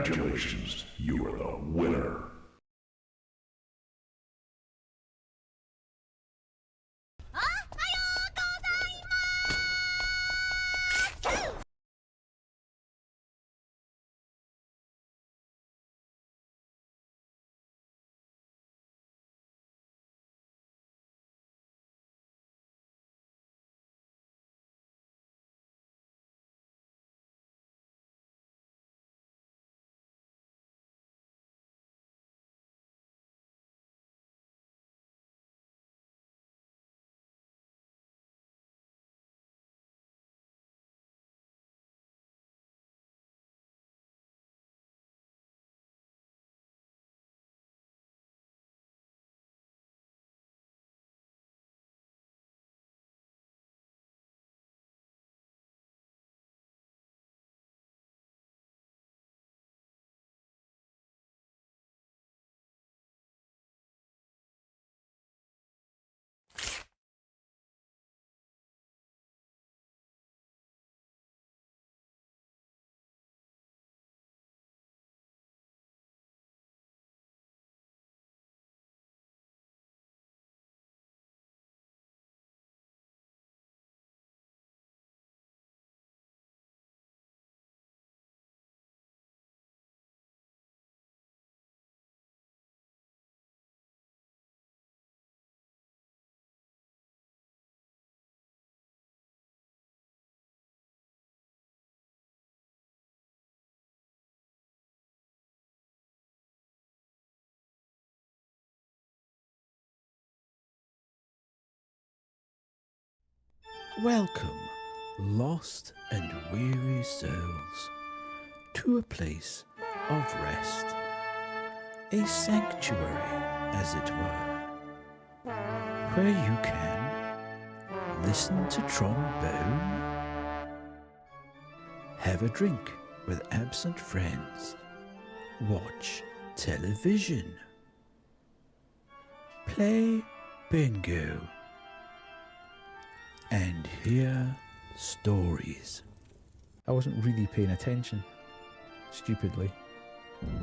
Congratulations, you are the winner. Welcome, lost and weary souls, to a place of rest, a sanctuary, as it were, where you can listen to trombone, have a drink with absent friends, watch television, play bingo, and hear stories. I wasn't really paying attention, stupidly.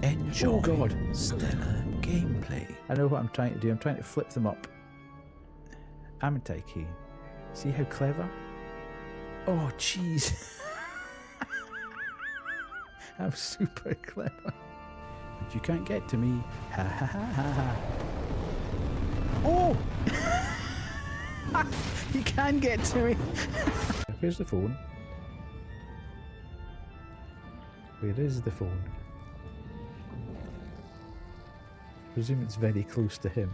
Enjoy Oh God. stellar gameplay. I know what I'm trying to do. I'm trying to flip them up. Amitai key. See how clever? Oh, jeez. I'm super clever. But you can't get to me. Ha ha ha ha ha. Oh! You can get to me. Where's the phone? Where is the phone? I presume it's very close to him.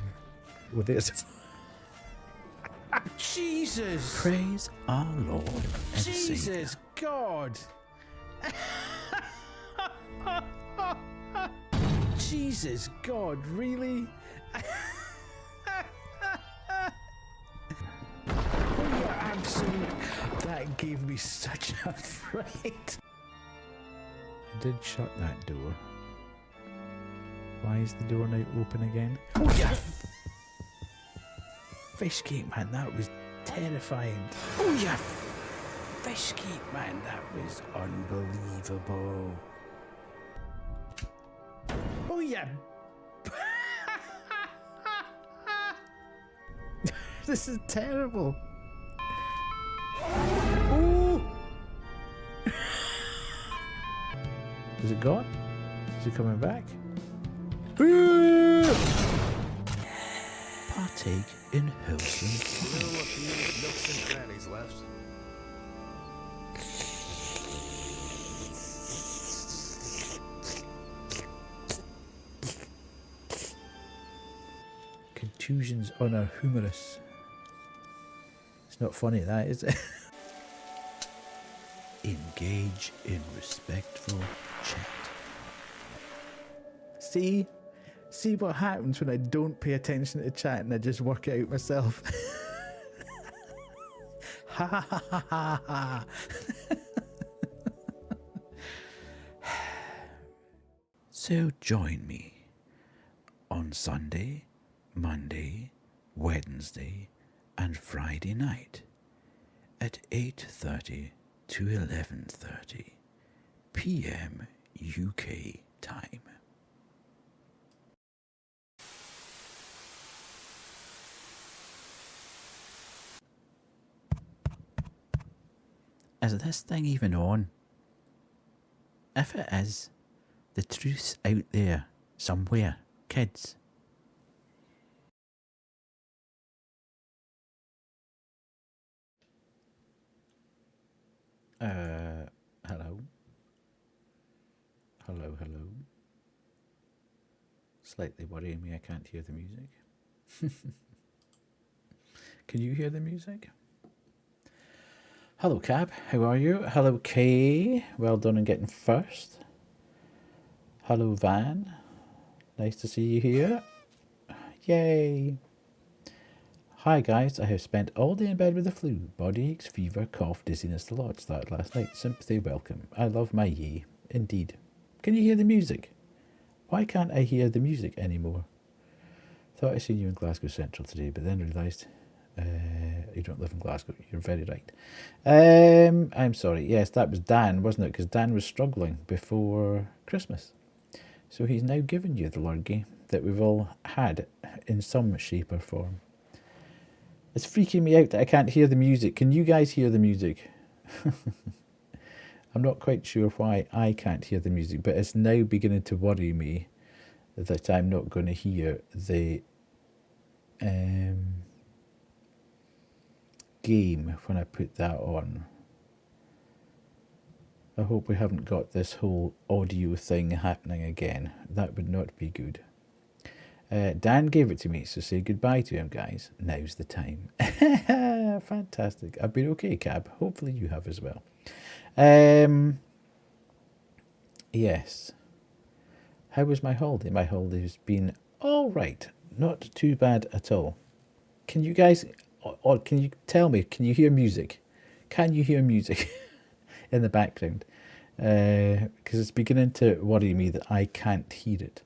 Well, there's the phone. Jesus! Praise our Lord and Savior. Jesus God! Jesus God, really? That gave me such a fright. I did shut that door. Why is the door now open again? Oh yeah! Fishcake, man, that was terrifying. Oh yeah! Fishcake, man, that was unbelievable. Oh yeah! This is terrible. Ooh. Is it gone? Is it coming back? Partake in wholesome Still a few nooks and crannies left. Contusions on a humerus. It's not funny, that is it? engage in respectful chat. See what happens when I don't pay attention to chat and I just work it out myself. Ha ha ha ha ha ha. So join me on Sunday, Monday, Wednesday and Friday night at 8:30 to 11:30 p.m. UK time. Is this thing even on? If it is, the truth's out there somewhere, kids. Hello. Hello. Slightly worrying me I can't hear the music. Can you hear the music? Hello, Cab. How are you? Hello, Kay. Well done on getting first. Hello, Van. Nice to see you here. Yay. Hi, guys. I have spent all day in bed with the flu. Body aches, fever, cough, dizziness. The lot started last night. Sympathy, welcome. I love my ye. Indeed. Can you hear the music? Why can't I hear the music anymore? Thought I seen you in Glasgow Central today, but then realised you don't live in Glasgow. You're very right. I'm sorry. Yes, that was Dan, wasn't it? Because Dan was struggling before Christmas. So he's now given you the lurgy that we've all had in some shape or form. It's freaking me out that I can't hear the music. Can you guys hear the music? I'm not quite sure why I can't hear the music, but it's now beginning to worry me that I'm not going to hear the game when I put that on. I hope we haven't got this whole audio thing happening again. That would not be good. Dan gave it to me, so say goodbye to him, guys. Now's the time. Fantastic. I've been okay, Cab. Hopefully you have as well. Yes. How was my holiday? My holiday has been all right. Not too bad at all. Can you guys, or can you tell me, can you hear music? Can you hear music in the background? Because it's beginning to worry me that I can't hear it.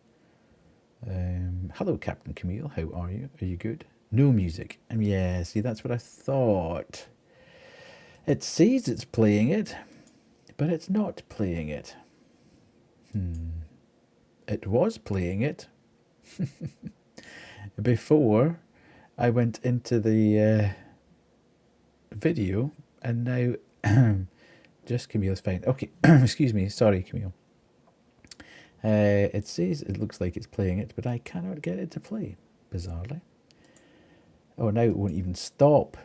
Hello, Captain Camille. How are you? Are you good? No music. Yeah, see, that's what I thought. It says it's playing it, but it's not playing it. It was playing it before I went into the video, and now just Camille's fine. Okay, excuse me. Sorry, Camille. It says it looks like it's playing it, but I cannot get it to play, bizarrely. Oh, now it won't even stop.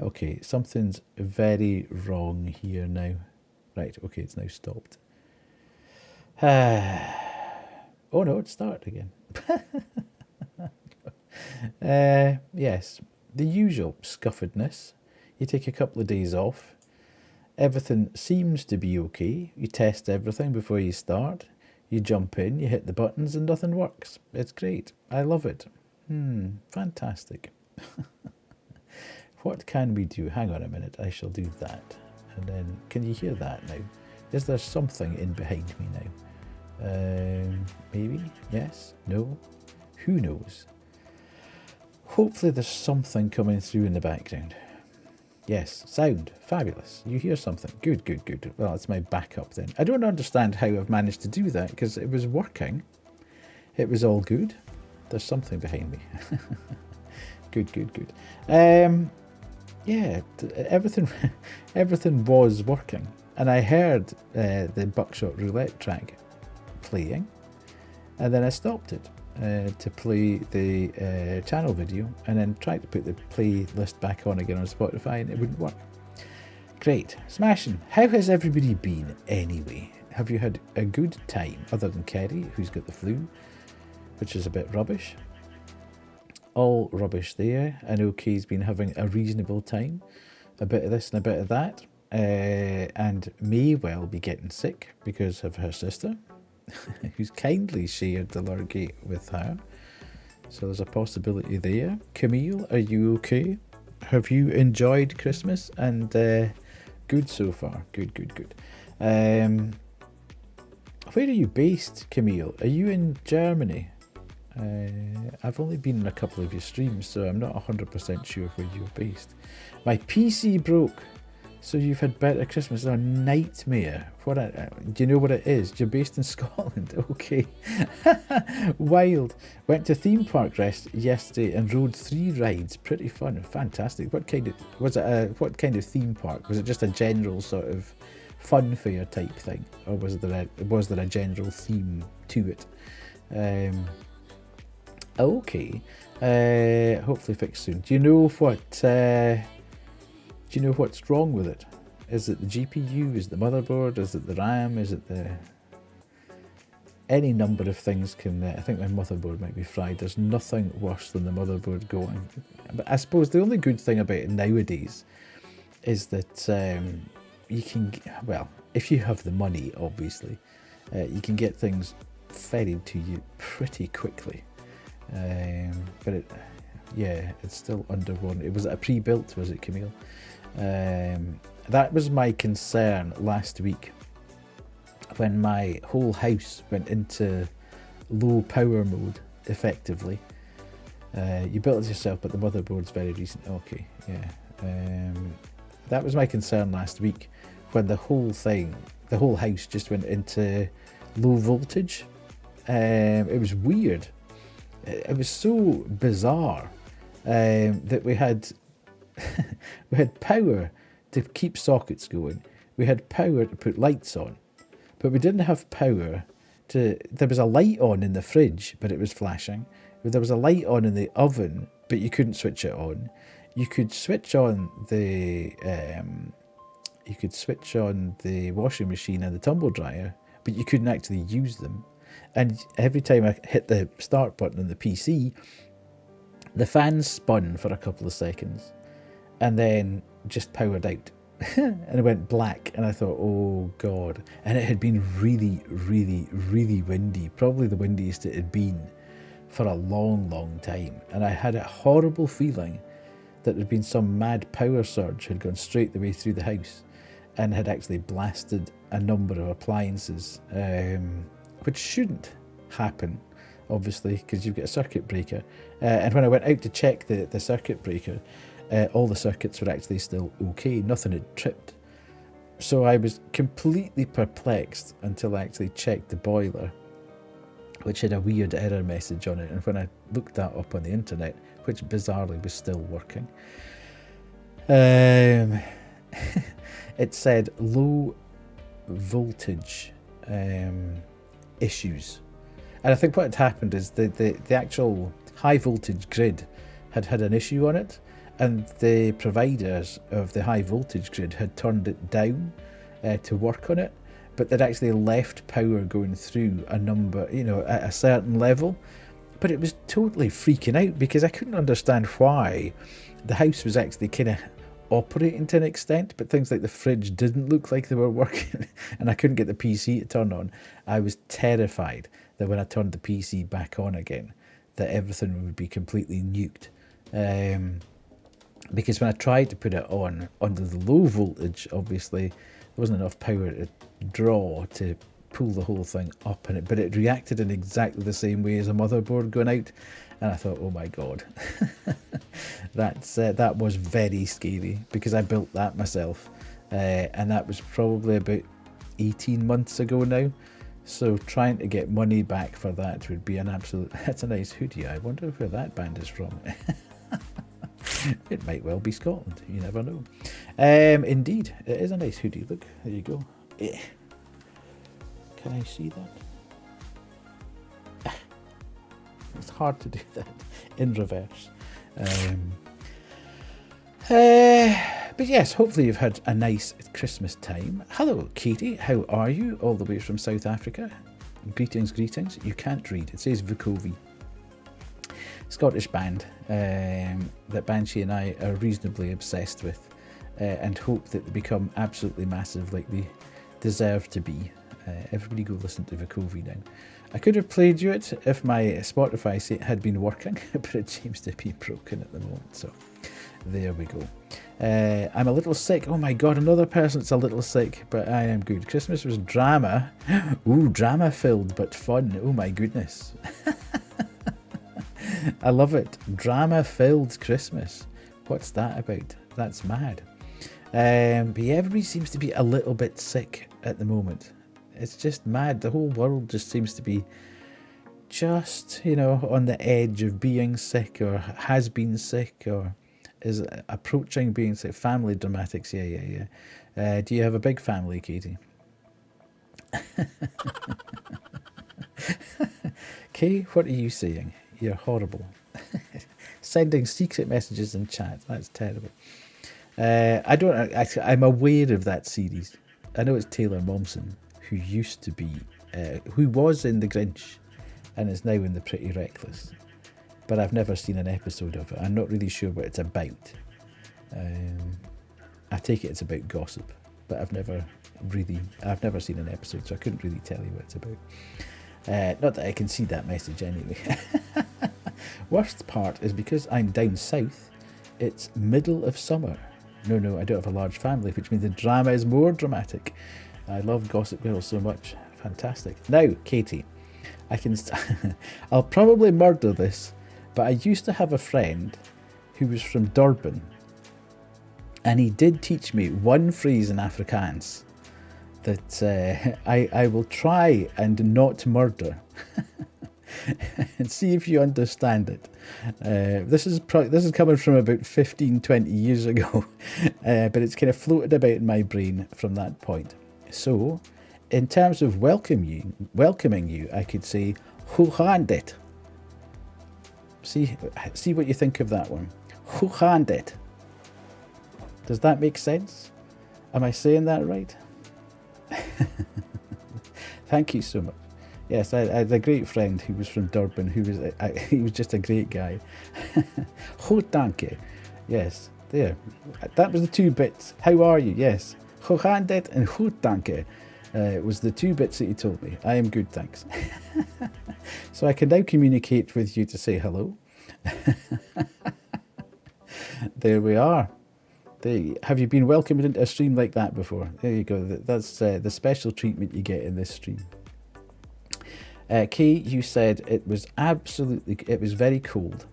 Okay, something's very wrong here now. Right, okay, it's now stopped. Oh no, it started again. Yes, the usual scuffedness. You take a couple of days off. Everything seems to be okay. You test everything before you start. You jump in, you hit the buttons, and nothing works. It's great. I love it. Fantastic. What can we do? Hang on a minute. I shall do that. And then, can you hear that now? Is there something in behind me now? Maybe? Yes? No? Who knows? Hopefully there's something coming through in the background. Yes, sound. Fabulous. You hear something. Good, good, good. Well, it's my backup then. I don't understand how I've managed to do that, because it was working. It was all good. There's something behind me. Good, good, good. Yeah, everything was working. And I heard the Buckshot Roulette track playing, and then I stopped it to play the channel video, and then tried to put the playlist back on again on Spotify, and it wouldn't work. Great. Smashing. How has everybody been anyway? Have you had a good time, other than Kerry, who's got the flu, which is a bit rubbish? All rubbish there. I know Kay's been having a reasonable time. A bit of this and a bit of that. And may well be getting sick because of her sister, who's kindly shared the lurgy with her. So there's a possibility there. Camille, are you okay? Have you enjoyed Christmas? And good so far. Good, good, good. Where are you based, Camille? Are you in Germany? I've only been in a couple of your streams, so I'm not 100% sure where you're based. My PC broke, So you've had better Christmas. A nightmare. Do you know what it is? You're based in Scotland. Okay. Wild. Went to theme park yesterday and rode 3 rides. Pretty fun. Fantastic. What kind of theme park? Was it just a general sort of fun fair type thing, or was there a general theme to it? Okay. Hopefully fixed soon. Do you know what's wrong with it? Is it the GPU? Is it the motherboard? Is it the RAM? Is it any number of things can... I think my motherboard might be fried. There's nothing worse than the motherboard going. But I suppose the only good thing about it nowadays is that you can... Well, if you have the money, obviously, you can get things ferried to you pretty quickly. But it's still underwater. Was it a pre-built? Was it, Camille? That was my concern last week when my whole house went into low power mode, effectively. You built it yourself, but the motherboard's very recent. Okay, yeah. That was my concern last week when the whole house just went into low voltage. It was weird. It was so bizarre that we had power to keep sockets going. We had power to put lights on, but we didn't have power to... There was a light on in the fridge, but it was flashing. There was a light on in the oven, but you couldn't switch it on. You could switch on the washing machine and the tumble dryer, but you couldn't actually use them. And every time I hit the start button on the PC, the fan spun for a couple of seconds and then just powered out. And it went black, and I thought, oh God. And it had been really, really, really windy, probably the windiest it had been for a long, long time. And I had a horrible feeling that there'd been some mad power surge had gone straight the way through the house and had actually blasted a number of appliances, which shouldn't happen, obviously, because you've got a circuit breaker. And when I went out to check the circuit breaker, all the circuits were actually still okay. Nothing had tripped. So I was completely perplexed until I actually checked the boiler, which had a weird error message on it. And when I looked that up on the internet, which bizarrely was still working, it said low voltage issues. And I think what had happened is the actual high voltage grid had an issue on it, and the providers of the high voltage grid had turned it down to work on it, but they'd actually left power going through a number, at a certain level. But it was totally freaking out because I couldn't understand why the house was actually kind of operating to an extent, but things like the fridge didn't look like they were working, and I couldn't get the PC to turn on. I was terrified that when I turned the PC back on again, that everything would be completely nuked. Because when I tried to put it on under the low voltage, obviously there wasn't enough power to draw to pull the whole thing up in it, but it reacted in exactly the same way as a motherboard going out, and I thought, oh my God. That was very scary because I built that myself, and that was probably about 18 months ago now. So trying to get money back for that would be an absolute... That's a nice hoodie. I wonder where that band is from. It might well be Scotland. You never know. Indeed, it is a nice hoodie. Look, there you go. Can I see that? It's hard to do that in reverse. But yes, hopefully you've had a nice Christmas time. Hello, Katie. How are you? All the way from South Africa. Greetings. You can't read. It says Vukovi. Scottish band that Banshee and I are reasonably obsessed with, and hope that they become absolutely massive like they deserve to be. Everybody go listen to Vukovi now. I could have played you it if my Spotify had been working, but it seems to be broken at the moment, so there we go. I'm a little sick. Oh my God, another person that's a little sick, but I am good. Christmas was drama. Ooh, drama filled but fun. Oh my goodness. I love it. Drama filled Christmas. What's that about? That's mad. But yeah, everybody seems to be a little bit sick at the moment. It's just mad. The whole world just seems to be just, on the edge of being sick, or has been sick, or is approaching being sick. Family dramatics, yeah. Do you have a big family, Katie? Kay, what are you saying? You're horrible. Sending secret messages in chat. That's terrible. I'm aware of that series. I know it's Taylor Momsen, who used to be, who was in The Grinch and is now in The Pretty Reckless. But I've never seen an episode of it. I'm not really sure what it's about. I take it it's about gossip, but I've never seen an episode, so I couldn't really tell you what it's about. Not that I can see that message anyway. Worst part is because I'm down south, it's middle of summer. No, I don't have a large family, which means the drama is more dramatic. I love Gossip Girl so much. Fantastic. Now, Katie, I'll probably murder this, but I used to have a friend who was from Durban, and he did teach me one phrase in Afrikaans that I will try and not murder. And see if you understand it. This is coming from about 15, 20 years ago, but it's kind of floated about in my brain from that point. So, in terms of welcoming you, I could say, "Hoe gaan dit?" See what you think of that one. "Hoe gaan dit?" Does that make sense? Am I saying that right? Thank you so much. Yes, I had a great friend who was from Durban, he was just a great guy. Goed dank. Yes, there. That was the 2 bits. How are you? Yes. Hoe gaan dit and goed dank. Was the 2 bits that he told me. I am good, thanks. So I can now communicate with you to say hello. There we are. Have you been welcomed into a stream like that before? There you go. That's the special treatment you get in this stream. Kay, you said it was very cold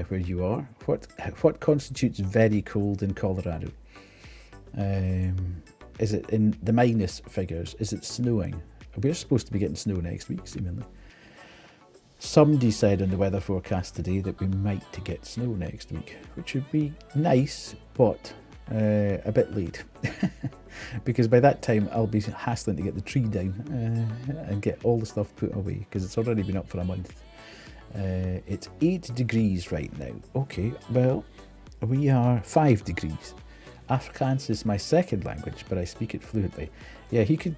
where you are. What constitutes very cold in Colorado? Is it in the minus figures? Is it snowing? We're supposed to be getting snow next week, seemingly. Somebody said in the weather forecast today that we might get snow next week, which would be nice, but a bit late. Because by that time I'll be hassling to get the tree down and get all the stuff put away, because it's already been up for a month. It's 8 degrees right now. Okay, well, we are 5 degrees. Afrikaans is my second language, but I speak it fluently. Yeah, he could.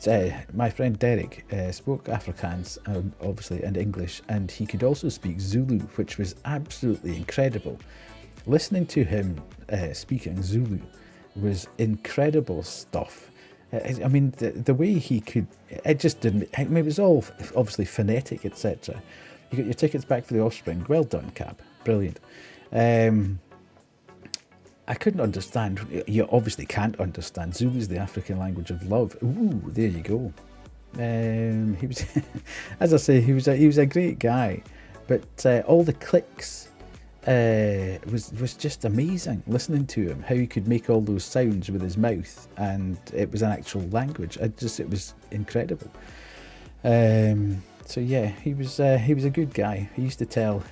My friend Derek spoke Afrikaans, obviously, and English, and he could also speak Zulu, which was absolutely incredible. Listening to him speaking Zulu was incredible stuff. I mean, the way he could, it just didn't. I mean, it was all obviously phonetic, etc. You got your tickets back for the Offspring. Well done, Cap. Brilliant. I couldn't understand. You obviously can't understand. Zulu's the African language of love. Ooh, there you go. He was, as I say, he was a great guy, but all the clicks was just amazing. Listening to him, how he could make all those sounds with his mouth, and it was an actual language. It was incredible. So yeah, he was a good guy. He used to tell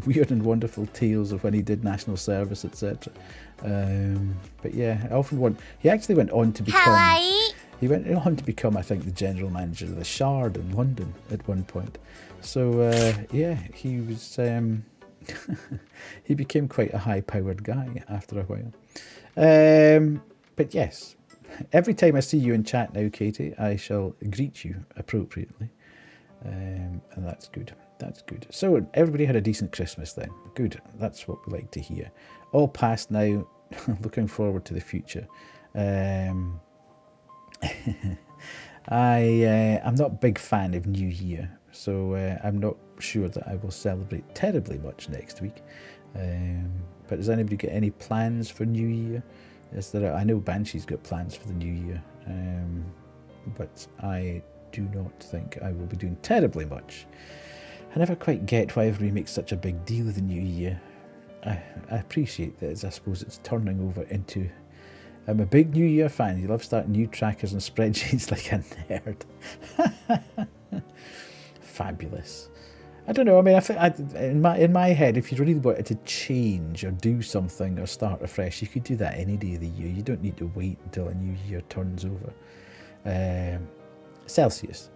weird and wonderful tales of when he did national service, etc. But yeah, he actually went on to become. He went on to become, I think, the general manager of the Shard in London at one point. So yeah, he was. He became quite a high-powered guy after a while. But yes, every time I see you in chat now, Katie, I shall greet you appropriately, and that's good. That's good. So everybody had a decent Christmas then. Good. That's what we like to hear. All past now. Looking forward to the future. I'm not a big fan of New Year, so I'm not sure that I will celebrate terribly much next week. But does anybody get any plans for New Year? I know Banshee's got plans for the New Year, but I do not think I will be doing terribly much. I never quite get why everybody makes such a big deal of the New Year. I appreciate that. I suppose it's turning over into I'm a big New Year fan. You love starting new trackers and spreadsheets like a nerd. Fabulous. I don't know. I mean, I think in my head, if you really wanted to change or do something or start afresh, you could do that any day of the year. You don't need to wait until a new year turns over. Celsius.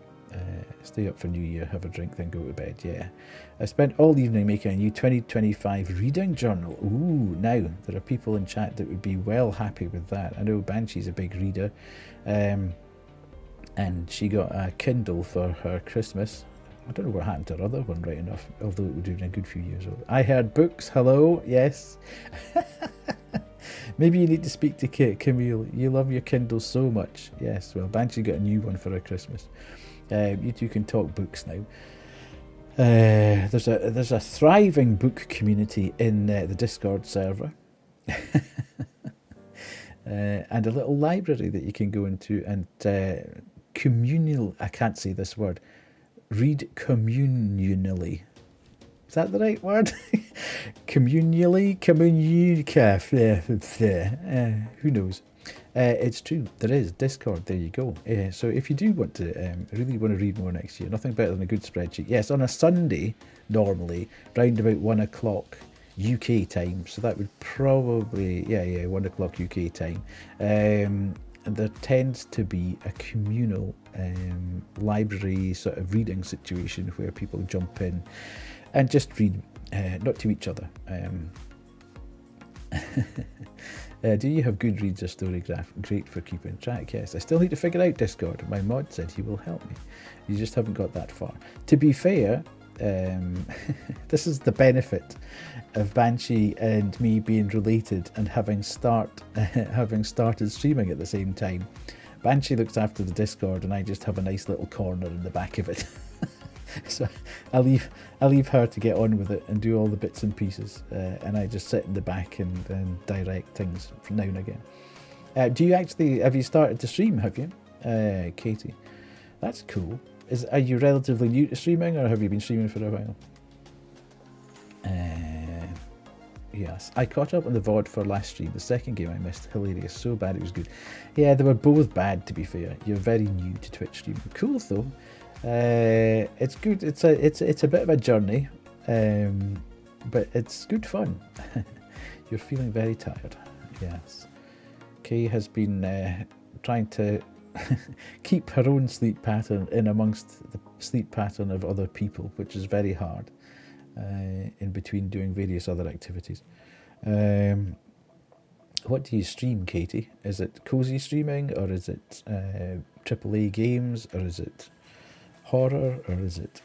Stay up for New Year, have a drink, then go to bed. Yeah. I spent all evening making a new 2025 reading journal. Ooh, now there are people in chat that would be well happy with that. I know Banshee's a big reader, and she got a Kindle for her Christmas. I don't know what happened to her other one, right enough, although it would have been a good few years old. I heard books. Hello, yes. Maybe you need to speak to Camille. You love your Kindle so much. Yes, well, Banshee got a new one for her Christmas. You two can talk books now. There's a thriving book community in the Discord server. And a little library that you can go into and communal, I can't say this word, read communally. Is that the right word? Communally? Who knows? It's true. There is Discord. There you go. So if you do want to really want to read more next year, nothing better than a good spreadsheet. Yes, on a Sunday, normally, round about 1 o'clock UK time. So that would probably, 1 o'clock UK time. And there tends to be a communal library sort of reading situation where people jump in and just read, not to each other. Do you have Goodreads or Storygraph? Great for keeping track. Yes, I still need to figure out Discord. My mod said he will help me. You just haven't got that far. To be fair, this is the benefit of Banshee and me being related and having started streaming at the same time. Banshee looks after the Discord and I just have a nice little corner in the back of it. So I'll leave her to get on with it and do all the bits and pieces, and I just sit in the back and direct things from now and again. Do you actually, have you started to stream, have you, Katie? That's cool. Are you relatively new to streaming, or have you been streaming for a while? Yes, I caught up on the VOD for last stream. The second game I missed, hilarious, so bad it was good. Yeah, they were both bad, to be fair. You're very new to Twitch streaming. Cool though. It's good. It's a bit of a journey, but it's good fun. You're feeling very tired. Yes. Kay has been trying to keep her own sleep pattern in amongst the sleep pattern of other people, which is very hard. In between doing various other activities. What do you stream, Katie? Is it cozy streaming, or is it AAA games, or is it horror, or is it,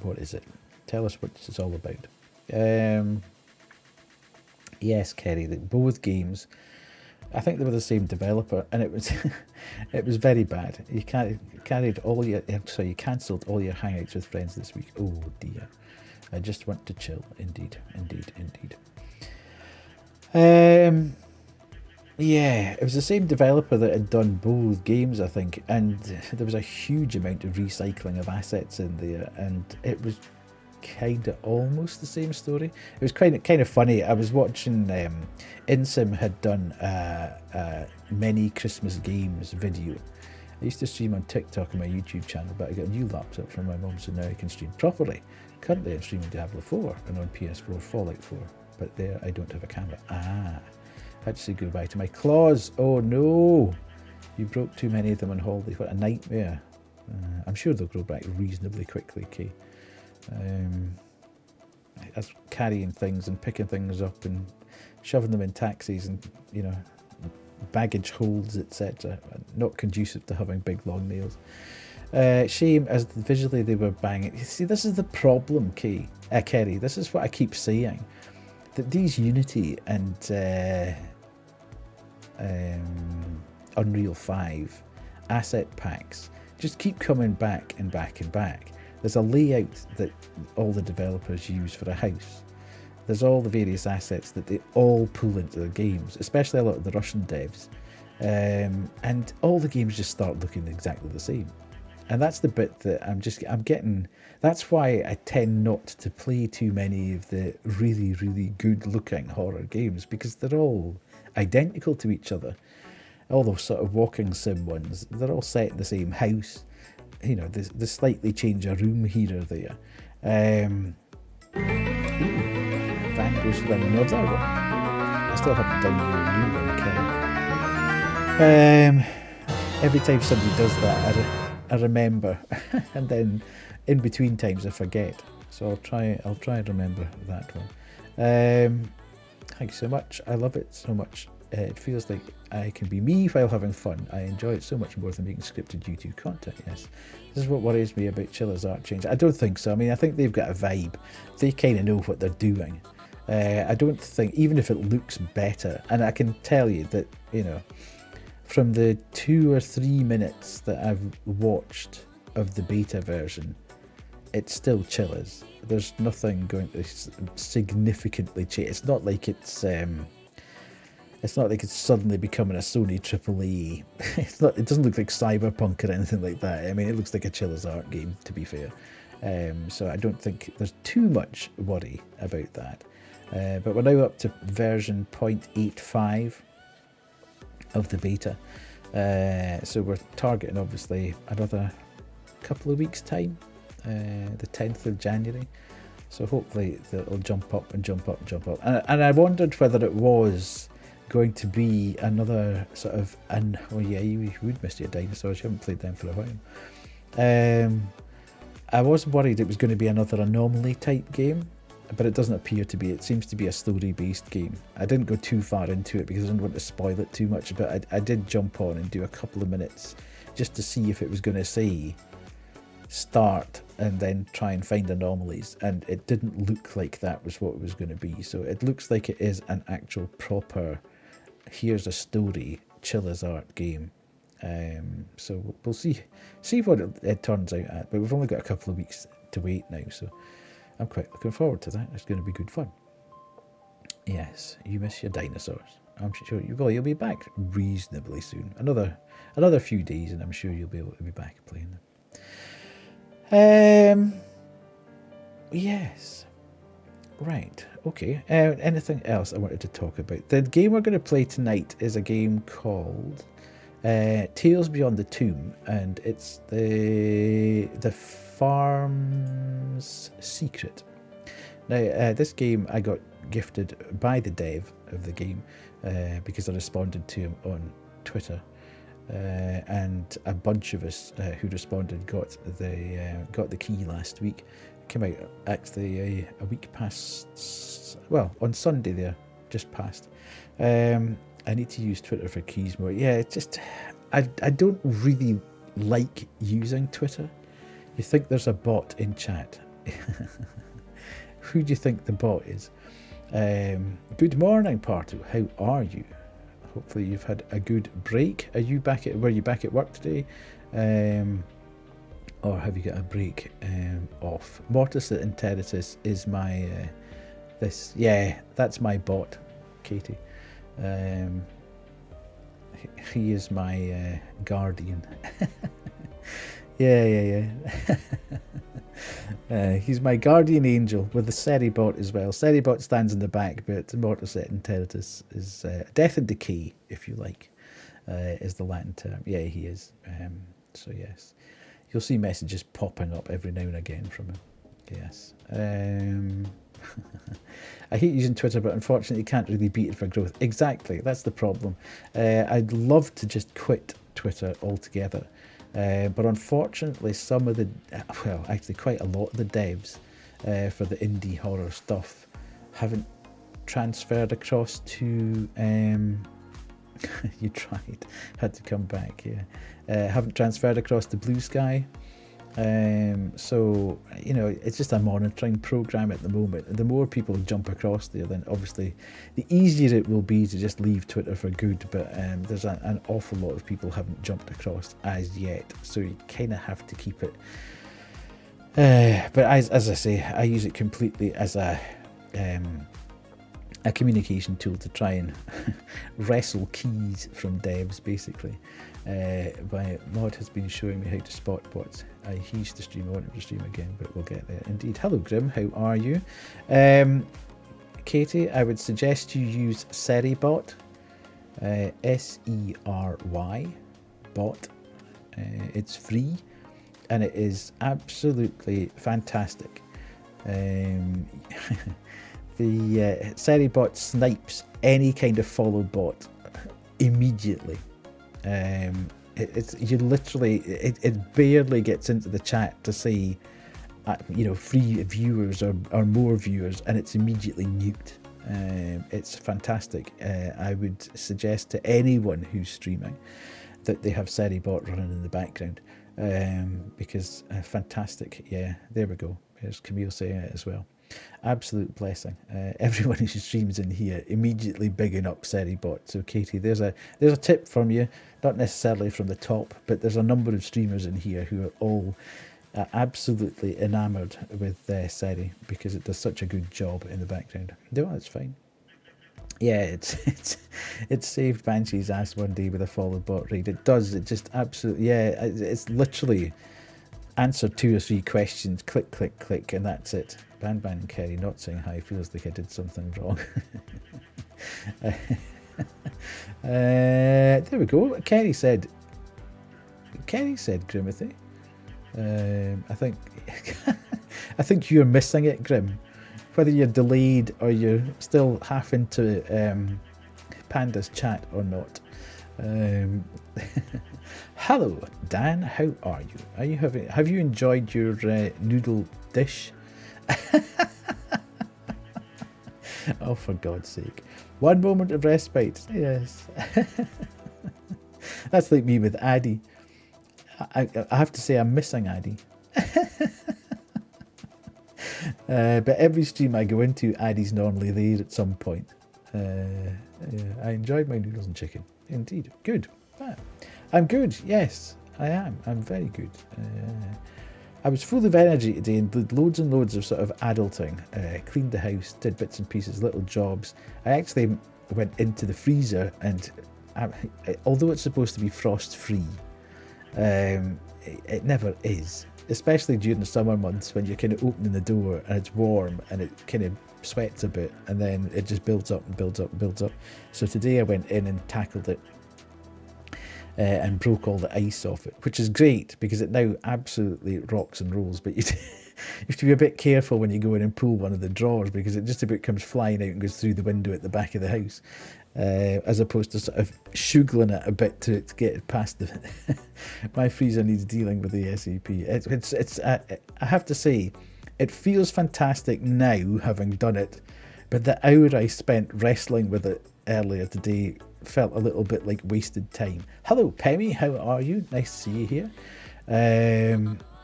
what is it? Tell us what it's all about. Yes, Kerry, both games, I think they were the same developer, and it was it was very bad. You cancelled all your hangouts with friends this week. Oh dear. I just want to chill. Indeed. Yeah, it was the same developer that had done both games, I think, and there was a huge amount of recycling of assets in there, and it was kind of almost the same story. It was kind of funny. I was watching Insim had done a many Christmas games video. I used to stream on TikTok and my YouTube channel, but I got a new laptop from my mum, so now I can stream properly. Currently I'm streaming Diablo 4 and on PS4 Fallout 4, but there I don't have a camera. Had to say goodbye to my claws. Oh no, you broke too many of them on holiday. What a nightmare. I'm sure they'll grow back reasonably quickly, Kay. As carrying things and picking things up and shoving them in taxis and, you know, baggage holds, etc. Not conducive to having big long nails. Shame as visually they were banging. See, this is the problem, Kerry. This is what I keep saying. That these Unity and Unreal 5 asset packs just keep coming back and back and back. There's a layout that all the developers use for a house. There's all the various assets that they all pull into their games, especially a lot of the Russian devs. And all the games just start looking exactly the same. And that's the bit that I'm getting. That's why I tend not to play too many of the really, really good looking horror games, because they're all identical to each other. all those sort of walking sim ones, they're all set in the same house. You know, they slightly change a room here or there. Van goes for another one. I still haven't done your new one, Ken. Every time somebody does that, I remember, and then in between times I forget. So I'll try and remember that one. Thank you so much. I love it so much. It feels like I can be me while having fun. I enjoy it so much more than making scripted YouTube content. Yes, this is what worries me about Chilla's art change. I don't think so. I mean, I think they've got a vibe. They kind of know what they're doing. I don't think, even if it looks better, and I can tell you that, you know, from the 2 or 3 minutes that I've watched of the beta version, it's still Chilla's. There's nothing going to significantly change. It's not like it's suddenly becoming a Sony AAA. It doesn't look like Cyberpunk or anything like that. I mean, it looks like a Chilla's art game, to be fair. So I don't think there's too much worry about that. But we're now up to version 0.85 of the beta. So we're targeting, obviously, another couple of weeks' time, the 10th of January. So hopefully it'll jump up and jump up and jump up. And I wondered whether it was going to be another sort of, oh yeah, you would miss your dinosaurs. You haven't played them for a while. I was worried it was going to be another anomaly type game, but it doesn't appear to be. It seems to be a story-based game. I didn't go too far into it because I didn't want to spoil it too much, but I did jump on and do a couple of minutes just to see if it was going to say start and then try and find anomalies, and it didn't look like that was what it was going to be. So it looks like it is an actual proper, here's a story, Chilla's art game. So we'll see what it turns out at, but we've only got a couple of weeks to wait now, so I'm quite looking forward to that. It's going to be good fun. Yes, you miss your dinosaurs. I'm sure you'll be back reasonably soon. Another few days, and I'm sure you'll be able to be back playing them. Yes. Right. Okay. Anything else I wanted to talk about? The game we're going to play tonight is a game called Tales Beyond the Tomb, and it's the Farm's Secret. Now, this game I got gifted by the dev of the game because I responded to him on Twitter, and a bunch of us who responded got the key last week. It came out actually a week past, well, on Sunday there, just past. I need to use Twitter for keys more. Yeah, it's just, I don't really like using Twitter. You think there's a bot in chat. Who do you think the bot is? Good morning, Partu. How are you? Hopefully you've had a good break. Were you back at work today? Or have you got a break off? Mortis Interitus is my that's my bot, Katie. He is my guardian. yeah. He's my guardian angel with the Seribot as well. Seribot stands in the back, but Mortis Interitus is death and decay, if you like, is the Latin term. Yeah, he is. So yes, you'll see messages popping up every now and again from him. Yes. I hate using Twitter, but unfortunately you can't really beat it for growth. Exactly, that's the problem. I'd love to just quit Twitter altogether. But unfortunately, quite a lot of the devs for the indie horror stuff haven't transferred across to. You tried, had to come back. Yeah, haven't transferred across to Blue Sky. So it's just a monitoring program at the moment. And the more people jump across there, then obviously the easier it will be to just leave Twitter for good. But there's an awful lot of people haven't jumped across as yet, so you kind of have to keep it. But as I say, I use it completely as a communication tool to try and wrestle keys from devs, basically. My mod has been showing me how to spot bots. He used to stream, I want him to stream again, but we'll get there. Indeed. Hello, Grim, how are you? Katie, I would suggest you use Seribot. SERY bot. It's free and it is absolutely fantastic. The Seri bot snipes any kind of follow bot immediately. It barely gets into the chat to say, free viewers or more viewers, and it's immediately nuked. It's fantastic. I would suggest to anyone who's streaming that they have Seri bot running in the background, because fantastic. Yeah, there we go. There's Camille saying it as well. Absolute blessing. Everyone who streams in here immediately bigging up Seri bot. So Katie, there's a tip from you, not necessarily from the top, but there's a number of streamers in here who are all absolutely enamoured with Seri because it does such a good job in the background. No, that's fine. Yeah, it's saved Banshee's ass one day with a follow bot raid. It does. It just absolutely, yeah. It's literally answer 2 or 3 questions, click, click, click, and that's it. Ban and Kerry not saying hi feels like I did something wrong. There we go. Kerry said, Grimothy. I think you're missing it, Grim. Whether you're delayed or you're still half into Panda's chat or not. Hello, Dan. How are you? Have you enjoyed your noodle dish? Oh, for God's sake! One moment of respite. Yes, that's like me with Addy. I have to say I'm missing Addy. But every stream I go into, Addy's normally there at some point. Yeah, I enjoyed my noodles and chicken. Indeed. Good. I'm good. Yes, I am. I'm very good. I was full of energy today and did loads and loads of sort of adulting. Cleaned the house, did bits and pieces, little jobs. I actually went into the freezer and although it's supposed to be frost free, it never is. Especially during the summer months when you're kind of opening the door and it's warm and it kind of sweats a bit and then it just builds up and builds up and builds up. So today I went in and tackled it and broke all the ice off it, which is great because it now absolutely rocks and rolls. But you have to be a bit careful when you go in and pull one of the drawers because it just about comes flying out and goes through the window at the back of the house. As opposed to sort of shuggling it a bit to get it past the... My freezer needs dealing with the SAP. I have to say, it feels fantastic now, having done it, but the hour I spent wrestling with it earlier today felt a little bit like wasted time. Hello, Pemmy, how are you? Nice to see you here.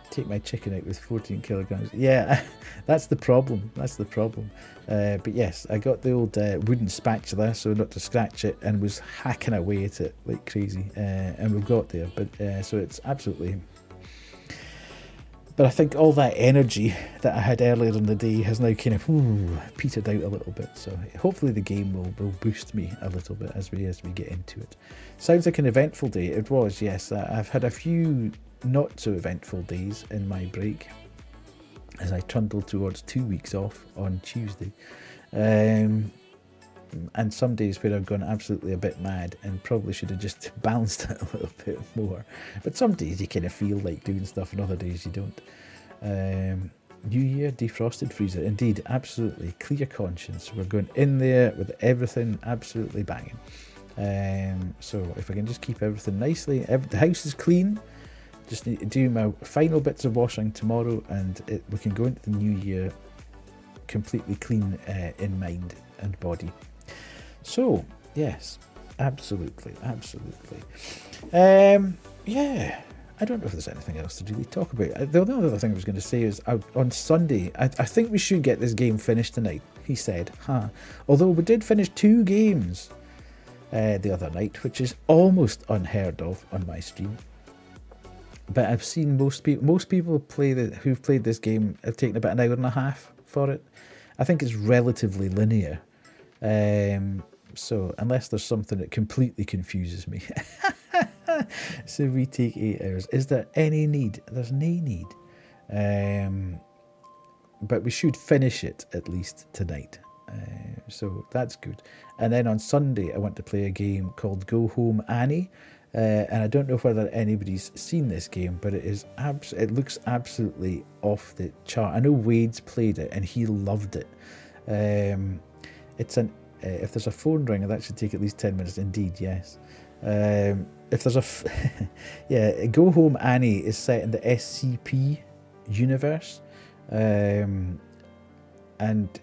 Take my chicken out with 14 kilograms. Yeah, that's the problem. But yes, I got the old wooden spatula so not to scratch it and was hacking away at it like crazy. And we've got there. But so it's absolutely... But I think all that energy that I had earlier in the day has now kind of petered out a little bit. So hopefully the game will boost me a little bit as we get into it. Sounds like an eventful day. It was, yes. I've had a few not so eventful days in my break as I trundle towards 2 weeks off on Tuesday. And some days where I've gone absolutely a bit mad and probably should have just balanced it a little bit more. But some days you kind of feel like doing stuff and other days you don't. New Year, defrosted freezer. Indeed, absolutely. Clear conscience. We're going in there with everything absolutely banging. So if I can just keep everything nicely. The house is clean. Just need to do my final bits of washing tomorrow and we can go into the new year completely clean in mind and body. So, yes, absolutely. Yeah, I don't know if there's anything else to really talk about. The only other thing I was going to say is on Sunday, I think we should get this game finished tonight, he said. Although we did finish 2 games the other night, which is almost unheard of on my stream. But I've seen most people who've played this game have taken about an hour and a half for it. I think it's relatively linear. So unless there's something that completely confuses me. So we take 8 hours. Is there any need? There's no need. But we should finish it at least tonight. So that's good. And then on Sunday, I went to play a game called Go Home Annie. And I don't know whether anybody's seen this game, but it looks absolutely off the chart. I know Wade's played it and he loved it. It's an if there's a phone ring, that should take at least 10 minutes. Indeed, yes. If there's yeah, Go Home Annie is set in the SCP universe, and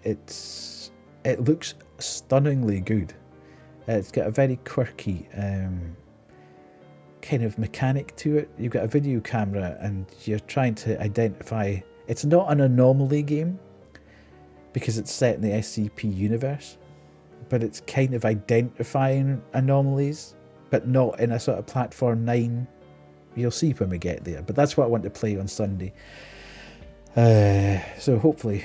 it looks stunningly good. It's got a very quirky kind of mechanic to it. You've got a video camera and you're trying to identify. It's not an anomaly game because it's set in the SCP universe, but it's kind of identifying anomalies, but not in a sort of platform 9. You'll see when we get there, but that's what I want to play on Sunday. So hopefully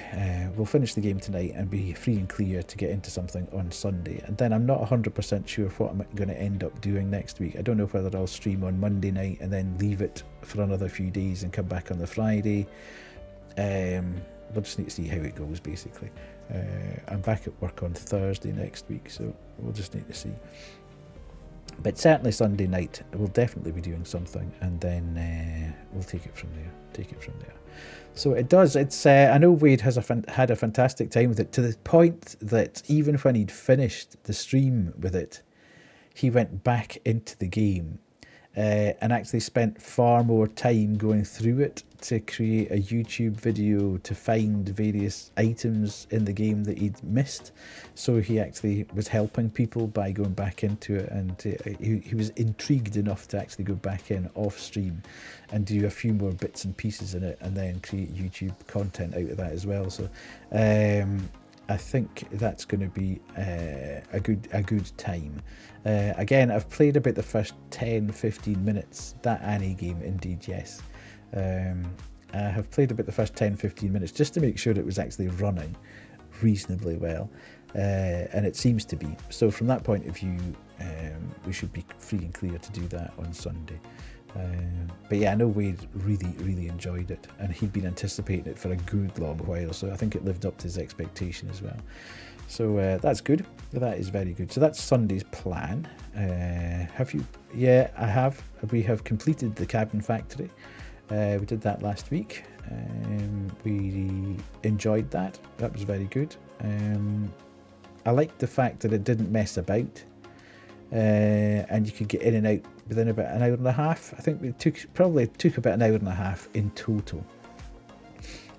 we'll finish the game tonight and be free and clear to get into something on Sunday. And then I'm not 100% sure what I'm going to end up doing next week. I don't know whether I'll stream on Monday night and then leave it for another few days and come back on the Friday. We'll just need to see how it goes, basically. I'm back at work on Thursday next week, so we'll just need to see. But certainly Sunday night we'll definitely be doing something, and then we'll take it from there. So it does. It's I know Wade has had a fantastic time with it, to the point that even when he'd finished the stream with it, he went back into the game and actually spent far more time going through it to create a YouTube video to find various items in the game that he'd missed. So he actually was helping people by going back into it, and he was intrigued enough to actually go back in off stream and do a few more bits and pieces in it, and then create YouTube content out of that as well. So I think that's going to be a good time. Again, I've played about the first 10-15 minutes. That Annie game, indeed, yes. I have played about the first 10-15 minutes just to make sure it was actually running reasonably well, and it seems to be. So from that point of view, we should be free and clear to do that on Sunday. But yeah, I know Wade really enjoyed it, and he'd been anticipating it for a good long while, so I think it lived up to his expectation as well. So that's good. That is very good. So that's Sunday's plan. Have you? Yeah, I have. We have completed the cabin factory. We did that last week. We enjoyed that. That was very good. I liked the fact that it didn't mess about, and you could get in and out within about an hour and a half. I think it probably took about an hour and a half in total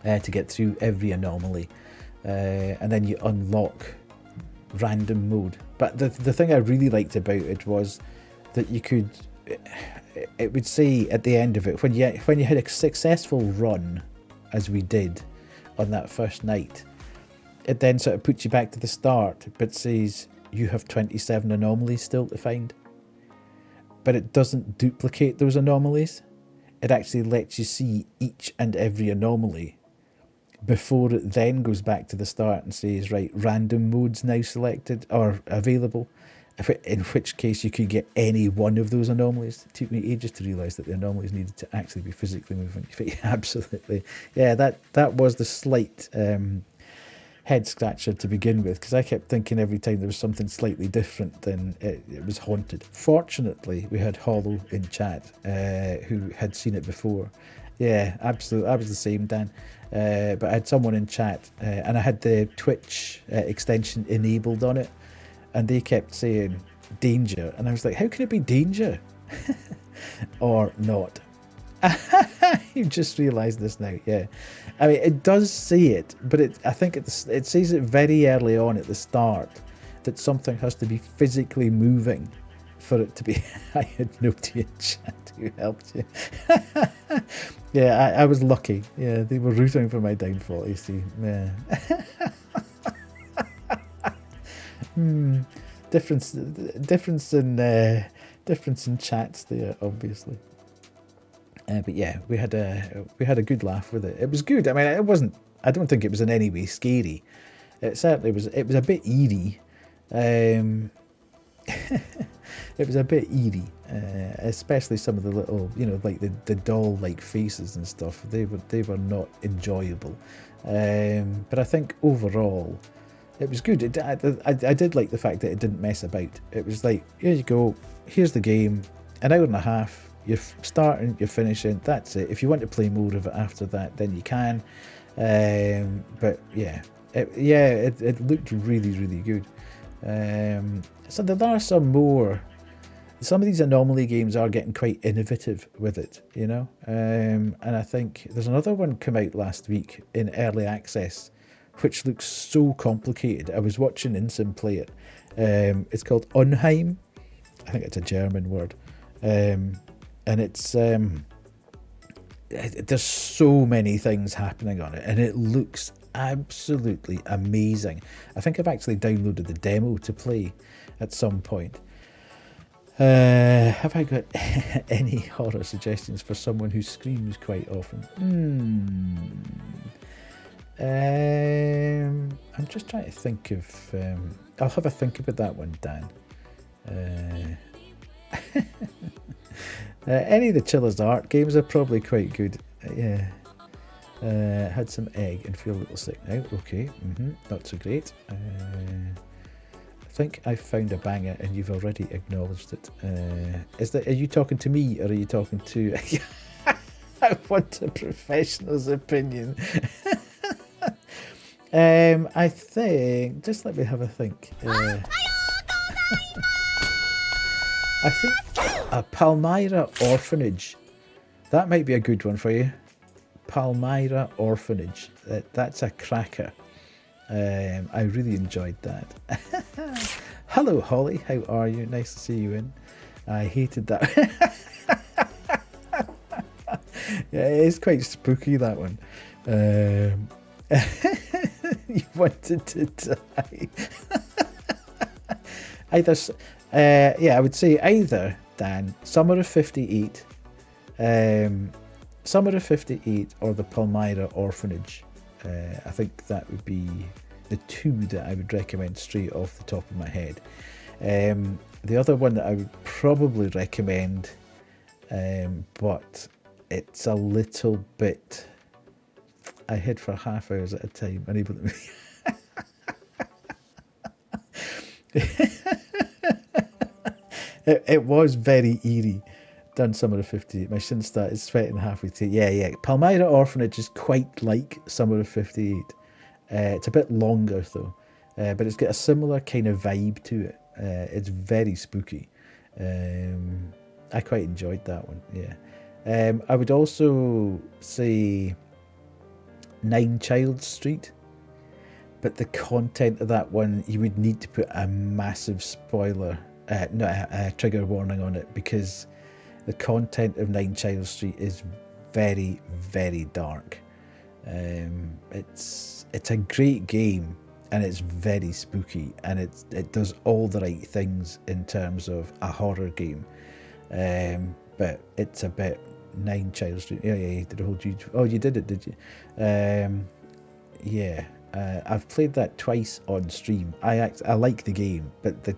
to get through every anomaly, and then you unlock random mode. But the thing I really liked about it was that you could, it would say at the end of it, when you had a successful run, as we did on that first night, it then sort of puts you back to the start, but says you have 27 anomalies still to find. But it doesn't duplicate those anomalies. It actually lets you see each and every anomaly before it then goes back to the start and says, right, random modes now selected or available, in which case you could get any one of those anomalies. It took me ages to realise that the anomalies needed to actually be physically moving. Absolutely. Yeah, that was the slight head scratcher to begin with, because I kept thinking every time there was something slightly different, then it was haunted. Fortunately, we had Hollow in chat who had seen it before. Yeah, absolutely. I was the same, Dan. But I had someone in chat and I had the Twitch extension enabled on it, and they kept saying danger, and I was like, how can it be danger? Or not? You just realised this now. Yeah, I mean, it does say it, but I think it says it very early on at the start that something has to be physically moving for it to be. I had nobody in chat who helped you. Yeah, I was lucky. Yeah, they were rooting for my downfall, you see. Yeah. Difference in chats there, obviously. But yeah, we had a good laugh with it. It was good. I mean, it wasn't. I don't think it was in any way scary. It certainly was. It was a bit eerie. It was a bit eerie, especially some of the little, like the doll-like faces and stuff. They were not enjoyable. But I think overall, It was good. I did like the fact that it didn't mess about. It was like, here you go, here's the game, an hour and a half, you're starting, you're finishing, that's it. If you want to play more of it after that, then you can. But yeah, it looked really, really good. So there are some of these anomaly games are getting quite innovative with it, you know. And I think there's another one come out last week in early access, which looks so complicated. I was watching Insim play it. It's called Unheim. I think it's a German word. And it's there's so many things happening on it, and it looks absolutely amazing. I think I've actually downloaded the demo to play at some point. Have I got any horror suggestions for someone who screams quite often? I'm just trying to think of... I'll have a think about that one, Dan. Any of the Chiller's Art games are probably quite good. Yeah. Had some egg and feel a little sick now. Okay, not so great. I think I found a banger and you've already acknowledged it. Are you talking to me or are you talking to... I want a professional's opinion. I think... Just let me have a think. I think a Palmyra Orphanage. That might be a good one for you. Palmyra Orphanage. That's a cracker. I really enjoyed that. Hello, Holly. How are you? Nice to see you in. I hated that. Yeah, it is quite spooky, that one. You wanted to die. I would say either, Dan, Summer of 58, Summer of 58 or the Palmyra Orphanage. I think that would be the two that I would recommend straight off the top of my head. The other one that I would probably recommend, but it's a little bit... I hid for half hours at a time, unable to... It was very eerie. Done Summer of 58. My shin started sweating halfway through. Yeah. Palmyra Orphanage is quite like Summer of 58. It's a bit longer though, but it's got a similar kind of vibe to it. It's very spooky. I quite enjoyed that one. Yeah. I would also say Nine Childs Street, but the content of that one, you would need to put a massive spoiler, a trigger warning on it, because the content of Nine Childs Street is very, very dark. It's a great game and it's very spooky and it does all the right things in terms of a horror game. But it's a bit Nine Childs Street. Yeah. Did I hold you? Oh, you did it, did you? Yeah. I've played that twice on stream. I like the game, but the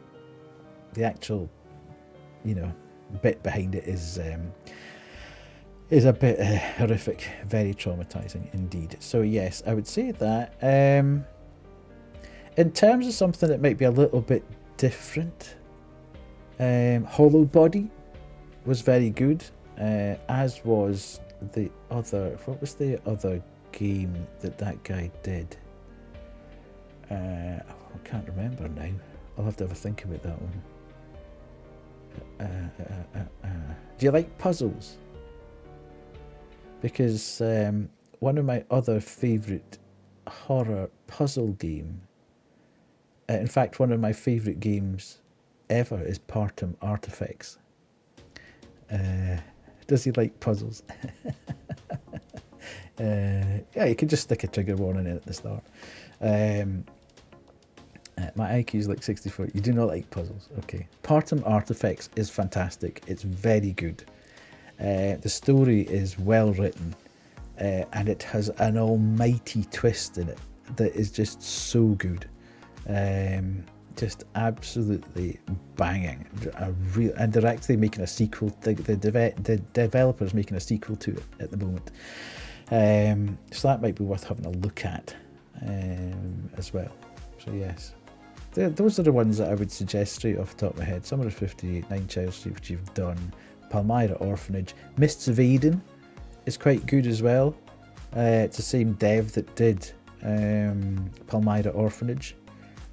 actual, bit behind it is a bit horrific, very traumatizing indeed. So yes, I would say that. In terms of something that might be a little bit different, Hollow Body was very good, as was the other... What was the other game that guy did? I can't remember now. I'll have to have a think about that one. Do you like puzzles? Because one of my other favourite horror puzzle game, in fact one of my favourite games ever, is Partum Artifacts. Does he like puzzles? Yeah, you can just stick a trigger warning in at the start. My IQ is like 64. You do not like puzzles. Okay. Partum Artifacts is fantastic. It's very good. The story is well written, and it has an almighty twist in it that is just so good. Just absolutely banging. And they're actually making a sequel. The developer's making a sequel to it at the moment. So that might be worth having a look at as well. So So yes, those are the ones that I would suggest straight off the top of my head. Summer of 58, Nine Child Street, which you've done. Palmyra Orphanage. Mists of Eden is quite good as well. It's the same dev that did Palmyra Orphanage.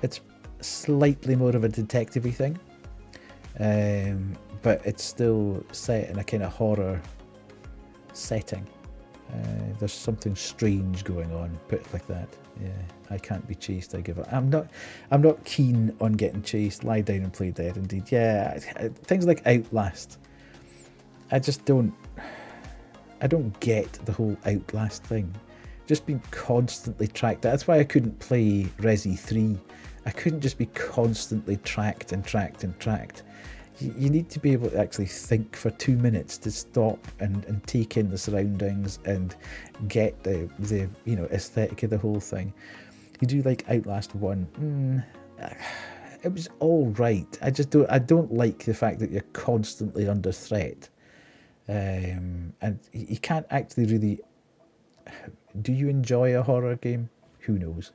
It's slightly more of a detective-y thing, but it's still set in a kind of horror setting. There's something strange going on, put it like that. Yeah, I can't be chased, I give up. I'm not keen on getting chased. Lie down and play dead, indeed. Yeah, things like Outlast. I don't get the whole Outlast thing. Just being constantly tracked. That's why I couldn't play Resi 3. I couldn't just be constantly tracked and tracked and tracked. You need to be able to actually think for 2 minutes to stop and take in the surroundings and get the aesthetic of the whole thing. You do like Outlast 1. It was all right. I don't like the fact that you're constantly under threat. And you can't actually really... Do you enjoy a horror game? Who knows?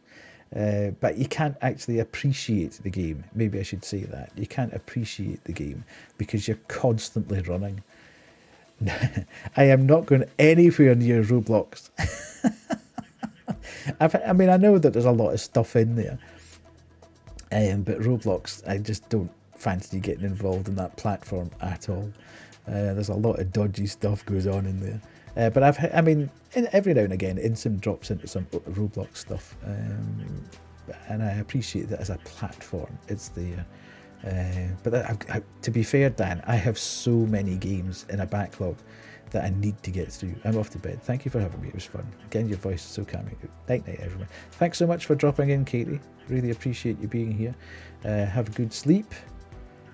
But you can't actually appreciate the game. Maybe I should say that. You can't appreciate the game because you're constantly running. I am not going anywhere near Roblox. I know that there's a lot of stuff in there. But Roblox, I just don't fancy getting involved in that platform at all. There's a lot of dodgy stuff goes on in there. But every now and again, Insim drops into some Roblox stuff, and I appreciate that as a platform. It's there. But to be fair, Dan, I have so many games in a backlog that I need to get through. I'm off to bed. Thank you for having me. It was fun. Again, your voice is so calming. Night, everyone. Thanks so much for dropping in, Katie. Really appreciate you being here. Have a good sleep.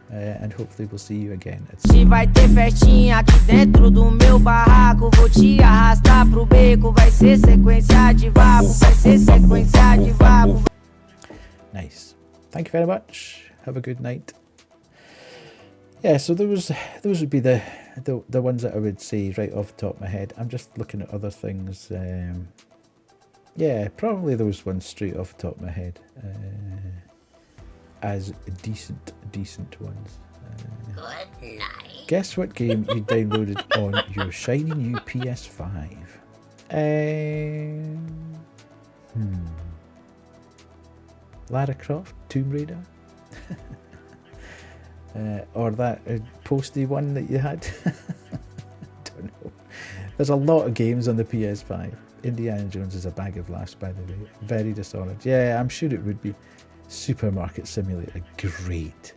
And hopefully we'll see you again. Se vai ter festinha aqui dentro do meu barraco, vou te arrastar pro beco, vai ser sequência de vapo, vai ser sequência de vapo. Nice. Thank you very much. Have a good night. Yeah, so those would be the ones that I would say right off the top of my head. I'm just looking at other things. Yeah, probably those ones straight off the top of my head. As decent ones. Good night. Guess what game you downloaded on your shiny new PS5? Lara Croft, Tomb Raider, or that posty one that you had. Don't know. There's a lot of games on the PS5. Indiana Jones is a bag of laughs, by the way. Very Dishonored. Yeah, I'm sure it would be. Supermarket Simulator, great.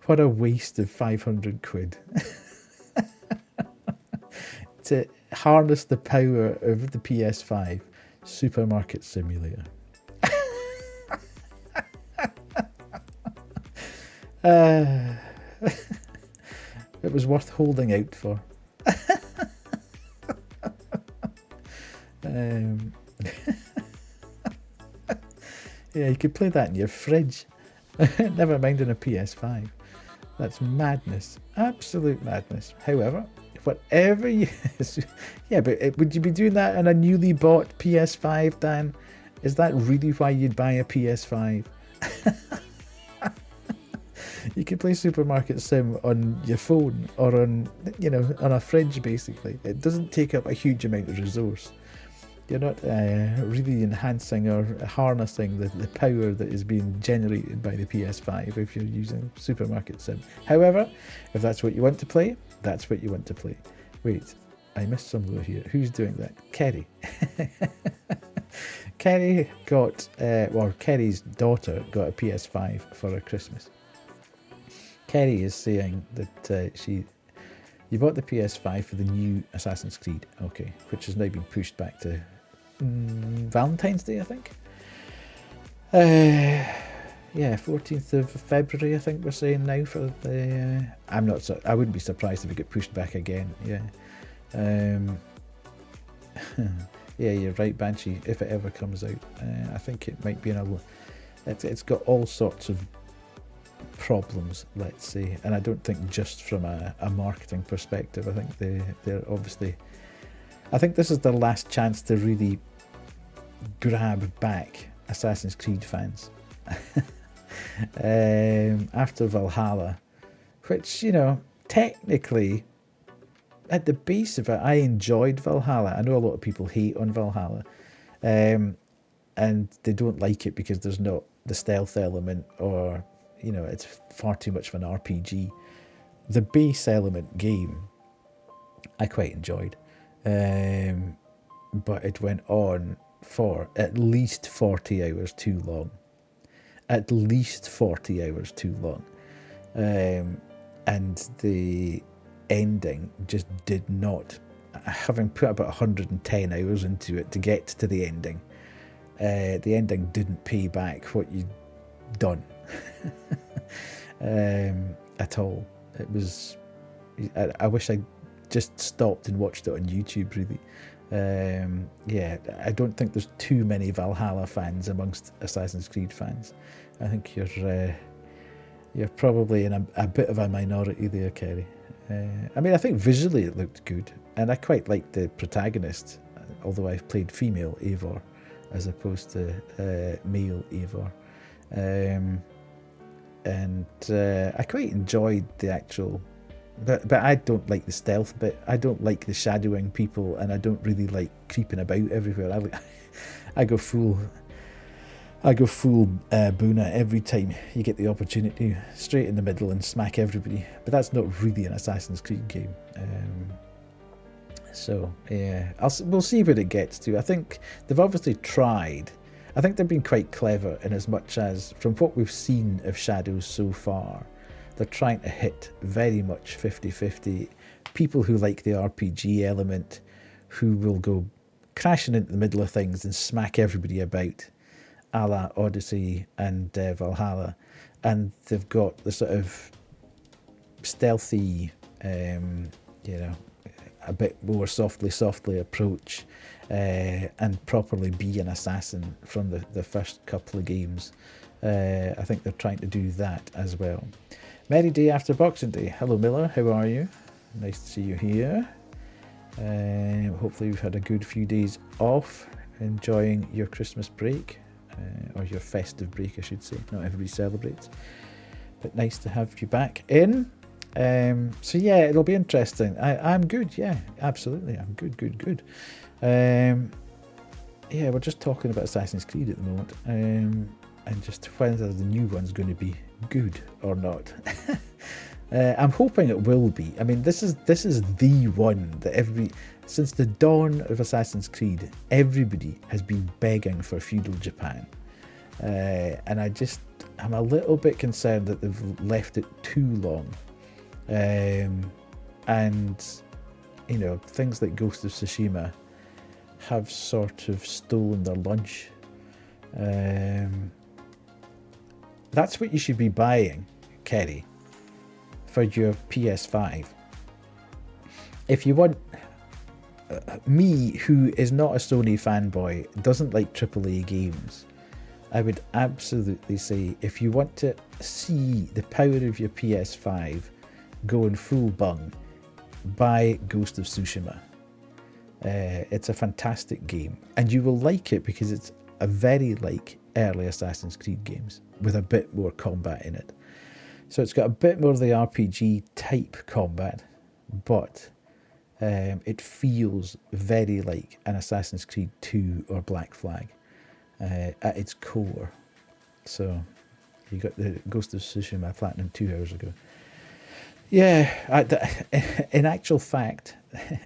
What a waste of 500 quid. To harness the power of the PS5, Supermarket Simulator. It was worth holding out for. Yeah, you could play that in your fridge. Never mind on a PS5. That's madness. Absolute madness. However, whatever you... Yeah, but would you be doing that on a newly bought PS5, Dan? Is that really why you'd buy a PS5? You can play Supermarket Sim on your phone or on a fridge, basically. It doesn't take up a huge amount of resource. You're not really enhancing or harnessing the power that is being generated by the PS5 if you're using Supermarket Sim. However, if that's what you want to play, that's what you want to play. Wait, I missed somewhere here. Who's doing that? Kerry. Kerry got, Kerry's daughter got a PS5 for her Christmas. Kerry is saying that you bought the PS5 for the new Assassin's Creed, okay, which has now been pushed back to Valentine's Day, I think. 14th of February, I think we're saying now for the. I wouldn't be surprised if it get pushed back again. Yeah. Yeah, you're right, Banshee. If it ever comes out, I think it might be it's got all sorts of problems, let's say, and I don't think just from a marketing perspective. I think they're obviously. I think this is their last chance to really grab back Assassin's Creed fans. After Valhalla, which, you know, technically, at the base of it, I enjoyed Valhalla. I know a lot of people hate on Valhalla, and they don't like it because there's not the stealth element, or, you know, it's far too much of an RPG. The base element game, I quite enjoyed, but it went on for at least 40 hours too long. At least 40 hours too long. And the ending just did not, having put about 110 hours into it to get to the ending didn't pay back what you'd done at all. It was, I wish I just stopped and watched it on YouTube, really. Yeah, I don't think there's too many Valhalla fans amongst Assassin's Creed fans. I think you're probably in a bit of a minority there, Kerry. I mean, I think visually it looked good, and I quite liked the protagonist, although I've played female Eivor as opposed to male Eivor. And I quite enjoyed the actual, but I don't like the stealth bit. I don't like the shadowing people, and I don't really like creeping about everywhere. I go full Boona every time you get the opportunity, straight in the middle and smack everybody. But that's not really an Assassin's Creed game. So yeah, we'll see what it gets to. I think they've obviously tried. I think they've been quite clever in as much as, from what we've seen of Shadows so far, they're trying to hit very much 50-50. People who like the RPG element, who will go crashing into the middle of things and smack everybody about, a la Odyssey and Valhalla. And they've got the sort of stealthy, you know, a bit more softly approach, and properly be an assassin from the first couple of games. I think they're trying to do that as well. Merry day after Boxing Day. Hello Miller, how are you? Nice to see you here. Hopefully you've had a good few days off, enjoying your Christmas break, or your festive break I should say. Not everybody celebrates, but nice to have you back in. So yeah, it'll be interesting. I'm good, yeah, absolutely. I'm good. Yeah, we're just talking about Assassin's Creed at the moment, and just whether the new one's going to be good or not. I'm hoping it will be. I mean, this is the one that since the dawn of Assassin's Creed, everybody has been begging for feudal Japan, and I'm a little bit concerned that they've left it too long. And you know, things like Ghost of Tsushima have sort of stolen their lunch. That's what you should be buying, Kerry, for your PS5. If you want, me, who is not a Sony fanboy, doesn't like AAA games, I would absolutely say, if you want to see the power of your PS5 going full bung, buy Ghost of Tsushima. It's a fantastic game, and you will like it because it's a very like early Assassin's Creed games with a bit more combat in it. So it's got a bit more of the RPG type combat, but it feels very like an Assassin's Creed 2 or Black Flag at its core. So you got the Ghost of Tsushima Platinum 2 hours ago. Yeah, in actual fact,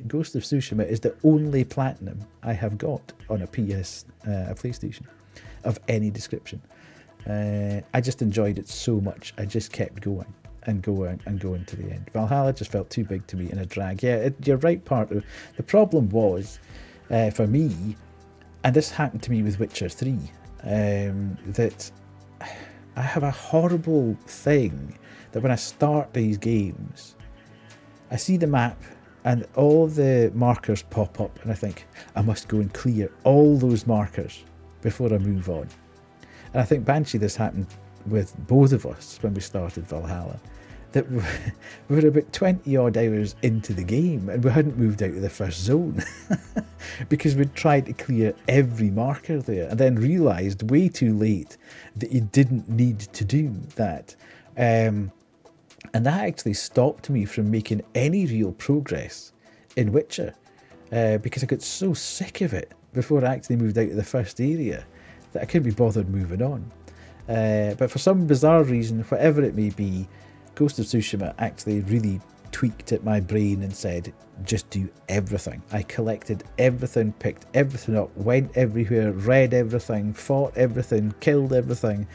Ghost of Tsushima is the only platinum I have got on a PlayStation of any description. I just enjoyed it so much. I just kept going and going to the end. Valhalla just felt too big to me in a drag. Yeah, you're right. Part of the problem was, for me, and this happened to me with Witcher 3, that I have a horrible thing that when I start these games, I see the map and all the markers pop up, and I think I must go and clear all those markers before I move on. And I think, Banshee, this happened with both of us when we started Valhalla. that we were about 20 odd hours into the game and we hadn't moved out of the first zone because we'd tried to clear every marker there and then realised way too late that you didn't need to do that. And that actually stopped me from making any real progress in Witcher because I got so sick of it before I actually moved out of the first area that I couldn't be bothered moving on. But for some bizarre reason, whatever it may be, Ghost of Tsushima actually really tweaked at my brain and said, just do everything. I collected everything, picked everything up, went everywhere, read everything, fought everything, killed everything.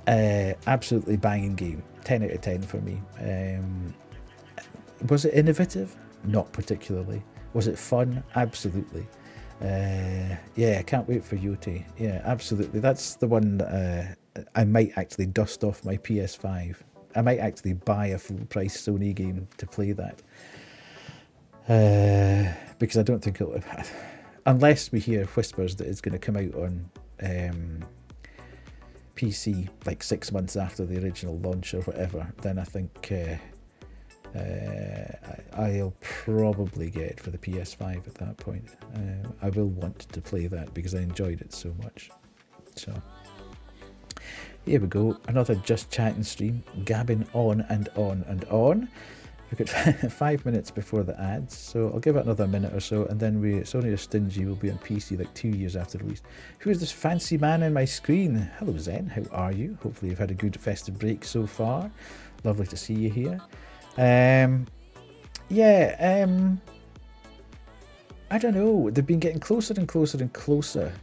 Absolutely banging game. 10 out of 10 for me. Was it innovative? Not particularly. Was it fun? Absolutely. Yeah, I can't wait for Yoti. Yeah, absolutely. That's the one that I might actually dust off my PS5. I might actually buy a full price Sony game to play that. Because I don't think it'll... Unless we hear whispers that it's going to come out on PC like 6 months after the original launch or whatever, then I think I'll probably get it for the PS5 at that point. I will want to play that because I enjoyed it so much. So here we go, another Just Chatting stream, gabbing on and on and on. We've got 5 minutes before the ads, so I'll give it another minute or so, and then Sony or Stingy will be on PC like 2 years after release. Who is this fancy man in my screen? Hello Zen, how are you? Hopefully you've had a good festive break so far. Lovely to see you here. I don't know, they've been getting closer and closer and closer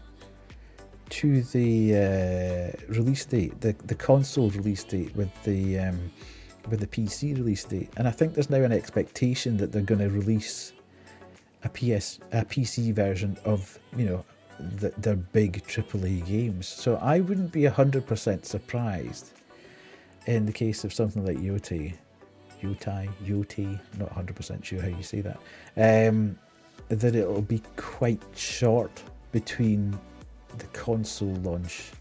to the release date, the console release date with the PC release date, and I think there's now an expectation that they're going to release a PC version of, you know, their big AAA games. So I wouldn't be 100% surprised in the case of something like Yoti, not 100% sure how you say that, that it'll be quite short between the console launch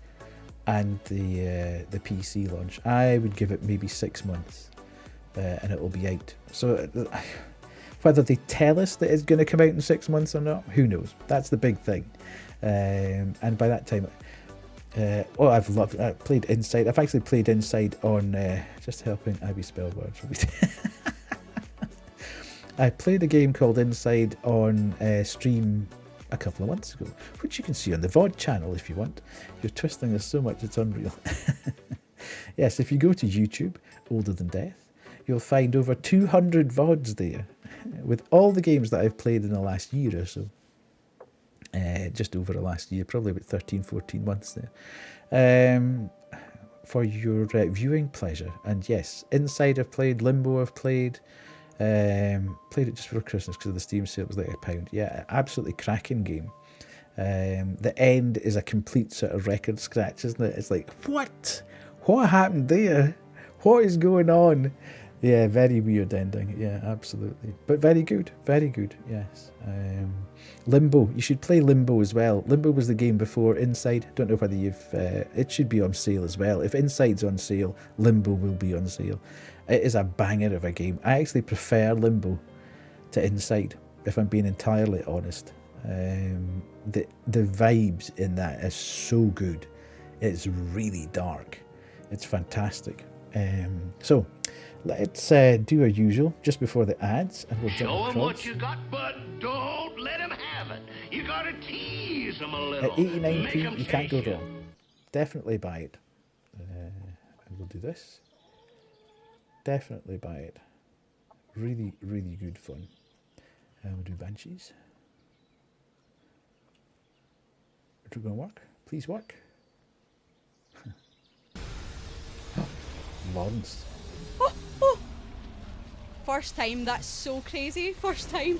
and the PC launch. I would give it maybe 6 months and it will be out. So whether they tell us that it's going to come out in 6 months or not, who knows? That's the big thing. And by that time, I've played Inside. I've actually played Inside on just helping Abby spell words. I played a game called Inside on stream a couple of months ago, which you can see on the VOD channel if you want. You're twisting this so much it's unreal. Yes, if you go to YouTube, Older Than Death, you'll find over 200 VODs there with all the games that I've played in the last year or so. Just over the last year, probably about 13-14 months there, for your viewing pleasure. And yes, Inside I've played, Limbo I've played. Played it just for Christmas because of the Steam sale. It was like £1. Yeah, absolutely cracking game. The end is a complete sort of record scratch, isn't it? It's like, what happened there? What is going on? Yeah, very weird ending. Yeah, absolutely, but very good, yes. Limbo, you should play Limbo as well. Limbo was the game before Inside. Don't know whether you've it should be on sale as well. If Inside's on sale, Limbo will be on sale. It is a banger of a game. I actually prefer Limbo to Inside, if I'm being entirely honest. The vibes in that is so good. It's really dark. It's fantastic. So let's do our usual just before the ads, and we'll jump across. Show 'em what you got, but don't let 'em have it. You gotta tease 'em a little. At 89p, Make 'em you can't go chase you. wrong. Definitely buy it. And we'll do this. Definitely buy it. Really, really good fun. And we'll do Banshees. Is it going to work? Please work. Lawrence. Oh. First time, that's so crazy. First time.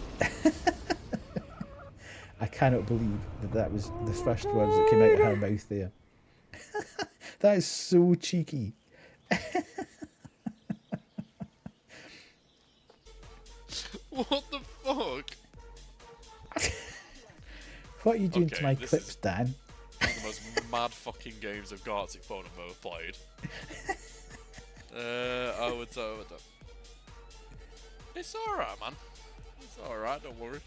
I cannot believe that was the first words that came out of her mouth there. That is so cheeky. What the fuck? What are you doing to Okay, my this clips, is- Dan? One of the most mad fucking games of Gartic Phone I've ever played. I would. It's alright, man. It's alright, don't worry.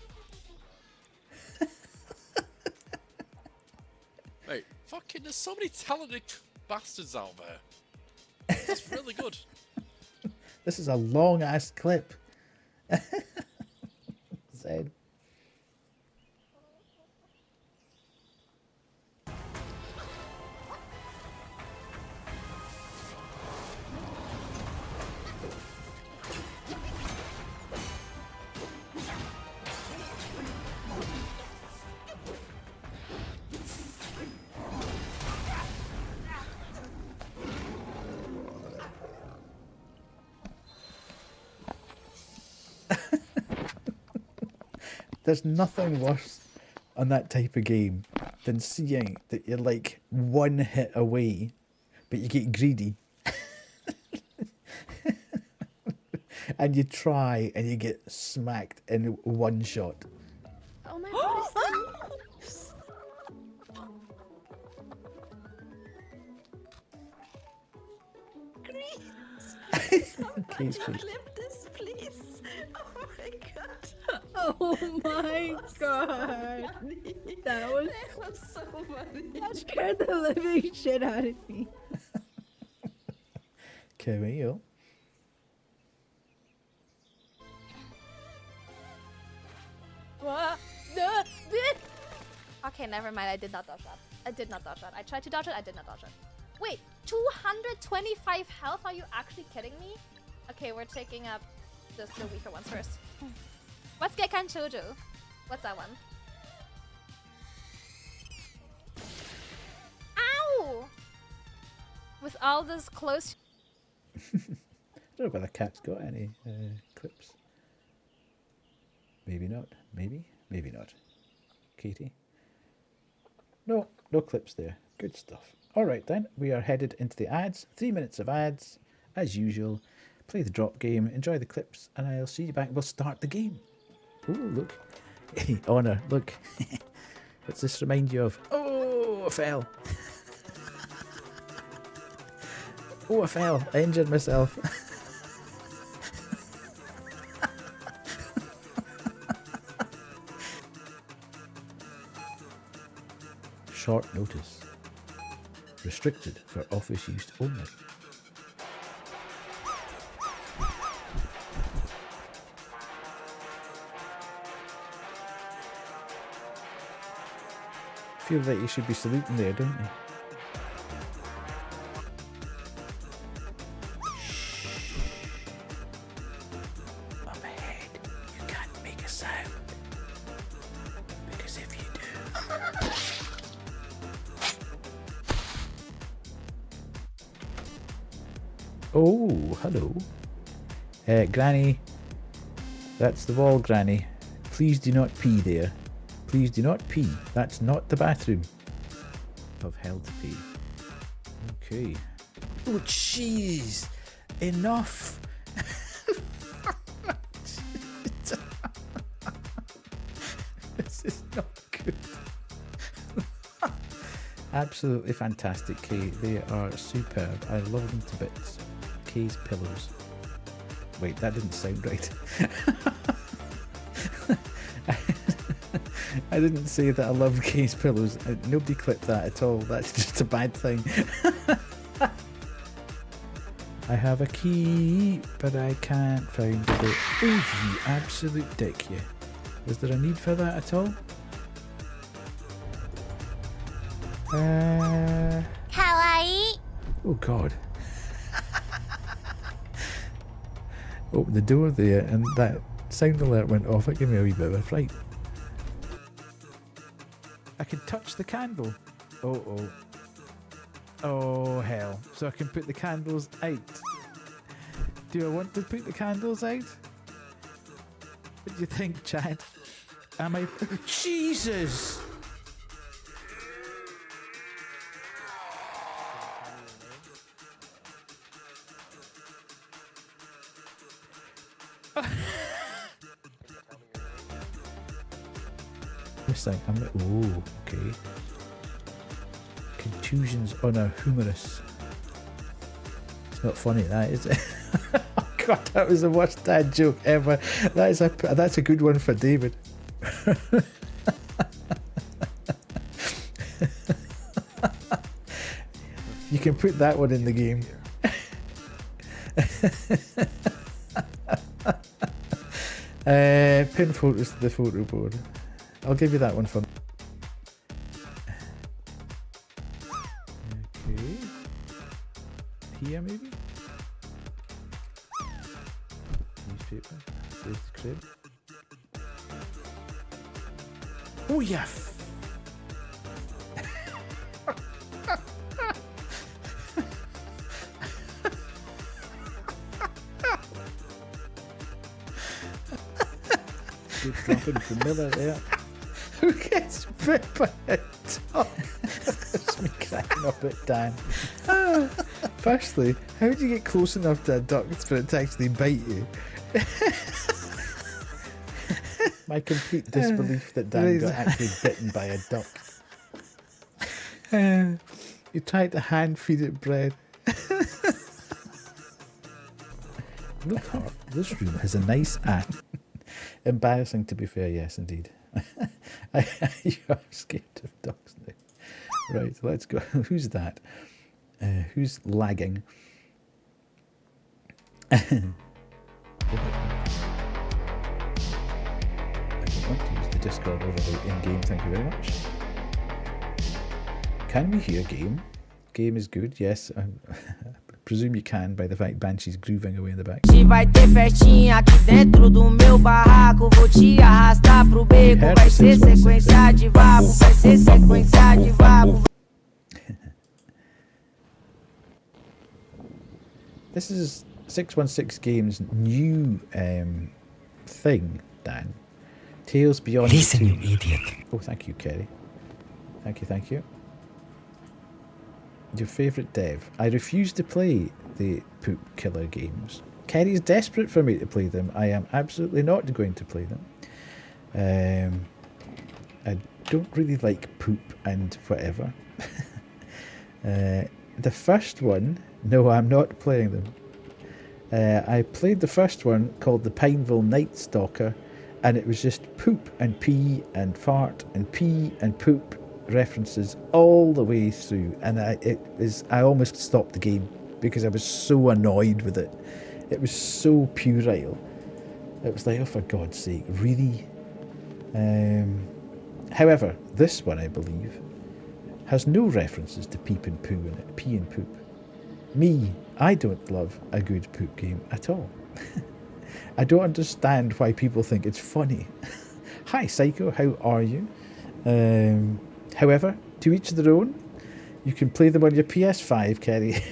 Mate, fucking, there's so many talented bastards out there. That's really good. This is a long ass clip. Zed. There's nothing worse on that type of game than seeing that you're like one hit away, but you get greedy. And you try and you get smacked in one shot. Oh my god. Please, please. Clip this, please. Oh my god. Oh my god. That was so funny. that scared the living shit out of me. Cameo. What? Okay, never mind. I did not dodge that. I did not dodge that. I tried to dodge it. I did not dodge it. Wait, 225 health? Are you actually kidding me? Okay, we're taking up the weaker ones first. What's Gekkan Shoujo? What's that one? Ow! With all this close... I don't know whether Cat's got any clips. Maybe not. Maybe. Maybe not. Katie? No, no clips there. Good stuff. All right then, we are headed into the ads. 3 minutes of ads, as usual. Play the drop game, enjoy the clips, and I'll see you back. We'll start the game. Oh, look. Honor, look. What's this remind you of? Oh, I fell. Oh, I fell. I injured myself. Short notice. Restricted for office use only. Feel like you should be saluting there, don't you? Up ahead, you can't make a sound. Because if you do... Oh, hello. Granny. That's the wall, Granny. Please do not pee there. Please do not pee. That's not the bathroom. Of hell to pee. Okay. Oh, jeez. Enough. This is not good. Absolutely fantastic, Kay. They are superb. I love them to bits. Kay's pillows. Wait, that didn't sound right. I didn't say that I love Kay's pillows. Nobody clipped that at all. That's just a bad thing. I have a key, but I can't find it. Oh, you absolute dick, you. Was there a need for that at all? Kawaii. Oh God. Open the door there and that sound alert went off. It gave me a wee bit of a fright. I can touch the candle. Oh. Oh hell. So I can put the candles out. Do I want to put the candles out? What do you think, Chad? Am I... Jesus! This thing, I'm like, oh, okay. Contusions on a humerus. That's not funny, that is it? Oh God, that was the worst dad joke ever. That's a good one for David. You can put that one in the game. Pin photos to the photo board. I'll give you that one for. Okay. Here maybe? Newspaper. There's the crib. Oh yeah! Good dropping from Miller there. Who gets bit by a dog? That's me cracking up at Dan. Firstly, how do you get close enough to a duck for it to actually bite you? My complete disbelief that Dan got actually bitten by a duck. You tried to hand feed it bread. Look, Hart, this room has a nice attic. Embarrassing, to be fair, yes, indeed. You are scared of dogs now. Right, let's go. Who's that? Who's lagging? I don't want to use the Discord overlay in-game, thank you very much. Can we hear game? Game is good, yes. I presume you can by the fact Banshee's grooving away in the back. Vai ter festinha aqui dentro do meu barraco. Vou te arrastar pro beco. Vai ser sequência de vapo. Vai ser sequência de vapo. This is 616 Games' new thing, Dan. Tales Beyond. Listen, you idiot. Oh, thank you, Kerry. Thank you. Your favourite dev. I refuse to play the Poop Killer games. Kerry's desperate for me to play them. I am absolutely not going to play them. I don't really like poop and whatever. The first one, no, I'm not playing them. I played the first one called the Pineville Night Stalker, and it was just poop and pee and fart and pee and poop references all the way through, and I almost stopped the game because I was so annoyed with it. It was so puerile. It was like, oh, for God's sake, really? However, this one, I believe, has no references to peep and poo in it, pee and poop. Me, I don't love a good poop game at all. I don't understand why people think it's funny. Hi, Psycho, how are you? However, to each their own. You can play them on your PS5, Kerry.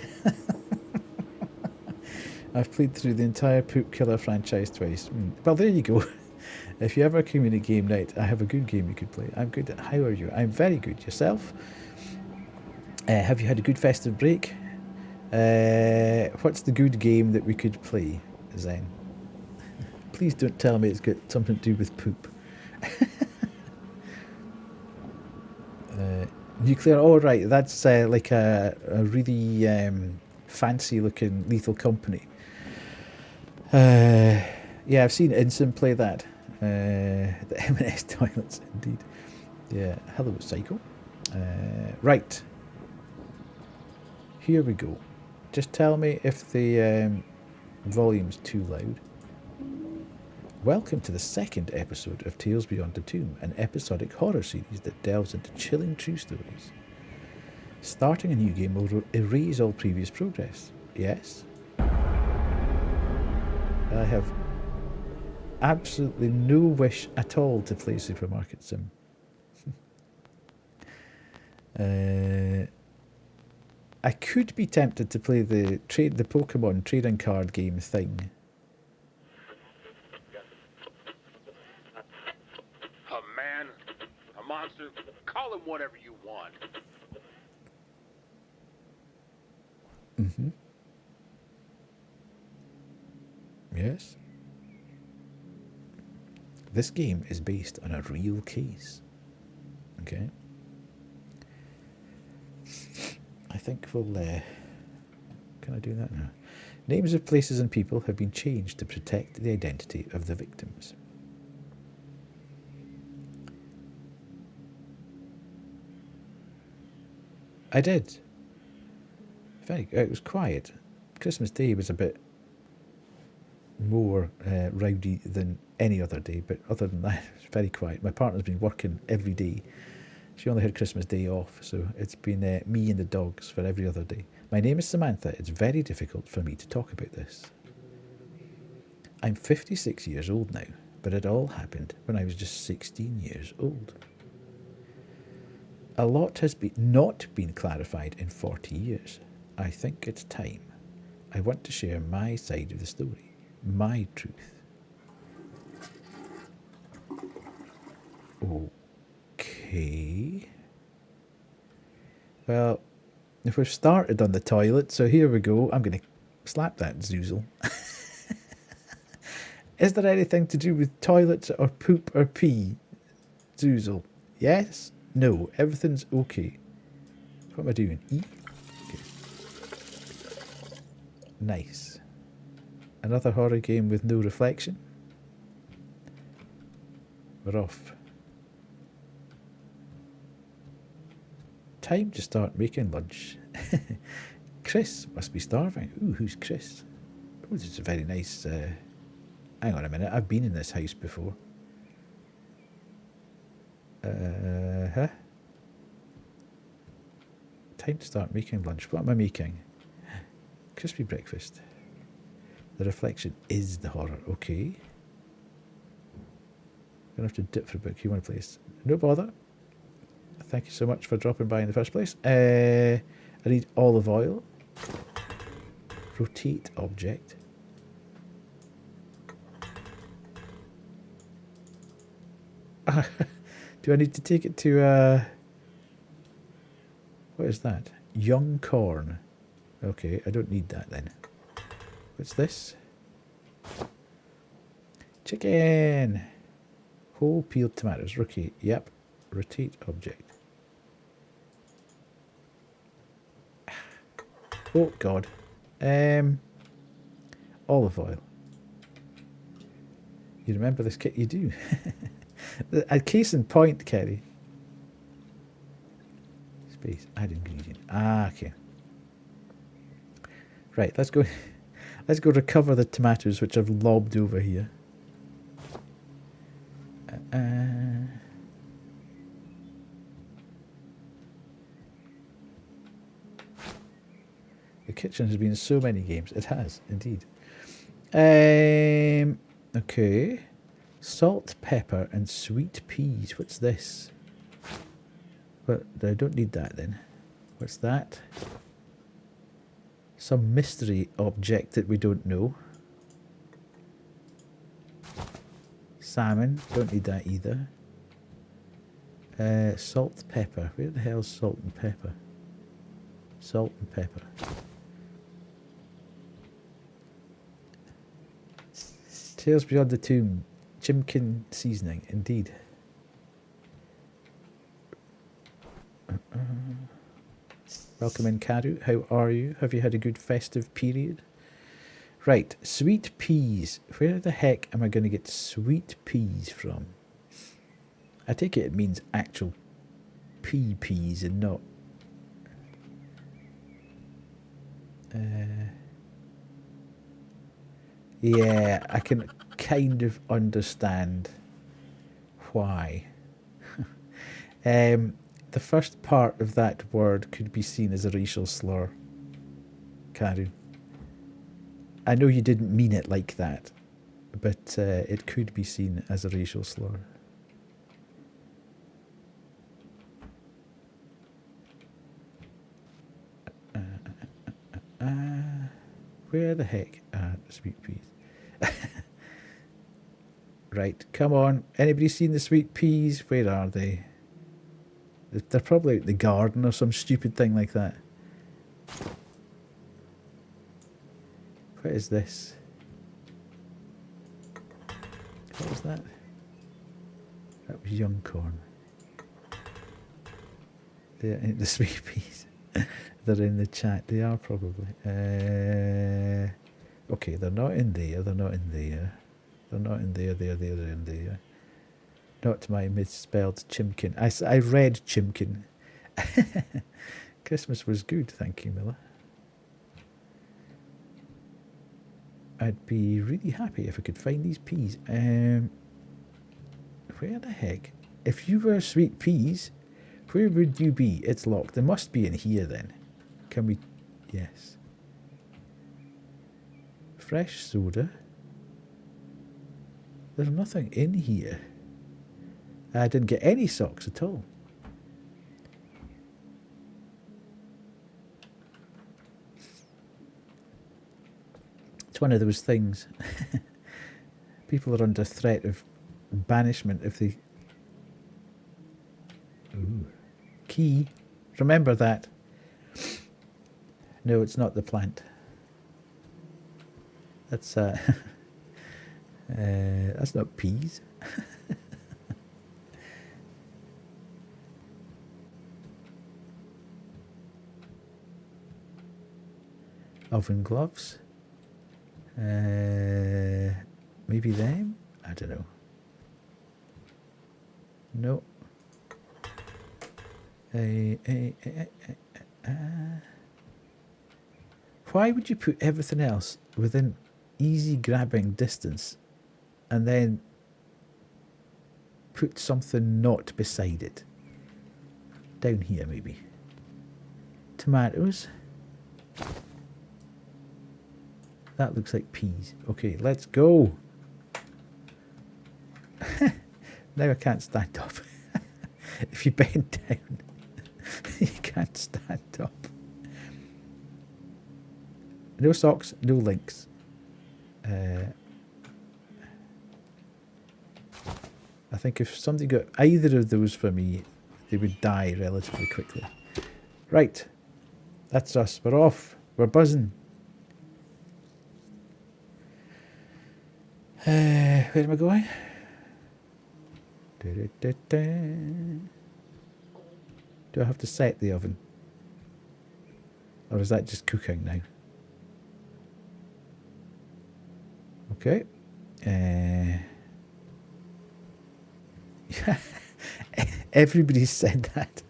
I've played through the entire Poop Killer franchise twice. Well, there you go. If you ever come in a game night, I have a good game you could play. I'm good. How are you? I'm very good. Yourself? Have you had a good festive break? What's the good game that we could play, Zen? Please don't tell me it's got something to do with poop. Nuclear, oh right, that's like a really fancy looking Lethal Company. Yeah, I've seen Insim play that. The M&S toilets, indeed. Yeah, hello Psycho. Right. Here we go. Just tell me if the volume's too loud. Welcome to the second episode of Tales Beyond the Tomb, an episodic horror series that delves into chilling true stories. Starting a new game will erase all previous progress. Yes? I have absolutely no wish at all to play Supermarket Sim. I could be tempted to play the Pokemon trading card game thing. Monster, call him whatever you want. Yes. This game is based on a real case. Okay. I think we'll... can I do that now? Names of places and people have been changed to protect the identity of the victims. I did. It was quiet. Christmas Day was a bit more rowdy than any other day, but other than that, it was very quiet. My partner's been working every day. She only had Christmas Day off, so it's been me and the dogs for every other day. My name is Samantha. It's very difficult for me to talk about this. I'm 56 years old now, but it all happened when I was just 16 years old. A lot has not been clarified in 40 years. I think it's time. I want to share my side of the story, my truth. Okay. Well, if we've started on the toilet, so here we go. I'm going to slap that zoozle. Is there anything to do with toilets or poop or pee? Zoozle. Yes? No. Everything's okay. What am I doing? E? Okay. Nice. Another horror game with no reflection. We're off. Time to start making lunch. Chris must be starving. Ooh, who's Chris? Oh, this is a very nice... hang on a minute, I've been in this house before. Time to start making lunch. What am I making? Crispy breakfast. The reflection is the horror. Okay. Gonna have to dip for a bit. You want to place? No bother. Thank you so much for dropping by in the first place. I need olive oil. Rotate object. Do I need to take it to what is that? Young corn. Okay, I don't need that then. What's this? Chicken. Whole peeled tomatoes. Okay, yep. Rotate object. Oh God. Olive oil. You remember this kit? You do. A case in point, Kerry. Space. Add ingredient. Ah, okay. Right, let's go. Let's go recover the tomatoes which I've lobbed over here. The kitchen has been in so many games. It has, indeed. Okay. Salt, pepper, and sweet peas. What's this? But I don't need that then. What's that? Some mystery object that we don't know. Salmon. Don't need that either. Salt, pepper. Where the hell's salt and pepper? Salt and pepper. Tales Beyond the Tomb. Chimkin seasoning, indeed. Welcome in, Karu. How are you? Have you had a good festive period? Right, sweet peas. Where the heck am I going to get sweet peas from? I take it means actual peas and not... yeah, I can kind of understand why. The first part of that word could be seen as a racial slur, Karu. I know you didn't mean it like that, but it could be seen as a racial slur. Where the heck are the sweet peas? Right, come on. Anybody seen the sweet peas? Where are they? They're probably out in the garden or some stupid thing like that. What is this? What was that? That was young corn. They're the sweet peas. They're in the chat. They are probably. Okay, they're not in there, they're not in there. They're not in there, they're in there. Not my misspelled chimkin. I read chimkin. Christmas was good, thank you, Miller. I'd be really happy if I could find these peas. Where the heck? If you were sweet peas, where would you be? It's locked. They must be in here then. Can we... Yes. Fresh soda. There's nothing in here. I didn't get any socks at all. It's one of those things. People are under threat of banishment if they... Ooh. Key. Remember that. No, it's not the plant. That's that's not peas. Oven gloves. Maybe them? I don't know. No. Why would you put everything else within easy grabbing distance and then put something not beside it? Down here, maybe. Tomatoes. That looks like peas. Okay, let's go. Now I can't stand up. If you bend down, you can't stand up. No socks, no links. I think if somebody got either of those for me, they would die relatively quickly. Right. That's us. We're off. We're buzzing. Where am I going? Do I have to set the oven? Or is that just cooking now? Okay. Everybody said that.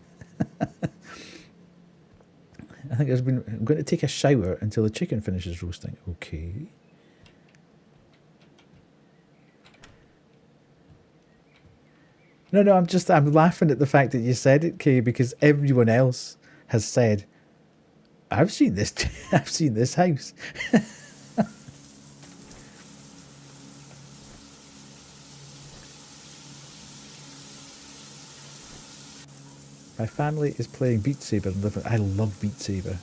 I think I'm going to take a shower until the chicken finishes roasting. Okay. No, I'm laughing at the fact that you said it, Kay, because everyone else has said, I've seen this, I've seen this house. My family is playing Beat Saber and living. I love Beat Saber.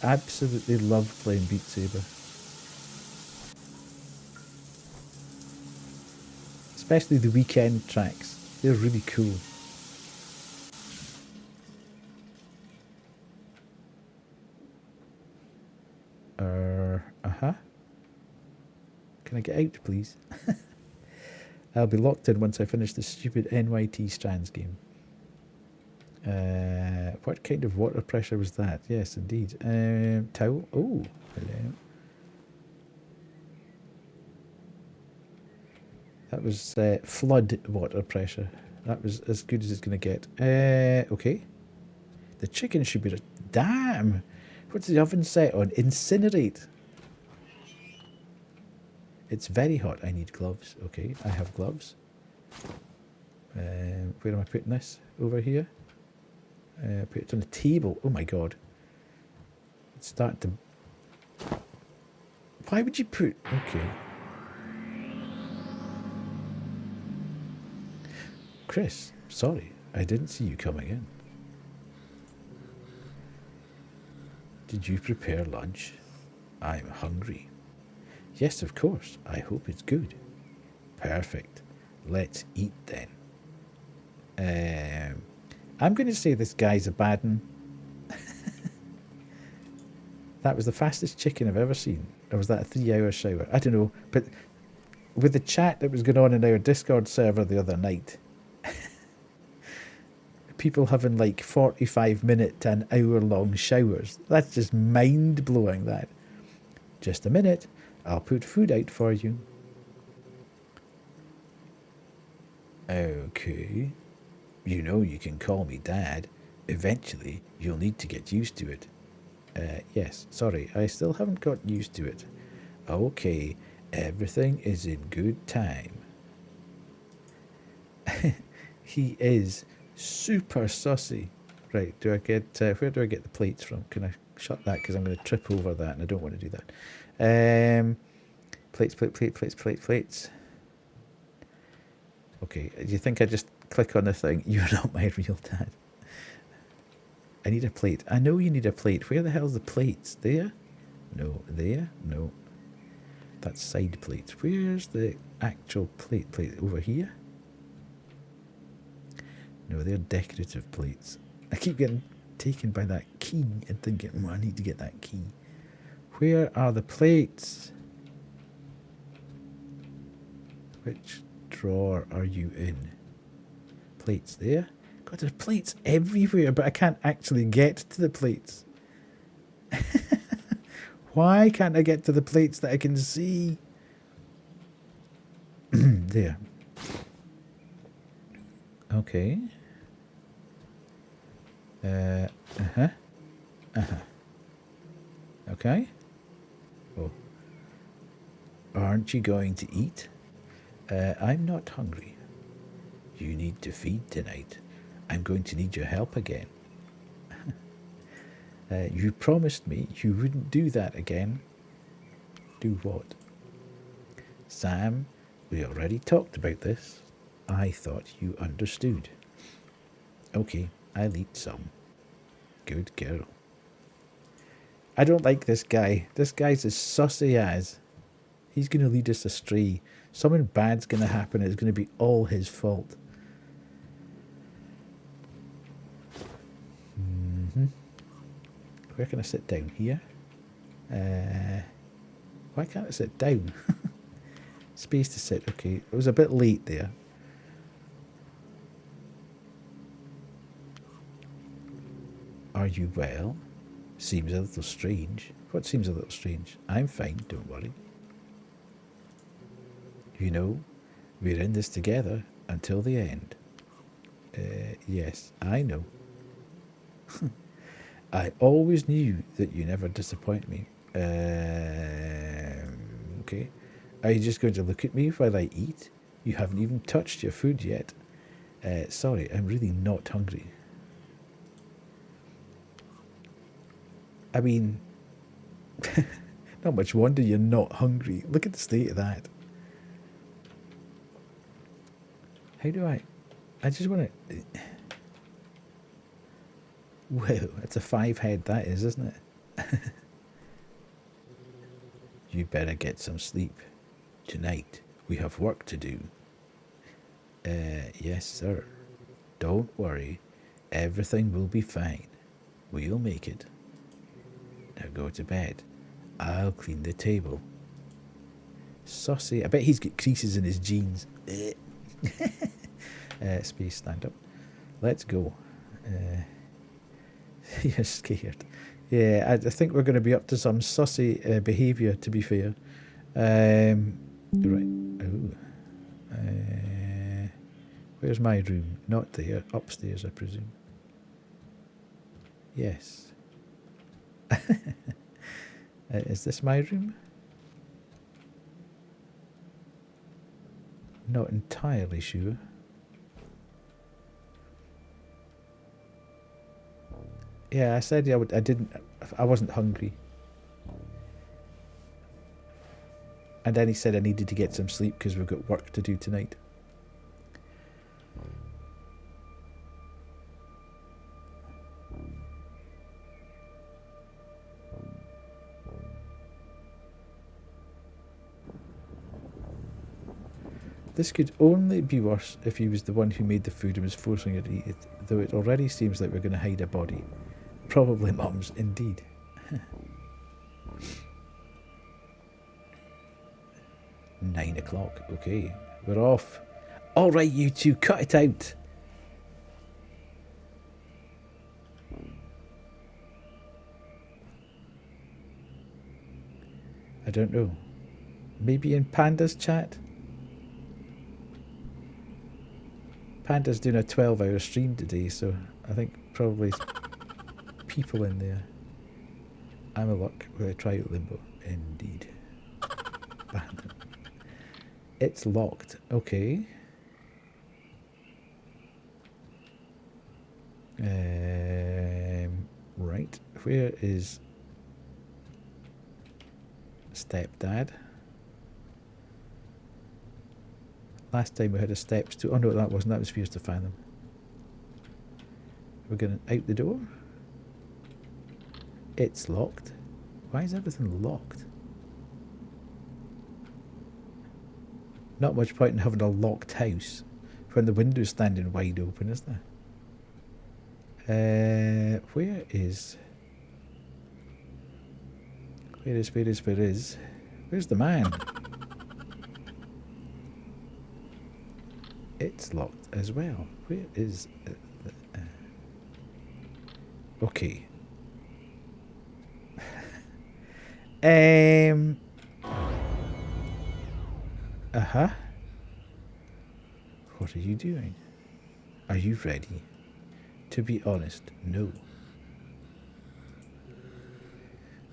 Absolutely love playing Beat Saber. Especially the weekend tracks. They're really cool. Can I get out, please? I'll be locked in once I finish this stupid NYT Strands game. What kind of water pressure was that? Yes, indeed. Towel. Oh, hello. That was flood water pressure. That was as good as it's going to get. Okay. The chicken should be... Damn! What's the oven set on? Incinerate. It's very hot. I need gloves. Okay, I have gloves. Where am I putting this? Over here. Put it on the table. Oh my god. It's starting to... Why would you put... Okay. Chris, sorry. I didn't see you coming in. Did you prepare lunch? I'm hungry. Yes, of course. I hope it's good. Perfect. Let's eat then. I'm going to say this guy's a bad one. That was the fastest chicken I've ever seen. Or was that a 3-hour shower? I don't know. But with the chat that was going on in our Discord server the other night, people having like 45-minute to an hour-long showers. That's just mind-blowing, that. Just a minute. I'll put food out for you. Okay. You know you can call me Dad. Eventually, you'll need to get used to it. Yes, sorry, I still haven't got used to it. Okay, everything is in good time. He is super sussy. Right, do I get, where do I get the plates from? Can I shut that? Because I'm going to trip over that and I don't want to do that. Plates. Okay, do you think I just click on the thing? You're not my real dad. I need a plate. I know you need a plate. Where the hell's the plates? There? No. There? No. That's side plate. Where's the actual plate? Plate over here? No, they're decorative plates. I keep getting taken by that key and thinking, oh, I need to get that key. Where are the plates? Which drawer are you in? Plates there? God, there's plates everywhere, but I can't actually get to the plates. Why can't I get to the plates that I can see? There. Okay. Okay. Oh. Aren't you going to eat? I'm not hungry. You need to feed tonight. I'm going to need your help again. You promised me you wouldn't do that again. Do what? Sam, we already talked about this. I thought you understood. Okay, I'll eat some. Good girl. I don't like this guy. This guy's as sussy as. He's going to lead us astray. Something bad's going to happen. It's going to be all his fault. Where can I sit down? Here? Why can't I sit down? Space to sit. Okay, it was a bit late there. Are you well? Seems a little strange. What seems a little strange? I'm fine, don't worry. You know, we're in this together until the end. Yes, I know. I always knew that you never disappoint me. Okay. Are you just going to look at me while I eat? You haven't even touched your food yet. Sorry, I'm really not hungry. I mean, not much wonder you're not hungry. Look at the state of that. How do I just want to... Whoa, it's a 5-head that is, isn't it? You better get some sleep. Tonight, we have work to do. Yes, sir. Don't worry. Everything will be fine. We'll make it. Now go to bed. I'll clean the table. Sussy. I bet he's got creases in his jeans. Space, stand up. Let's go. You're scared. Yeah, I think we're going to be up to some sussy behaviour, to be fair. Right. Oh. Where's my room? Not there. Upstairs, I presume. Yes. Is this my room? Not entirely sure. Yeah, I said I wasn't hungry. And then he said I needed to get some sleep because we've got work to do tonight. This could only be worse if he was the one who made the food and was forcing her to eat it, though it already seems like we're going to hide a body. Probably Mum's, indeed. 9 o'clock, okay, we're off. All right, you two, cut it out. I don't know. Maybe in Panda's chat? Panda's doing a 12-hour stream today, so I think probably people in there. I'm a luck with a try out Limbo. Indeed. Panda. It's locked. Okay. Right. Where is stepdad? Last time we had a steps to. Oh no, that wasn't. That was for us to find them. We're going out the door. It's locked. Why is everything locked? Not much point in having a locked house when the window's standing wide open, is there? Where is? Where's the man? It's locked as well. Where is? Okay. Uh-huh. What are you doing? Are you ready? To be honest, no.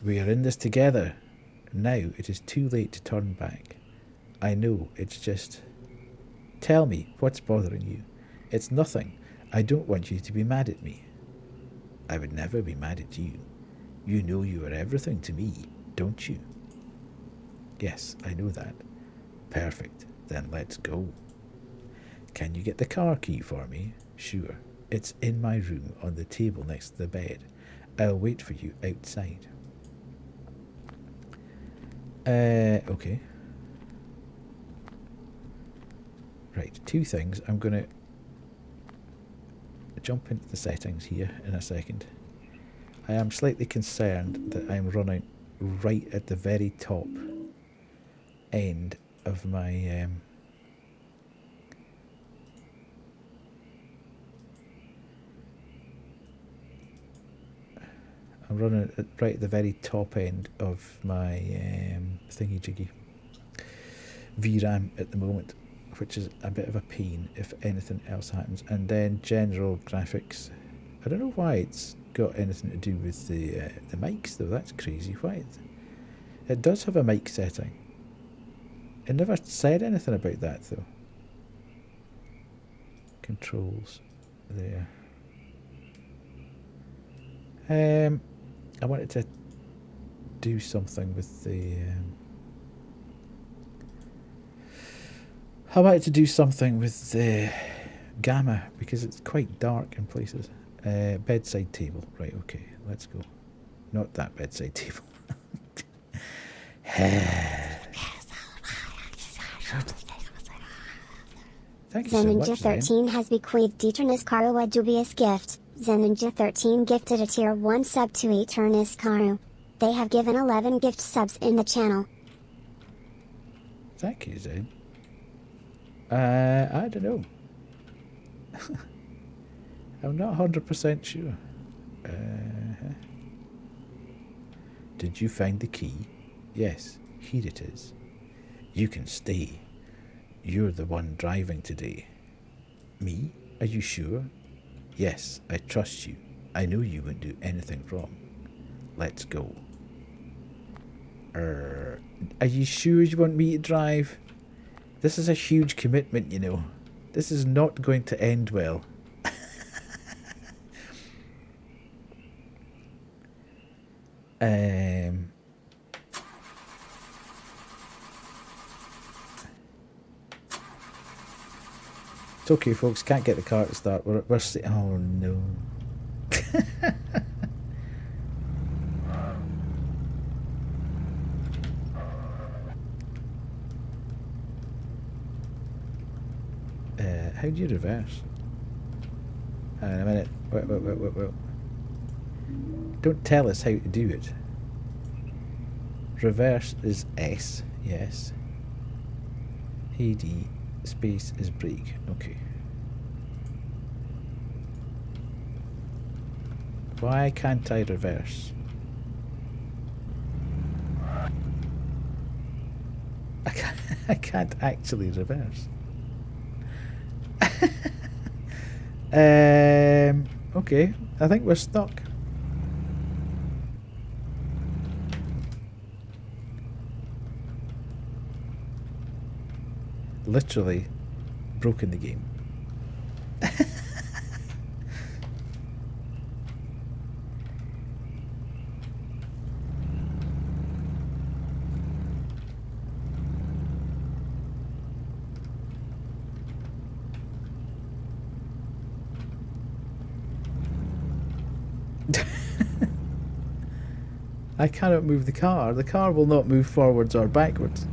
We are in this together. Now it is too late to turn back. I know, it's just... Tell me, what's bothering you? It's nothing. I don't want you to be mad at me. I would never be mad at you. You know you are everything to me, don't you? Yes, I know that. Perfect. Then let's go. Can you get the car key for me? Sure. It's in my room on the table next to the bed. I'll wait for you outside. Okay. Right, two things. I'm going to jump into the settings here in a second. I am slightly concerned that I'm running right at the very top end of my I'm running right at the very top end of my thingy-jiggy VRAM at the moment, which is a bit of a pain if anything else happens. And then general graphics. I don't know why it's got anything to do with the mics though. That's crazy. Why? It does have a mic setting. It never said anything about that though. Controls there. I wanted to do something with the gamma because it's quite dark in places. Bedside table, right? Okay, let's go. Not that bedside table. Thank you so much, Zeninja13 has bequeathed Eternus Karu a dubious gift. Zeninja13 gifted a tier 1 sub to Eternus Karu. They have given 11 gift subs in the channel. Thank you, Zen. I don't know. I'm not 100% sure. Did you find the key? Yes, here it is. You can stay. You're the one driving today. Me? Are you sure? Yes, I trust you. I know you won't do anything wrong. Let's go. Are you sure you want me to drive? This is a huge commitment, you know. This is not going to end well. It's okay, folks. Can't get the car to start. We're oh no. How do you reverse? Hang on a minute. Wait. Don't tell us how to do it. Reverse is S, yes. AD space is brake. Okay. Why can't I reverse? I can't actually reverse. Okay, I think we're stuck. Literally broken the game. I cannot move the car. The car will not move forwards or backwards.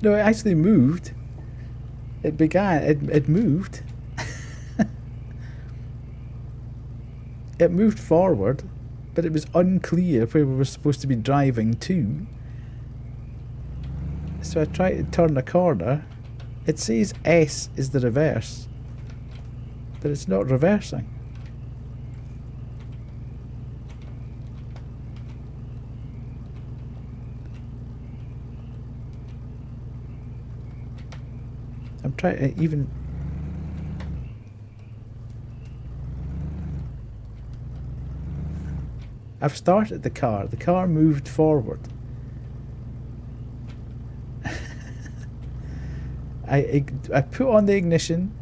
No, it actually moved. It began, it moved. It moved forward, but it was unclear where we were supposed to be driving to. So I tried to turn a corner. It says S is the reverse, but it's not reversing. I'm trying to even... I've started the car. The car moved forward. I put on the ignition.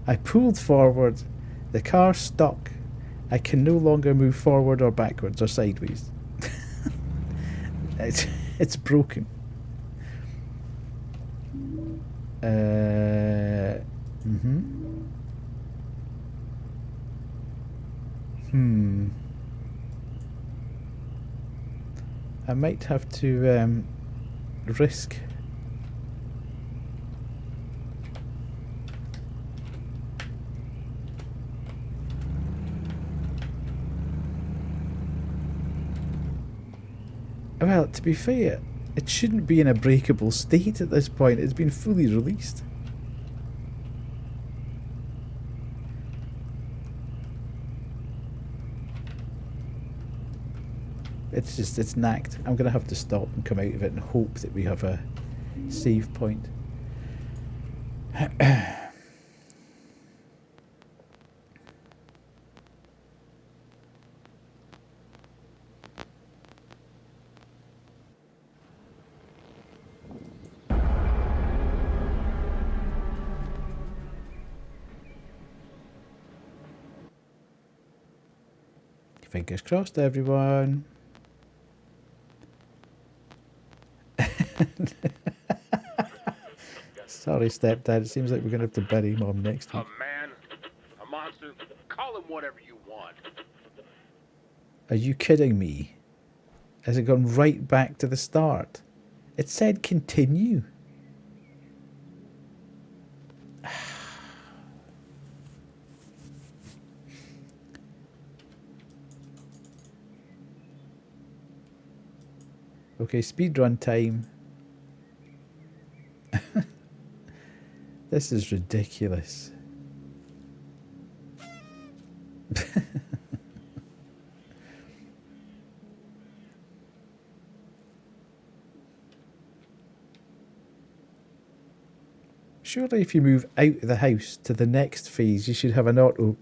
I pulled forward. The car stuck. I can no longer move forward or backwards or sideways. It's broken. I might have to risk. Well, to be fair, it shouldn't be in a breakable state at this point. It's been fully released. It's just, it's knacked. I'm going to have to stop and come out of it and hope that we have a save point. Fingers crossed, everyone. Sorry, stepdad. It seems like we're going to have to bury Mom next week. A man, a monster, call him whatever you want. Are you kidding me? Has it gone right back to the start? It said continue. Okay, speedrun time. This is ridiculous. Surely if you move out of the house to the next phase, you should have an auto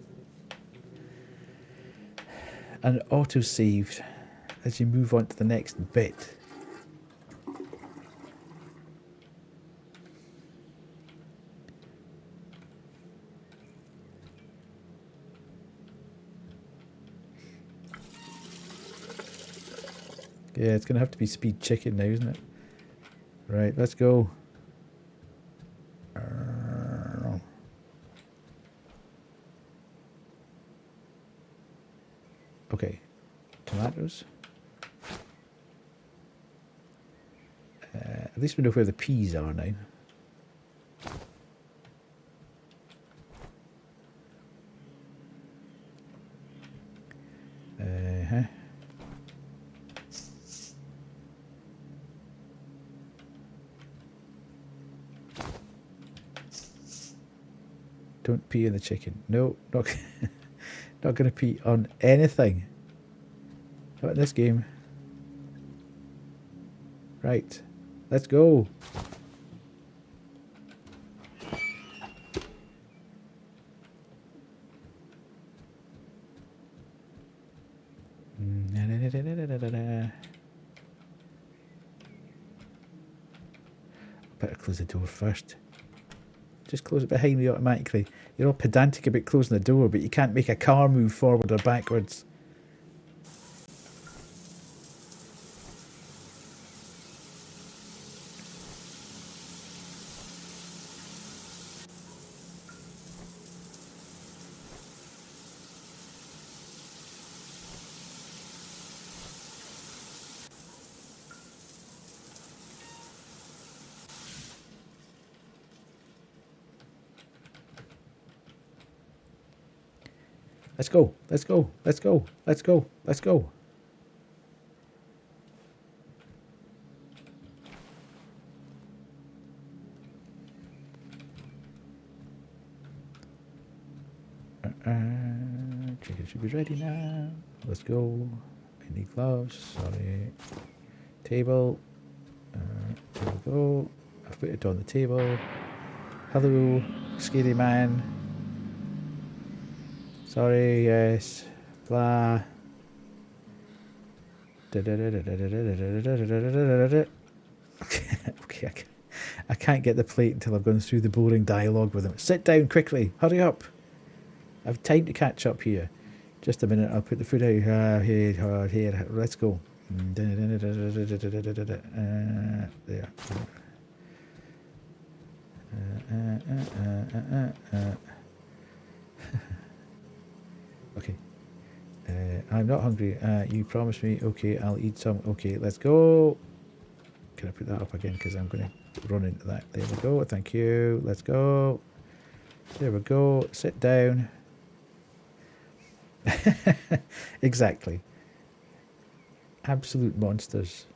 saved as you move on to the next bit. Yeah, it's going to have to be speed chicken now, isn't it? Right, let's go. Okay, tomatoes. At least we know where the peas are now. Don't pee on the chicken. No, not, not going to pee on anything. Not in this game. Right. Let's go. Better close the door first. Just close it behind me automatically. You're all pedantic about closing the door, but you can't make a car move forward or backwards. Let's go, let's go, let's go, let's go, let's go. Chicken should be ready now. Let's go. I need gloves, sorry. Table. There we go. I've put it on the table. Hello, scary man. Sorry, yes. Blah. Okay, I can't get the plate until I've gone through the boring dialogue with him. Sit down quickly. Hurry up. I've time to catch up here. Just a minute. I'll put the food out here. Let's go. There. Okay. I'm not hungry. You promised me. Okay, I'll eat some. Okay, let's go. Can I put that up again? Because I'm going to run into that. There we go. Thank you. Let's go. There we go. Sit down. Exactly. Absolute monsters.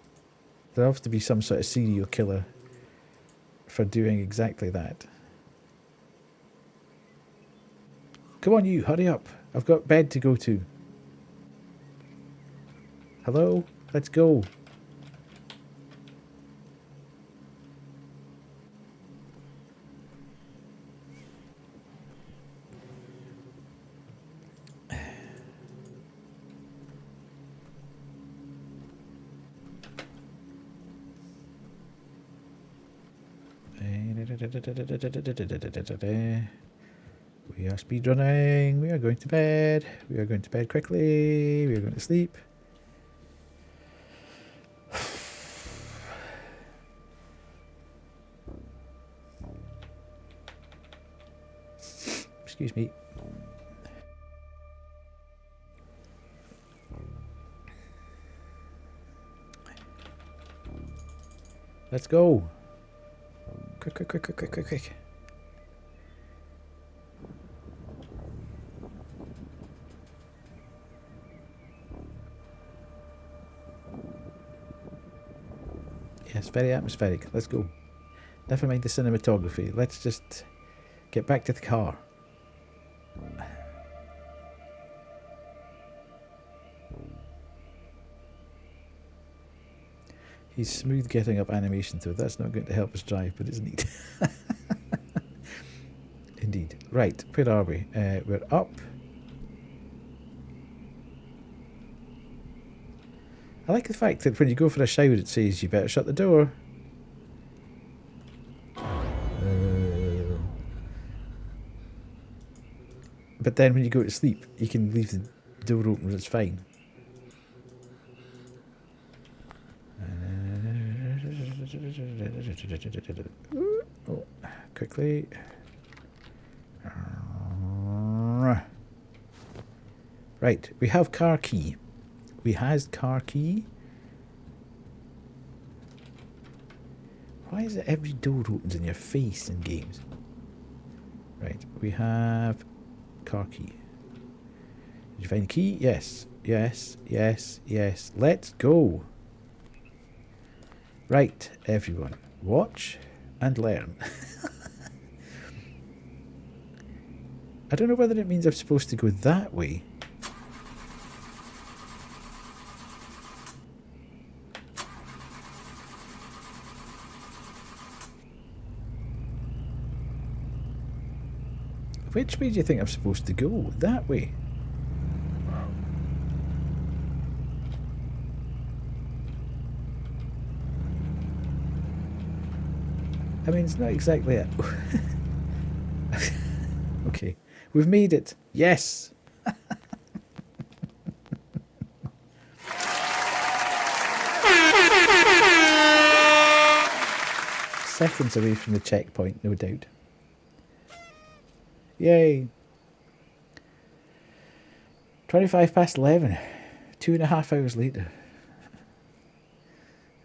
There has to be some sort of serial killer for doing exactly that. Come on, you. Hurry up. I've got bed to go to. Hello? Let's go. We are speedrunning. We are going to bed. We are going to bed quickly. We are going to sleep. Excuse me. Let's go. Quick. Yes, very atmospheric. Let's go. Never mind the cinematography. Let's just get back to the car. He's smooth getting up animation, so that's not going to help us drive, but it's neat. Indeed. Right, where are we? We're up. I like the fact that when you go for a shower, it says you better shut the door. But then when you go to sleep, you can leave the door open, it's fine. Oh, quickly. Right, we have car key. We has car key. Why is it every door opens in your face in games? Right, we have car key. Did you find the key? Yes. Let's go. Right, everyone. Watch and learn. I don't know whether it means I'm supposed to go that way. Which way do you think I'm supposed to go? That way. I mean, it's not exactly it. Okay, we've made it. Yes! Seconds away from the checkpoint, no doubt. Yay! 11:25. 2.5 hours later.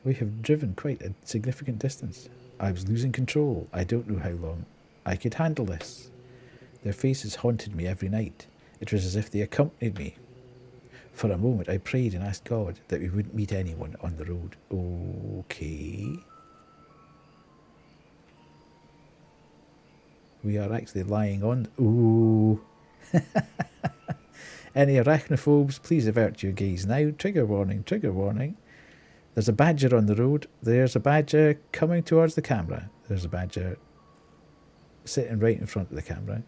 We have driven quite a significant distance. I was losing control. I don't know how long I could handle this. Their faces haunted me every night. It was as if they accompanied me. For a moment I prayed and asked God that we wouldn't meet anyone on the road. Okay. We are actually lying on... Ooh. Any arachnophobes, please avert your gaze now. Trigger warning, trigger warning. There's a badger on the road. There's a badger coming towards the camera. There's a badger sitting right in front of the camera.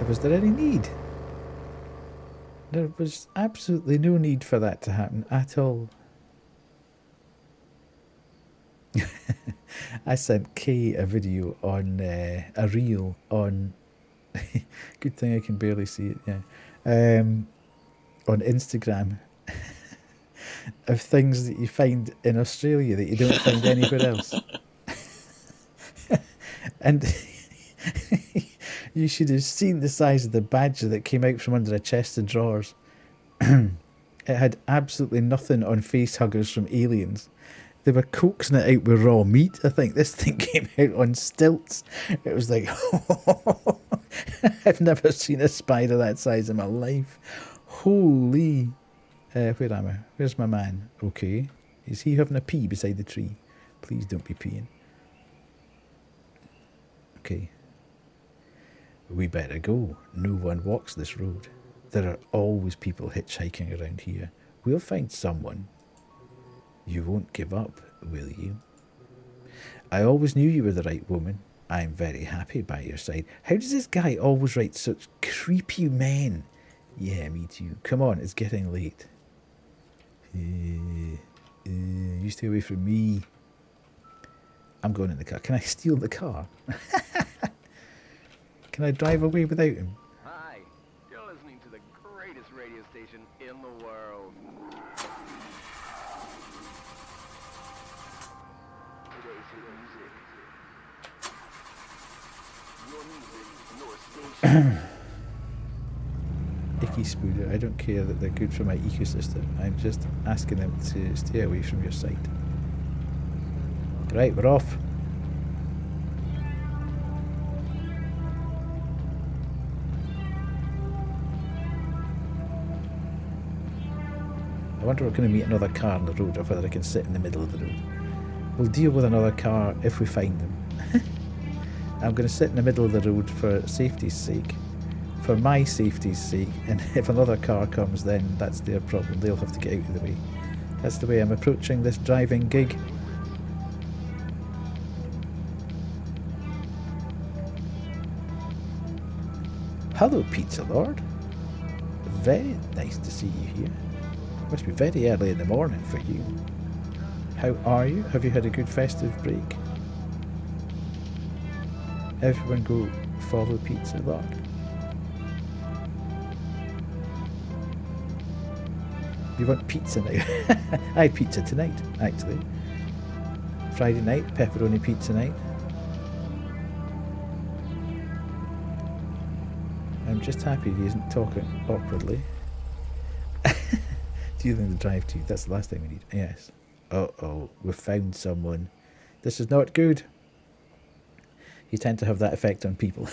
Was there any need? There was absolutely no need for that to happen at all. I sent Kay a video on a reel on... Good thing I can barely see it, yeah. On Instagram. Of things that you find in Australia that you don't find anywhere else. And you should have seen the size of the badger that came out from under a chest of drawers. It had absolutely nothing on face huggers from Aliens. They were coaxing it out with raw meat. I think this thing came out on stilts. It was like, I've never seen a spider that size in my life. Holy. Where am I? Where's my man? Okay. Is he having a pee beside the tree? Please don't be peeing. Okay. We better go. No one walks this road. There are always people hitchhiking around here. We'll find someone. You won't give up, will you? I always knew you were the right woman. I'm very happy by your side. How does this guy always write such creepy men? Yeah, me too. Come on, it's getting late. You stay away from me. I'm going in the car. Can I steal the car? Can I drive away without him? Hi, you're listening to the greatest radio station in the world. Today's hit music. Your music, your station. Icky Spooder, I don't care that they're good for my ecosystem. I'm just asking them to stay away from your site. Right, we're off. I wonder if we're going to meet another car on the road or whether I can sit in the middle of the road. We'll deal with another car if we find them. I'm going to sit in the middle of the road for safety's sake. For my safety's sake, and if another car comes, then that's their problem. They'll have to get out of the way. That's the way I'm approaching this driving gig. Hello, Pizza Lord. Very nice to see you here. Must be very early in the morning for you. How are you? Have you had a good festive break? Everyone go follow Pizza Lord. You want pizza now? I had pizza tonight, actually. Friday night, pepperoni pizza night. I'm just happy he isn't talking awkwardly. Dealing the drive to, that's the last thing we need. Yes. Uh-oh, we've found someone. This is not good. You tend to have that effect on people.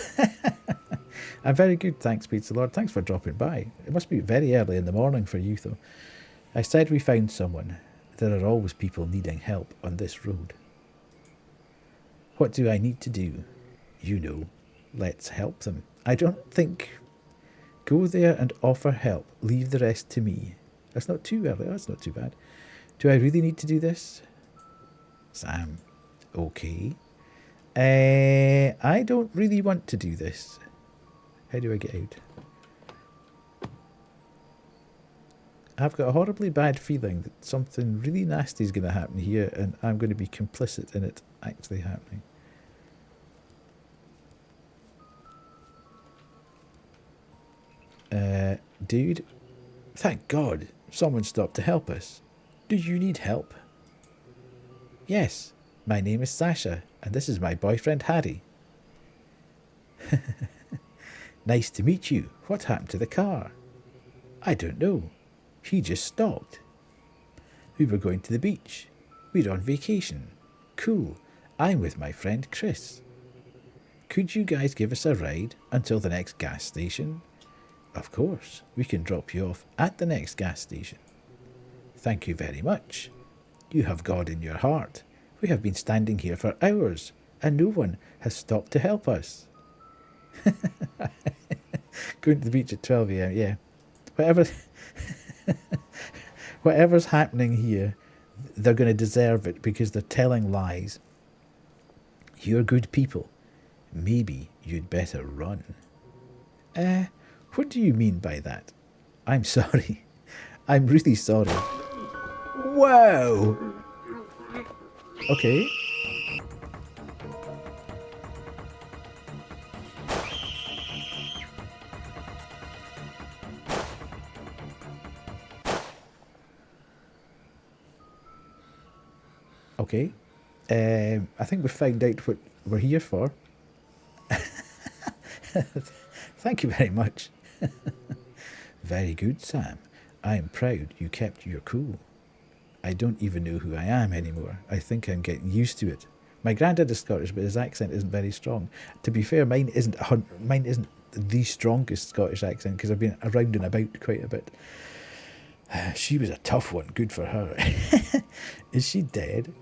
I'm very good, thanks, Pizza Lord. Thanks for dropping by. It must be very early in the morning for you, though. I said we found someone. There are always people needing help on this road. What do I need to do? You know, let's help them. I don't think... Go there and offer help. Leave the rest to me. That's not too early. That's not too bad. Do I really need to do this? Sam. Okay. I don't really want to do this. How do I get out? I've got a horribly bad feeling that something really nasty is going to happen here, and I'm going to be complicit in it actually happening. Dude, thank God someone stopped to help us. Do you need help? Yes, my name is Sasha, and this is my boyfriend Harry. Nice to meet you. What happened to the car? I don't know. He just stopped. We were going to the beach. We're on vacation. Cool. I'm with my friend Chris. Could you guys give us a ride until the next gas station? Of course. We can drop you off at the next gas station. Thank you very much. You have God in your heart. We have been standing here for hours, and no one has stopped to help us. Going to the beach at 12 a.m. Yeah. Whatever's happening here, they're going to deserve it because they're telling lies. You're good people. Maybe you'd better run. What do you mean by that? I'm sorry. I'm really sorry. Wow! Okay. Okay. I think we found out what we're here for. Thank you very much. Very good, Sam. I am proud you kept your cool. I don't even know who I am anymore. I think I'm getting used to it. My granddad is Scottish, but his accent isn't very strong. To be fair, mine isn't the strongest Scottish accent because I've been around and about quite a bit. She was a tough one. Good for her. Is she dead?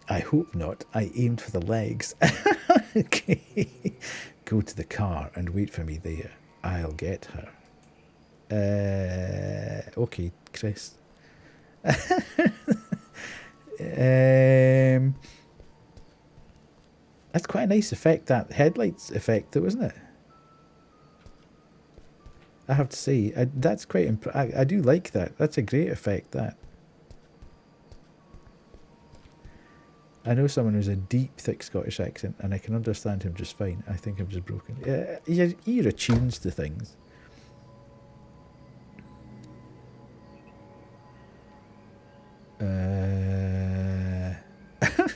I hope not. I aimed for the legs. Okay. Go to the car and wait for me there. I'll get her. Okay, Chris. That's quite a nice effect, that headlights effect though, isn't it? I have to say, that's quite I do like that. That's a great effect, that. I know someone who's a deep, thick Scottish accent, and I can understand him just fine. I think I'm just broken. You're attuned to things.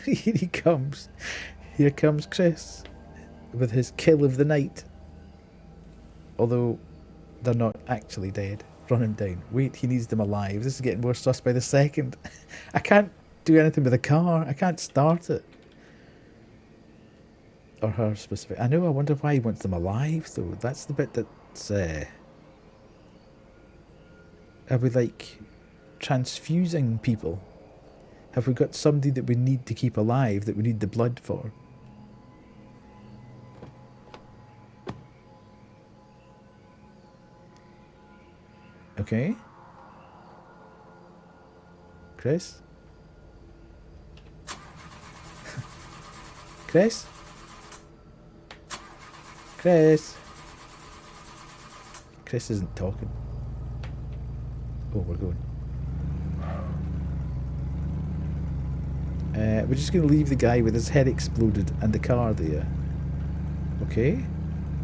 Here he comes. Here comes Chris with his kill of the night. Although they're not actually dead. Run him down. Wait, he needs them alive. This is getting more sus by the second. I can't do anything with the car. I can't start it. Or her specific. I know, I wonder why he wants them alive though. That's the bit that's are we like transfusing people? Have we got somebody that we need to keep alive, that we need the blood for? Okay. Chris? Chris? Chris? Chris isn't talking. Oh, we're going. We're just going to leave the guy with his head exploded and the car there. Okay.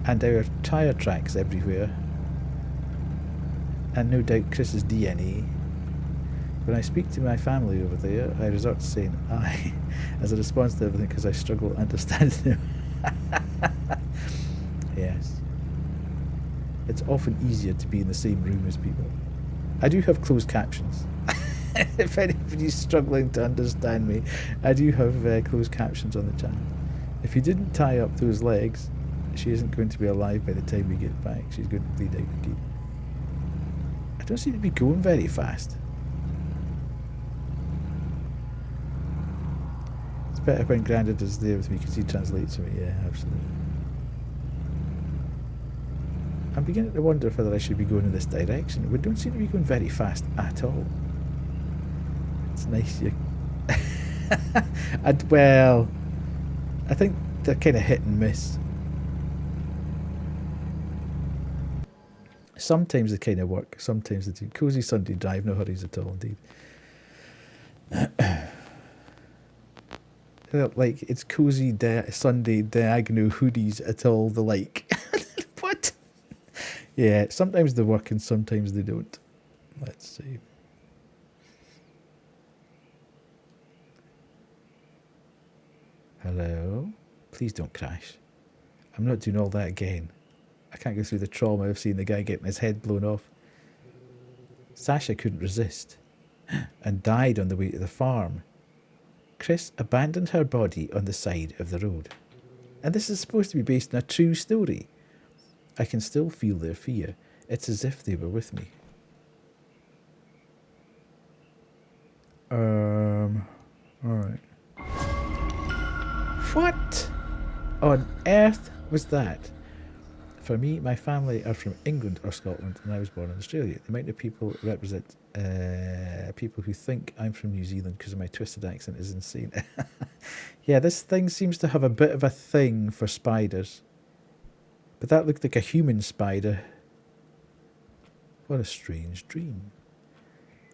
And our tyre tracks everywhere. And no doubt Chris's DNA. When I speak to my family over there, I resort to saying I as a response to everything because I struggle to understand them. Yes. It's often easier to be in the same room as people. I do have closed captions. If anybody's struggling to understand me, I do have closed captions on the channel. If you didn't tie up those legs, she isn't going to be alive by the time we get back. She's going to bleed out indeed. I don't seem to be going very fast. better when Grandad is there with me because he translates for me. Yeah, absolutely. I'm beginning to wonder whether I should be going in this direction. We don't seem to be going very fast at all. It's nice. Well, I think they're kind of hit and miss. Sometimes they kind of work. Sometimes they do. Cozy Sunday drive, no hurries at all, indeed. Like, it's cozy Sunday diagonal hoodies at all the like. What? Yeah, sometimes they work and sometimes they don't. Let's see. Hello? Please don't crash. I'm not doing all that again. I can't go through the trauma of seeing the guy getting his head blown off. Sasha couldn't resist and died on the way to the farm. Chris abandoned her body on the side of the road. And this is supposed to be based on a true story. I can still feel their fear. It's as if they were with me. Alright. What on earth was that? For me, my family are from England or Scotland, and I was born in Australia. The amount of people represent people who think I'm from New Zealand because of my twisted accent is insane. Yeah, this thing seems to have a bit of a thing for spiders. But that looked like a human spider. What a strange dream.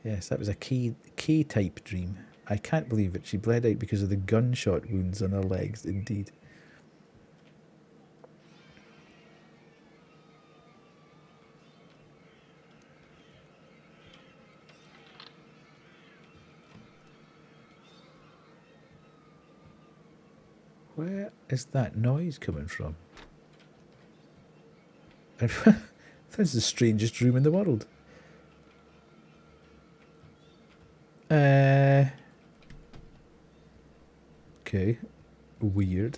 Yes, that was a K-type dream. I can't believe it. She bled out because of the gunshot wounds on her legs, indeed. Where is that noise coming from? That's the strangest room in the world. Okay. Weird.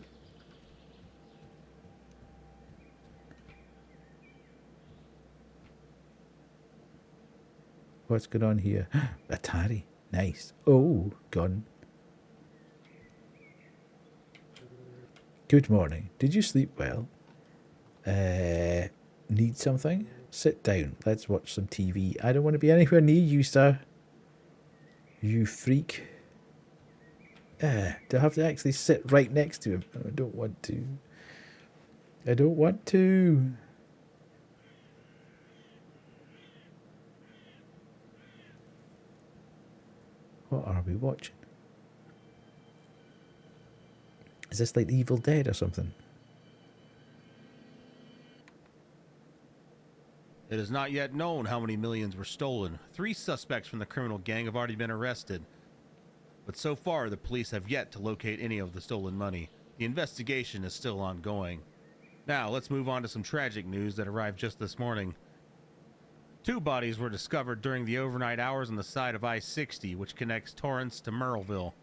What's going on here? Atari. Nice. Oh, gun. Good morning. Did you sleep well? Need something? Sit down. Let's watch some TV. I don't want to be anywhere near you, sir. You freak. Do I have to actually sit right next to him? I don't want to. I don't want to. What are we watching? Is this like The Evil Dead or something? It is not yet known how many millions were stolen. 3 suspects from the criminal gang have already been arrested. But so far, the police have yet to locate any of the stolen money. The investigation is still ongoing. Now, let's move on to some tragic news that arrived just this morning. 2 bodies were discovered during the overnight hours on the side of I-60, which connects Torrance to Merrillville.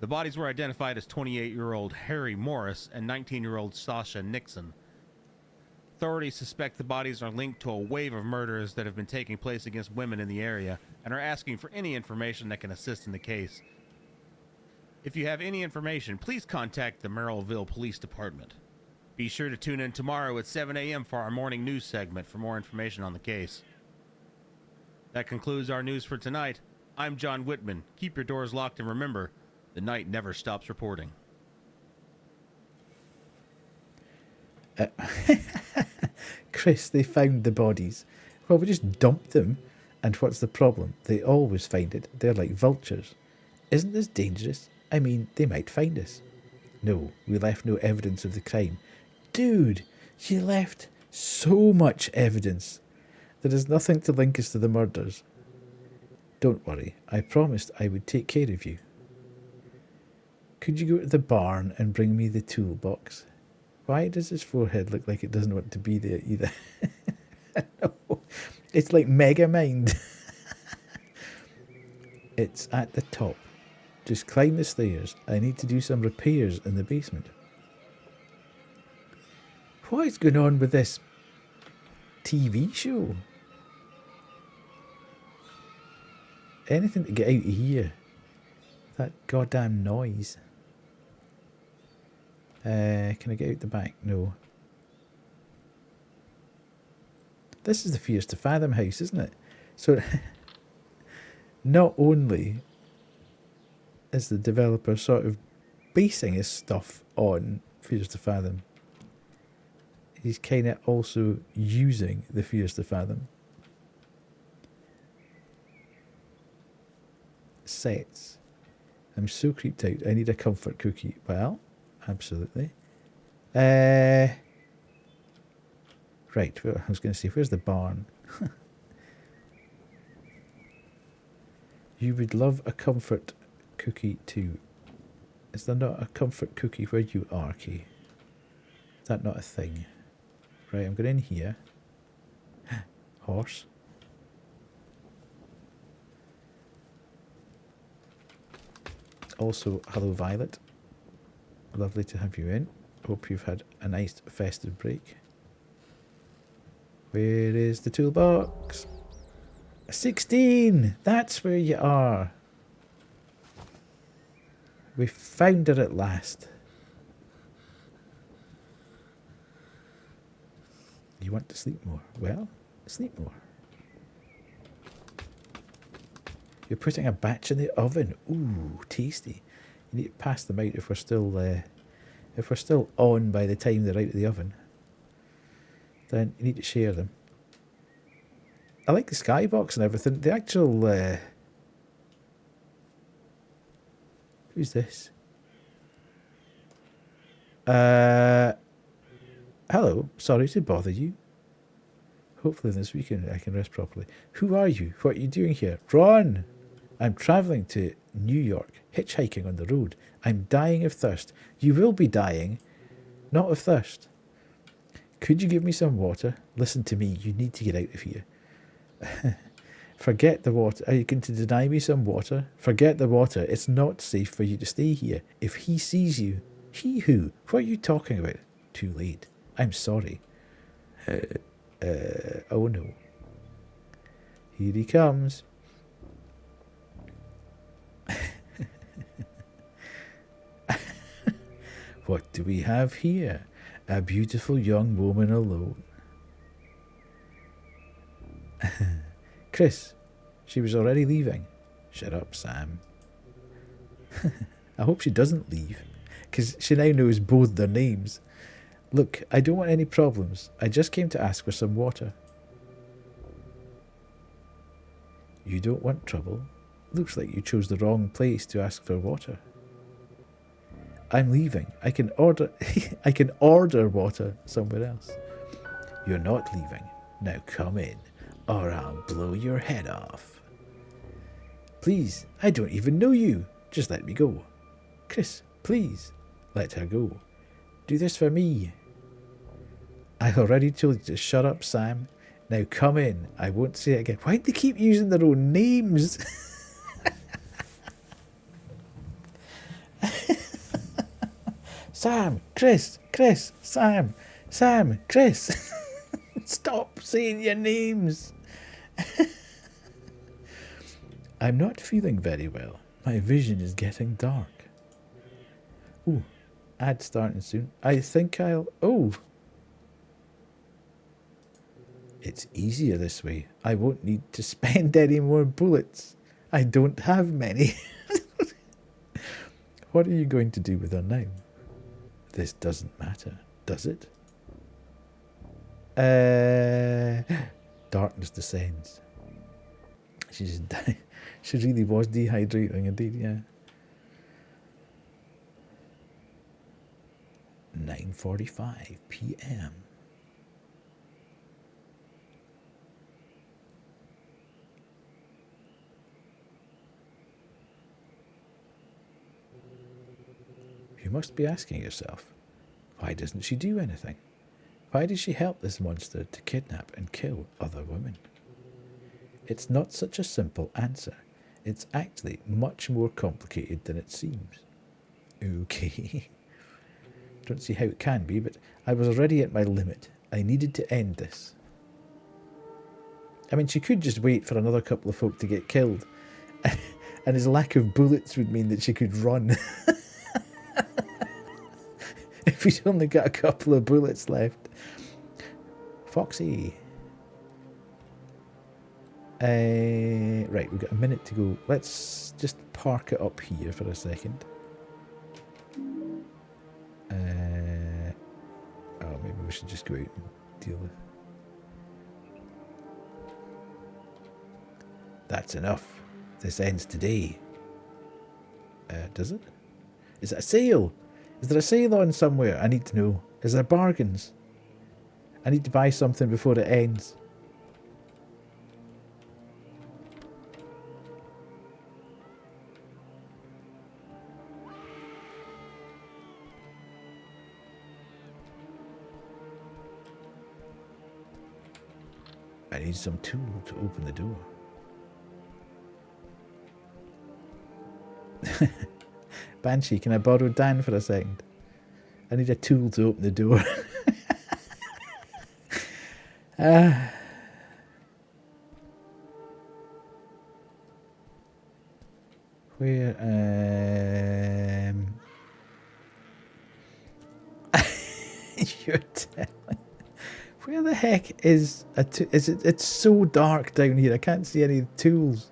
The bodies were identified as 28-year-old Harry Morris and 19-year-old Sasha Nixon. Authorities suspect the bodies are linked to a wave of murders that have been taking place against women in the area and are asking for any information that can assist in the case. If you have any information, please contact the Merrillville Police Department. Be sure to tune in tomorrow at 7 a.m. for our morning news segment for more information on the case. That concludes our news for tonight. I'm John Whitman. Keep your doors locked and remember, the night never stops reporting. Chris, they found the bodies. Well, we just dumped them. And what's the problem? They always find it. They're like vultures. Isn't this dangerous? I mean, they might find us. No, we left no evidence of the crime. Dude, you left so much evidence. There is nothing to link us to the murders. Don't worry. I promised I would take care of you. Could you go to the barn and bring me the toolbox? Why does his forehead look like it doesn't want to be there either? No, it's like Mega Mind. It's at the top. Just climb the stairs. I need to do some repairs in the basement. What is going on with this TV show? Anything to get out of here. That goddamn noise. Can I get out the back? No. This is the Fears to Fathom house, isn't it? So, not only is the developer sort of basing his stuff on Fears to Fathom, he's kind of also using the Fears to Fathom sets. I'm so creeped out. I need a comfort cookie. Well, absolutely. Right, well, I was going to say, where's the barn? You would love a comfort cookie too. Is there not a comfort cookie where you are, Kay? Is that not a thing? Right, I'm going in here. Horse. Also, hello Violet. Lovely to have you in. Hope you've had a nice festive break. Where is the toolbox? 16! That's where you are. We found her at last. You want to sleep more? Well, sleep more. You're putting a batch in the oven. Ooh, tasty. You need to pass them out if we're still on by the time they're out of the oven. Then you need to share them. I like the skybox and everything. The actual who's this? Hello. Sorry to bother you. Hopefully this weekend I can rest properly. Who are you? What are you doing here? Ron! I'm travelling to New York, hitchhiking on the road. I'm dying of thirst. You will be dying, not of thirst. Could you give me some water? Listen to me, you need to get out of here. Forget the water. Are you going to deny me some water? Forget the water. It's not safe for you to stay here. If he sees you... He who? What are you talking about? Too late. I'm sorry. Oh no. Here he comes. What do we have here? A beautiful young woman alone. Chris, she was already leaving. Shut up, Sam. I hope she doesn't leave, because she now knows both their names. Look, I don't want any problems. I just came to ask for some water. You don't want trouble? Looks like you chose the wrong place to ask for water. I'm leaving. I can order water somewhere else. You're not leaving. Now come in, or I'll blow your head off. Please, I don't even know you. Just let me go. Chris, please, let her go. Do this for me. I already told you to shut up, Sam. Now come in. I won't say it again. Why do they keep using their own names? Sam, Chris, Sam, Chris. Stop saying your names. I'm not feeling very well. My vision is getting dark. Ooh, ad starting soon. I think I'll... Oh. It's easier this way. I won't need to spend any more bullets. I don't have many. What are you going to do with her now? This doesn't matter, does it? Darkness descends. She just died. She really was dehydrating indeed, yeah. 9:45 p.m. You must be asking yourself, why doesn't she do anything? Why does she help this monster to kidnap and kill other women? It's not such a simple answer. It's actually much more complicated than it seems. Okay. Don't see how it can be, but I was already at my limit. I needed to end this. I mean, she could just wait for another couple of folk to get killed and his lack of bullets would mean that she could run. If he's only got a couple of bullets left. Foxy. Right, we've got a minute to go. Let's just park it up here for a second. Oh, maybe we should just go out and deal with. That's enough. This ends today. Does it? Is it a sale? Is there a sale on somewhere? I need to know. Is there bargains? I need to buy something before it ends. I need some tool to open the door. Banshee, can I borrow Dan for a second? I need a tool to open the door. Where, you're telling. Where the heck is is it? It's so dark down here. I can't see any tools.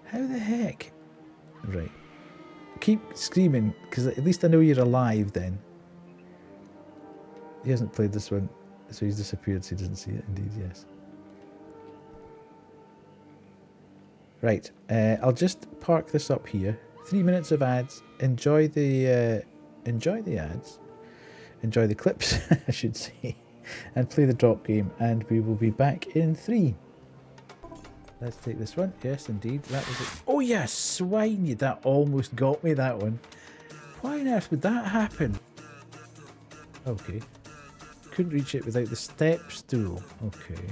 How the heck? Right. Keep screaming, because at least I know you're alive then. He hasn't played this one, so he's disappeared, so he doesn't see it. Indeed, yes. Right. I'll just park this up here. 3 minutes of ads. Enjoy the ads. Enjoy the clips, I should say. And play the drop game, and we will be back in 3. Let's take this one. Yes, indeed. That was it. Oh, yeah, swine you. That almost got me, that one. Why on earth would that happen? Okay. Couldn't reach it without the step stool. Okay.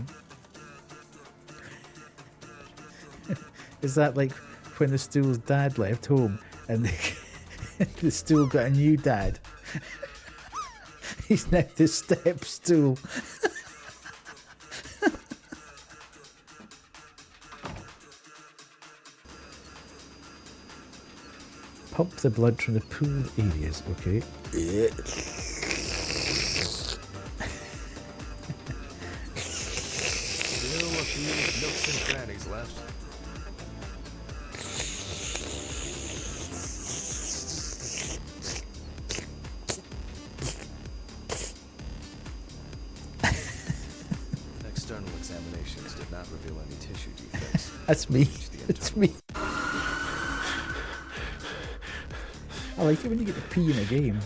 Is that like when the stool's dad left home and the stool got a new dad? He's now the step stool. Pump the blood from the pooled areas, okay. Still a few nooks and crannies left. External examinations did not reveal any tissue defects. That's me. It's me. I like it when you get to pee in a game.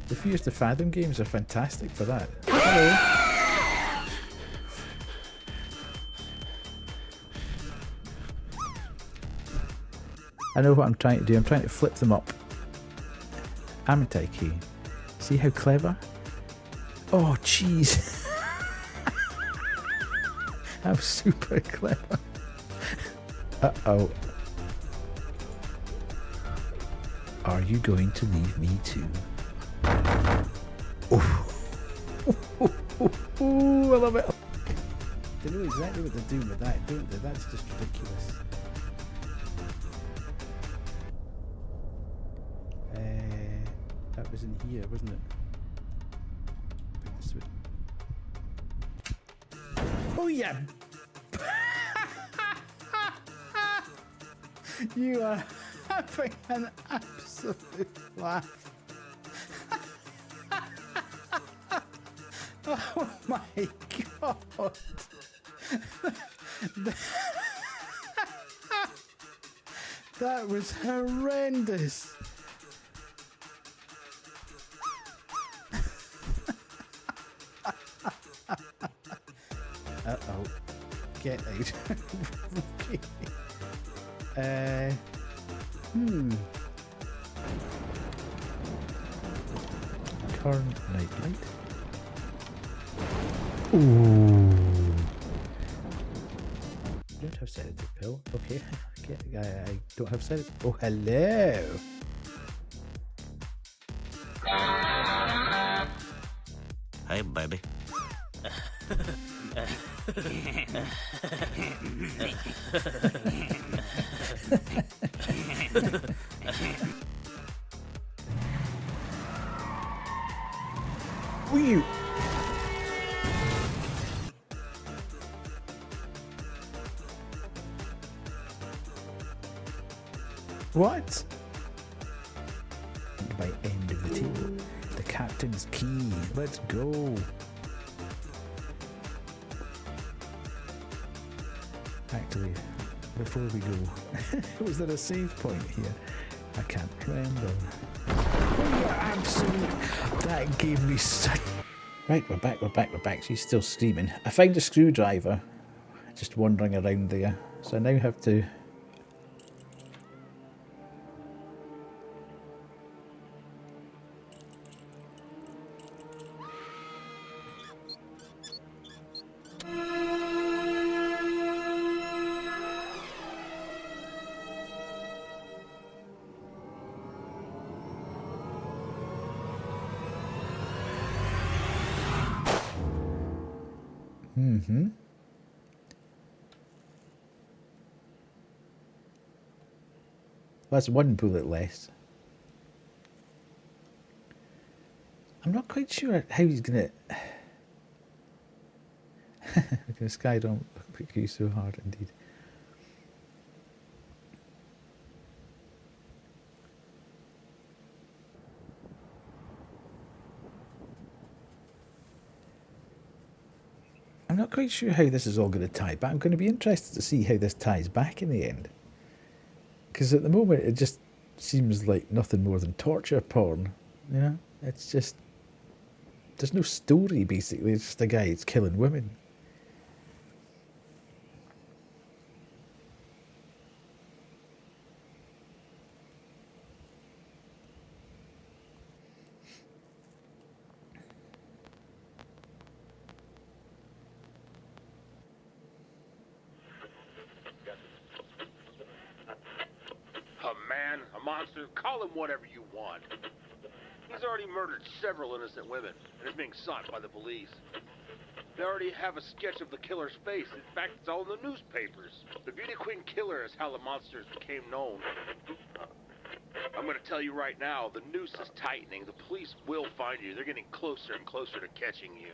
The Fears to Fathom games are fantastic for that. Hello. I know what I'm trying to do. I'm trying to flip them up. Amitai key. See how clever? Oh, jeez. I'm super clever. Uh-oh. Are you going to leave me too? Oh, I love it. They know exactly what they're doing with that, don't they? That's just ridiculous. That was in here, wasn't it? This way. Oh yeah! You are having an absolute laugh. Oh my god. That was horrendous. Uh-oh. Get out. Okay. Current night light. Ooh. Don't have sedative pill. Okay. I don't have sedative. Oh, hello. Hey, baby. Wee! What? By end of the table. The captain's key. Let's go. Actually, before we go, was there a save point here? I can't remember. Oh, yeah, absolute. That gave me such. Right, we're back. She's still screaming. I found a screwdriver just wandering around there. So I now have to. That's one bullet less. I'm not quite sure how he's gonna. This guy don't pick you so hard indeed. I'm not quite sure how this is all going to tie, but I'm going to be interested to see how this ties back in the end. Because at the moment it just seems like nothing more than torture porn, you know? It's just, there's no story basically, it's just a guy that's killing women. A monster, call him whatever you want. He's already murdered several innocent women and is being sought by the police. They already have a sketch of the killer's face. In fact, it's all in the newspapers. The Beauty Queen Killer is how the monsters became known. I'm gonna tell you right now, the noose is tightening. The police will find you. They're getting closer and closer to catching you.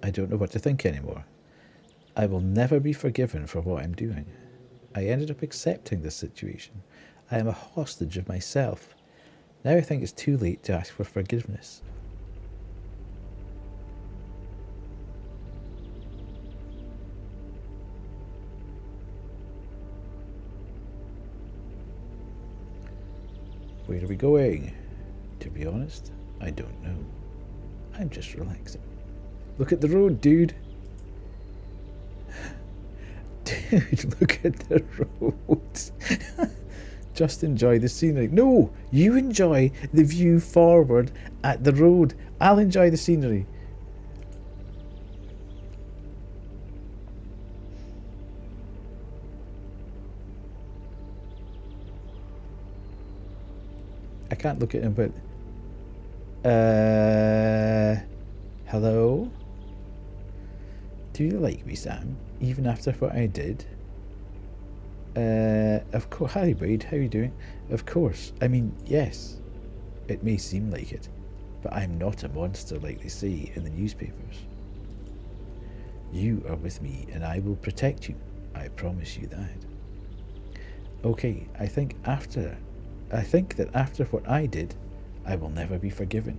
I don't know what to think anymore. I will never be forgiven for what I'm doing. I ended up accepting this situation. I am a hostage of myself. Now I think it's too late to ask for forgiveness. Where are we going? To be honest, I don't know. I'm just relaxing. Look at the road, dude. Dude, look at the road. Just enjoy the scenery. No, you enjoy the view forward at the road. I'll enjoy the scenery. I can't look at him, but... Hello? Do you like me, Sam? Even after what I did? Of course. Hi, Wade. How are you doing? Of course. I mean, yes. It may seem like it, but I'm not a monster like they say in the newspapers. You are with me, and I will protect you. I promise you that. Okay, I think that after what I did, I will never be forgiven.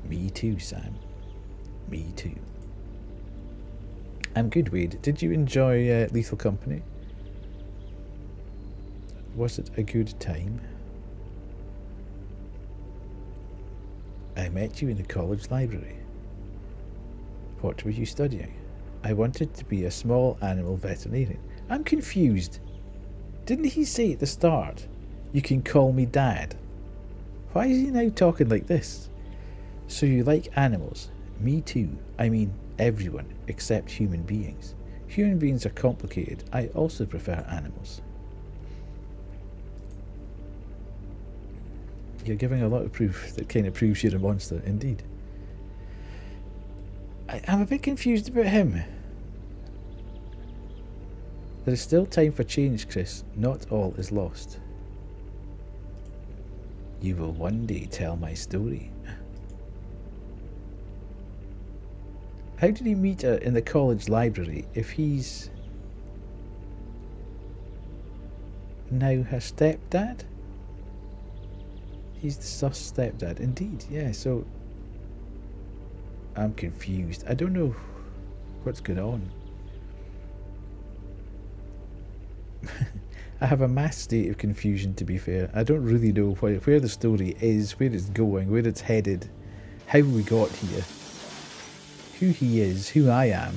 Me too, Sam. Me too. I'm good, Wade. Did you enjoy Lethal Company? Was it a good time? I met you in the college library. What were you studying? I wanted to be a small animal veterinarian. I'm confused. Didn't he say at the start, you can call me Dad? Why is he now talking like this? So you like animals? Me too. I mean, everyone except human beings. Human beings are complicated. I also prefer animals. You're giving a lot of proof that kind of proves you're a monster, indeed. I'm a bit confused about him. There is still time for change, Chris. Not all is lost. You will one day tell my story. How did he meet her in the college library if he's now her stepdad? He's the sus stepdad, indeed. Yeah, so I'm confused. I don't know what's going on. I have a mass state of confusion, to be fair. I don't really know where the story is, where it's going, where it's headed, how we got here, who he is, who I am.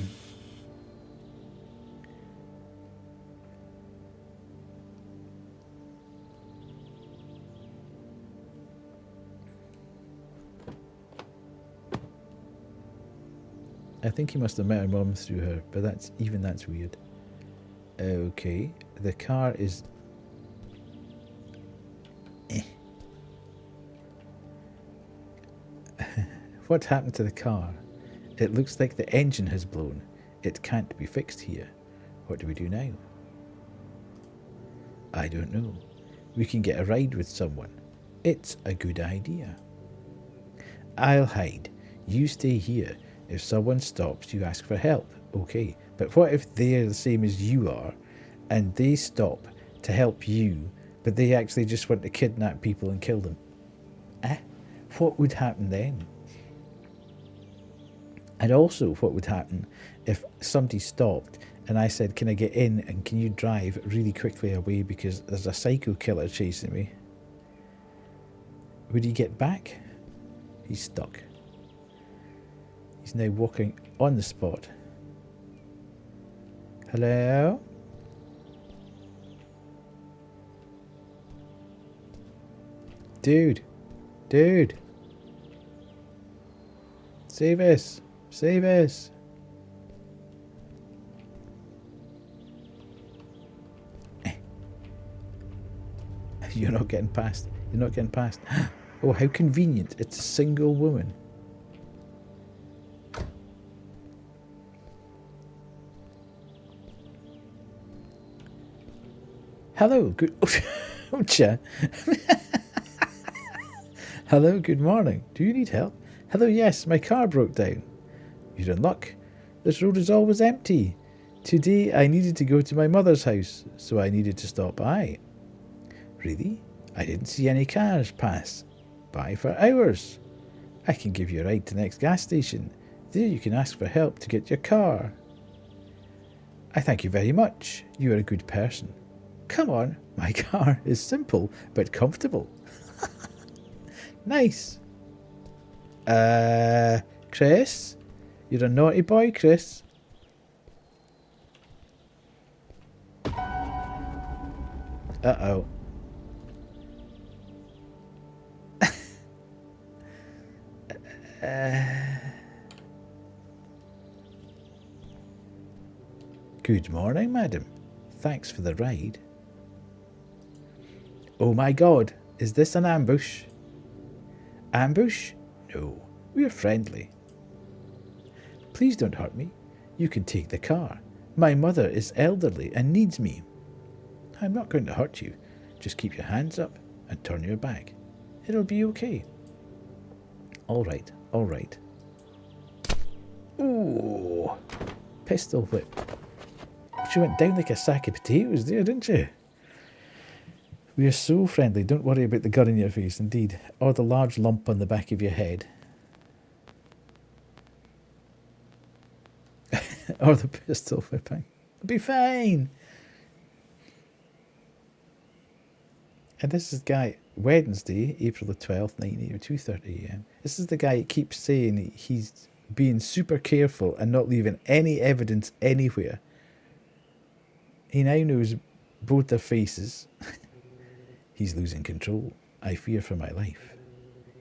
I think he must have met her mum through her, but that's weird. Okay, the car is... What happened to the car? It looks like the engine has blown. It can't be fixed here. What do we do now? I don't know. We can get a ride with someone. It's a good idea. I'll hide. You stay here. If someone stops, you ask for help. Okay, but what if they're the same as you are, and they stop to help you, but they actually just want to kidnap people and kill them? What would happen then? And also, what would happen if somebody stopped and I said, can I get in and can you drive really quickly away because there's a psycho killer chasing me? Would he get back? He's stuck. He's now walking on the spot. Hello? Dude. Dude. Save us. Save us. You're not getting past. You're not getting past. Oh, how convenient. It's a single woman. Hello, good... Ocha. Hello, good morning. Do you need help? Hello, yes, my car broke down. You're in luck. This road is always empty. Today I needed to go to my mother's house, so I needed to stop by. Really? I didn't see any cars pass by for hours. I can give you a ride to the next gas station. There you can ask for help to get your car. I thank you very much. You are a good person. Come on, my car is simple but comfortable. Nice. Chris? You're a naughty boy, Chris. Uh-oh. Good morning, madam. Thanks for the ride. Oh my god, is this an ambush? Ambush? No, we're friendly. Please don't hurt me. You can take the car. My mother is elderly and needs me. I'm not going to hurt you. Just keep your hands up and turn your back. It'll be okay. All right, all right. Ooh, pistol whip. She went down like a sack of potatoes there, didn't she? We are so friendly. Don't worry about the gun in your face, indeed. Or the large lump on the back of your head. Or the pistol whipping. It'll be fine. And this is the guy, Wednesday, April the 12th, 2:30 AM. This is the guy who keeps saying he's being super careful and not leaving any evidence anywhere. He now knows both their faces. He's losing control. I fear for my life.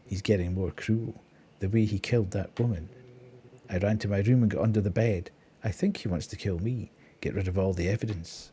He's getting more cruel. The way he killed that woman. I ran to my room and got under the bed. I think he wants to kill me. Get rid of all the evidence.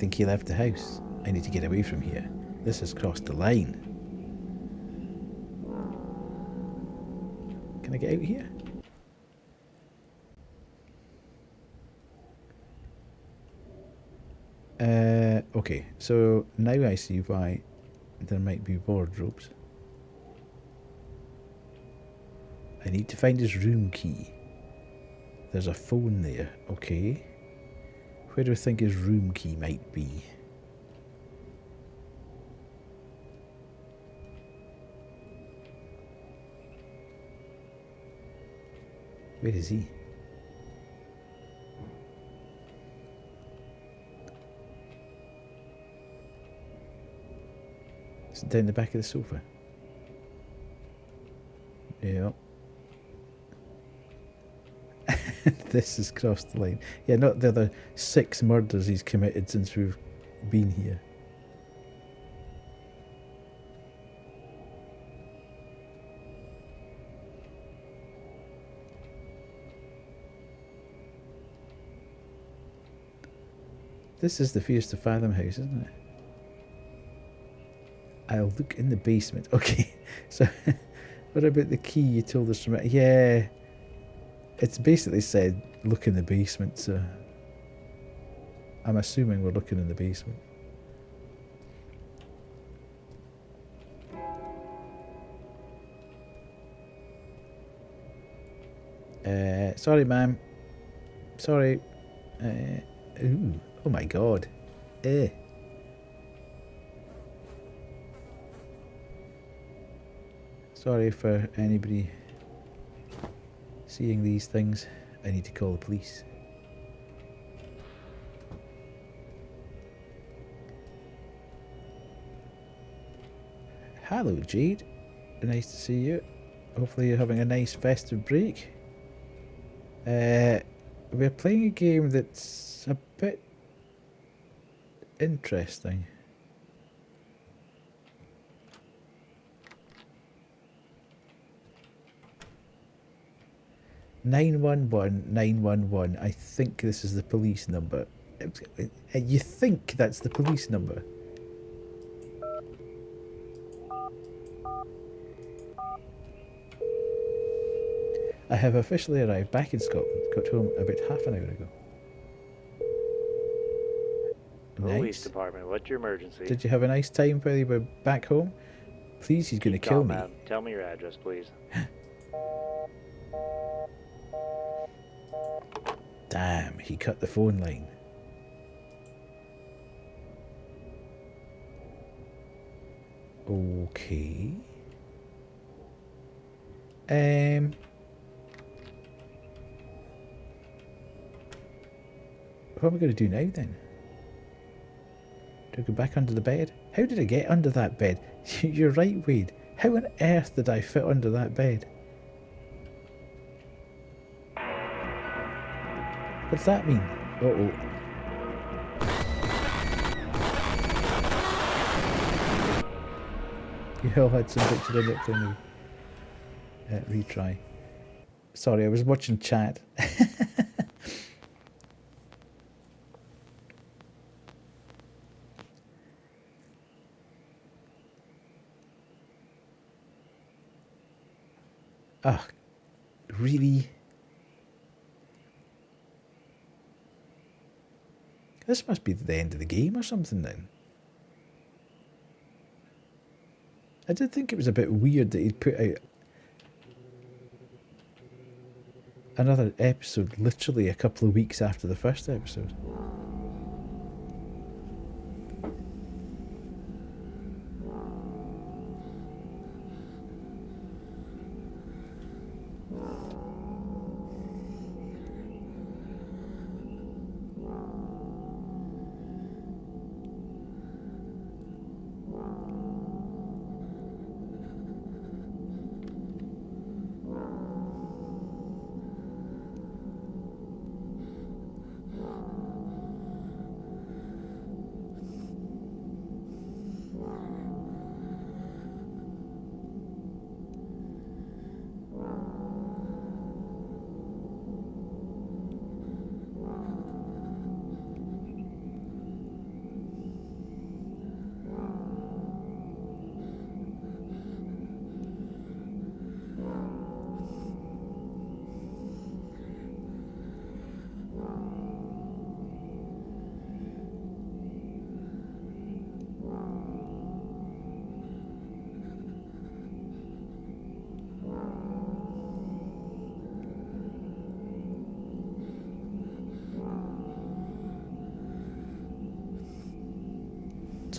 think he left the house. I need to get away from here. This has crossed the line. Can I get out here? Okay, so now I see why there might be wardrobes. I need to find his room key. There's a phone there, okay. Where do I think his room key might be? Where is he? Is it down the back of the sofa? Yeah. This has crossed the line. Yeah, not the other 6 murders he's committed since we've been here. This is the Fears to Fathom house, isn't it? I'll look in the basement. Okay, so what about the key you told us from it? Yeah, it's basically said look in the basement, so I'm assuming we're looking in the basement. Sorry, ma'am. Sorry. Ooh. Oh my god. Sorry for anybody seeing these things. I need to call the police. Hello, Jade. Nice to see you. Hopefully you're having a nice festive break. We're playing a game that's a bit interesting. "911-911. I think this is the police number." You think that's the police number? I have officially arrived back in Scotland. Got home about half an hour ago. Police department, what's your emergency? Did you have a nice time while you were back home? Please, he's going to kill me. Ma'am. Tell me your address, please. Damn, he cut the phone line. Okay. What am I going to do now then? Do I go back under the bed? How did I get under that bed? You're right, Wade. How on earth did I fit under that bed? What's that mean? Uh-oh. You all had some picture in it for me. Retry. Sorry, I was watching chat. Ah, really? This must be the end of the game or something then. I did think it was a bit weird that he'd put out another episode literally a couple of weeks after the first episode.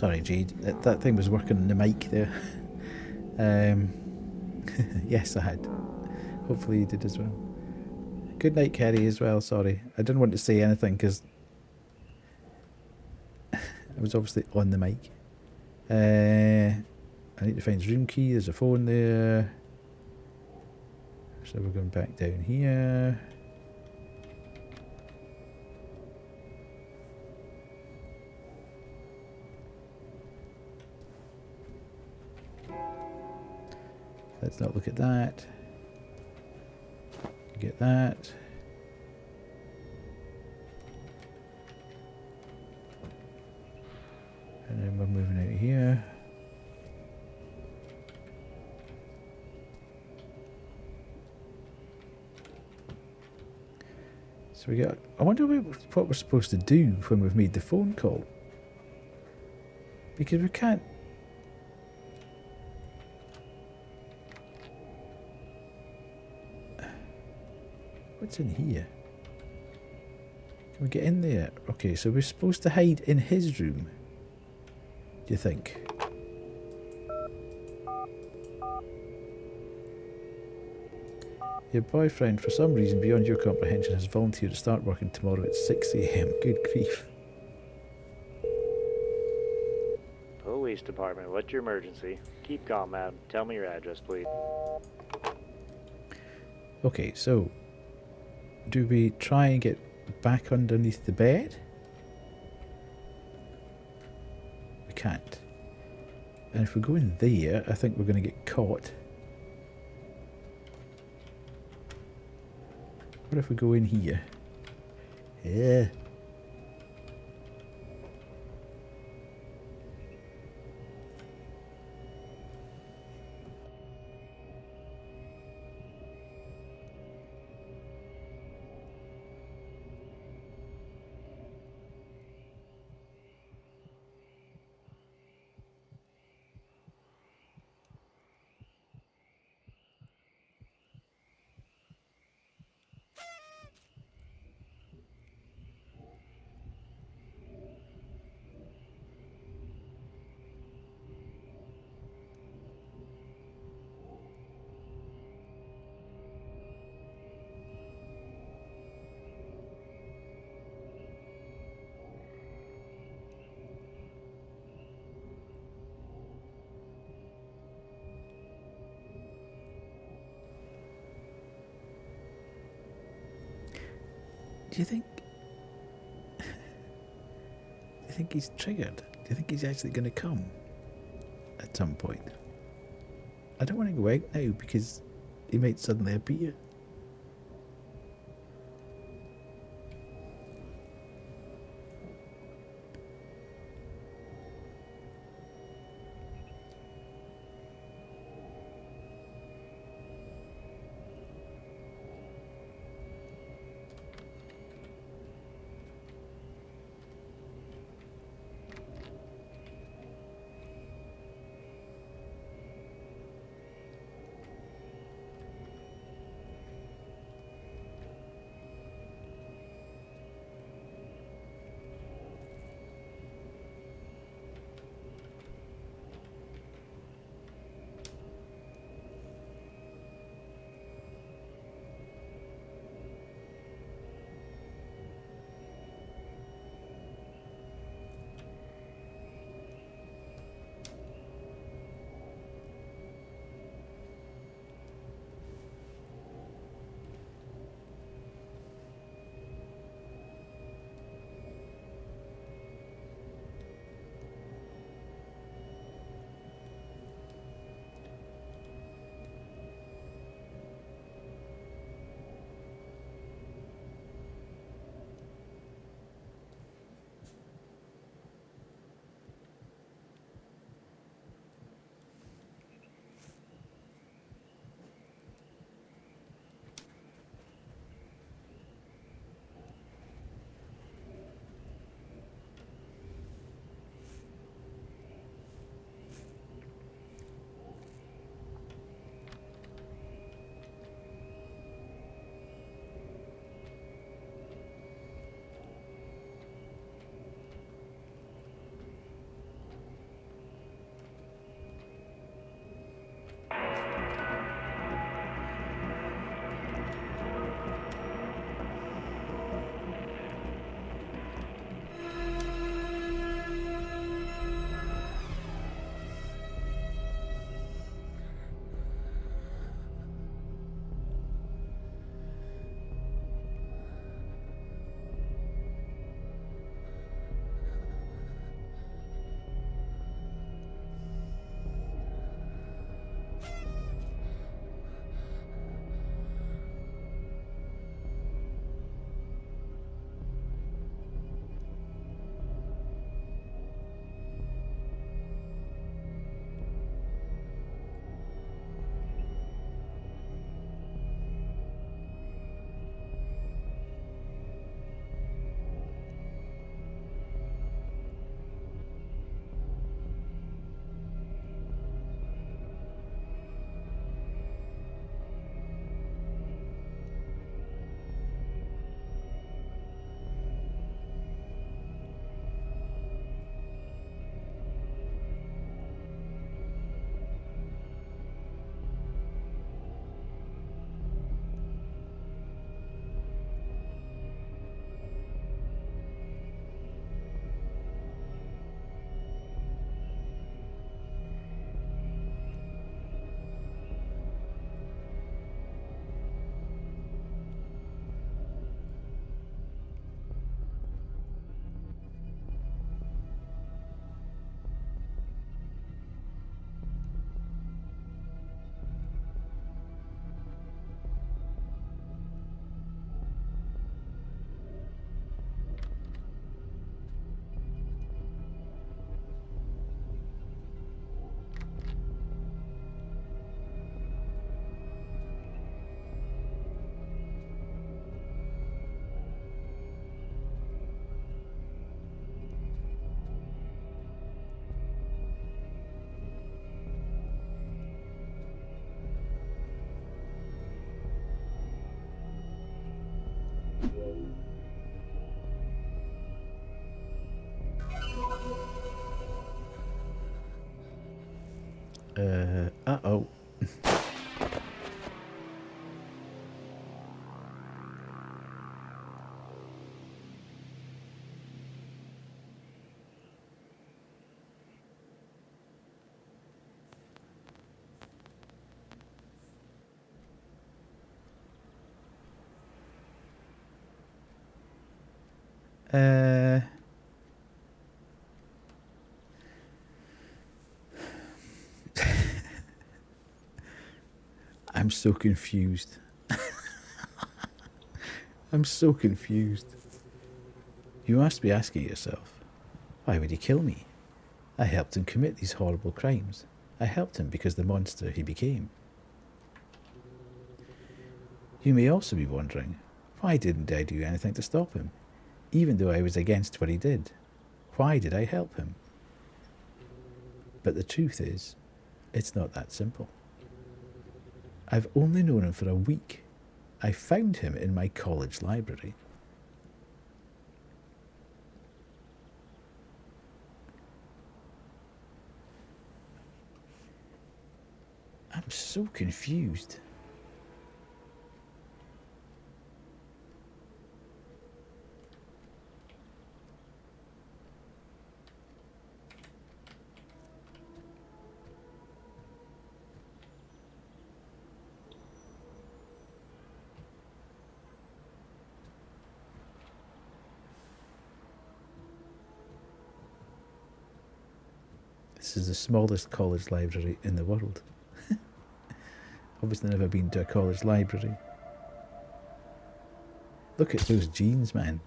Sorry, Jade. That thing was working on the mic there. Yes, I had. Hopefully you did as well. Good night, Kerry, as well. Sorry. I didn't want to say anything because I was obviously on the mic. I need to find his room key. There's a phone there. So we're going back down here. Let's not look at that. Get that. And then we're moving out here. So we got. I wonder what we're supposed to do when we've made the phone call. Because we can't. What's in here? Can we get in there? Okay, so we're supposed to hide in his room. Do you think? Your boyfriend, for some reason beyond your comprehension, has volunteered to start working tomorrow at 6 AM. Good grief. Police department, what's your emergency? Keep calm, ma'am. Tell me your address, please. Okay, so do we try and get back underneath the bed? We can't. And if we go in there, I think we're going to get caught. What if we go in here? Yeah. Do you think... Do you think he's triggered? Do you think he's actually going to come at some point? I don't want to go out now because he might suddenly appear. Uh-oh. I'm so confused. I'm so confused. You must be asking yourself, why would he kill me? I helped him commit these horrible crimes. I helped him because the monster he became. You may also be wondering, why didn't I do anything to stop him? Even though I was against what he did. Why did I help him? But the truth is, it's not that simple. I've only known him for a week. I found him in my college library. I'm so confused. This is the smallest college library in the world. Obviously never been to a college library. Look at those jeans, man.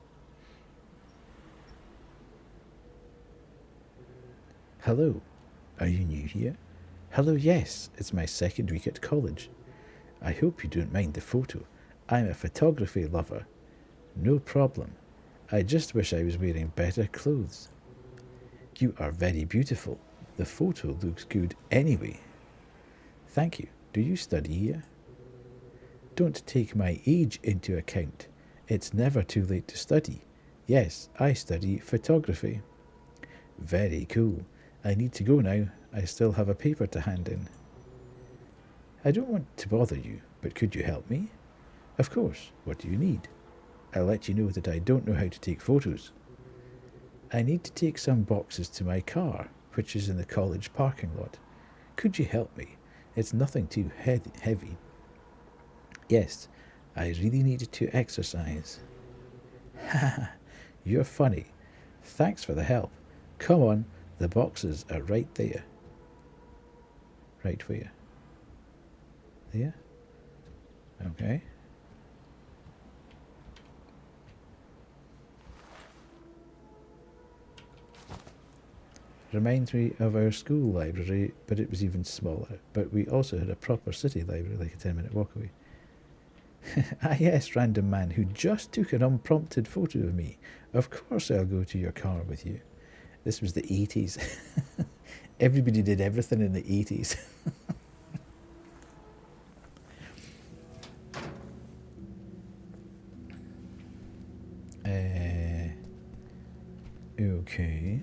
Hello, are you new here? Hello, yes, it's my second week at college. I hope you don't mind the photo. I'm a photography lover. No problem. I just wish I was wearing better clothes. You are very beautiful. The photo looks good anyway. Thank you. Do you study here? Don't take my age into account. It's never too late to study. Yes, I study photography. Very cool. I need to go now. I still have a paper to hand in. I don't want to bother you, but could you help me? Of course. What do you need? I'll let you know that I don't know how to take photos. I need to take some boxes to my car, which is in the college parking lot. Could you help me? It's nothing too heavy. Yes, I really need to exercise. Ha! You're funny. Thanks for the help. Come on, the boxes are right there. Right where? There? Okay. Reminds me of our school library, but it was even smaller. But we also had a proper city library, like a 10-minute walk away. Ah yes, random man who just took an unprompted photo of me. Of course I'll go to your car with you. This was the 80s. Everybody did everything in the 80s. Okay.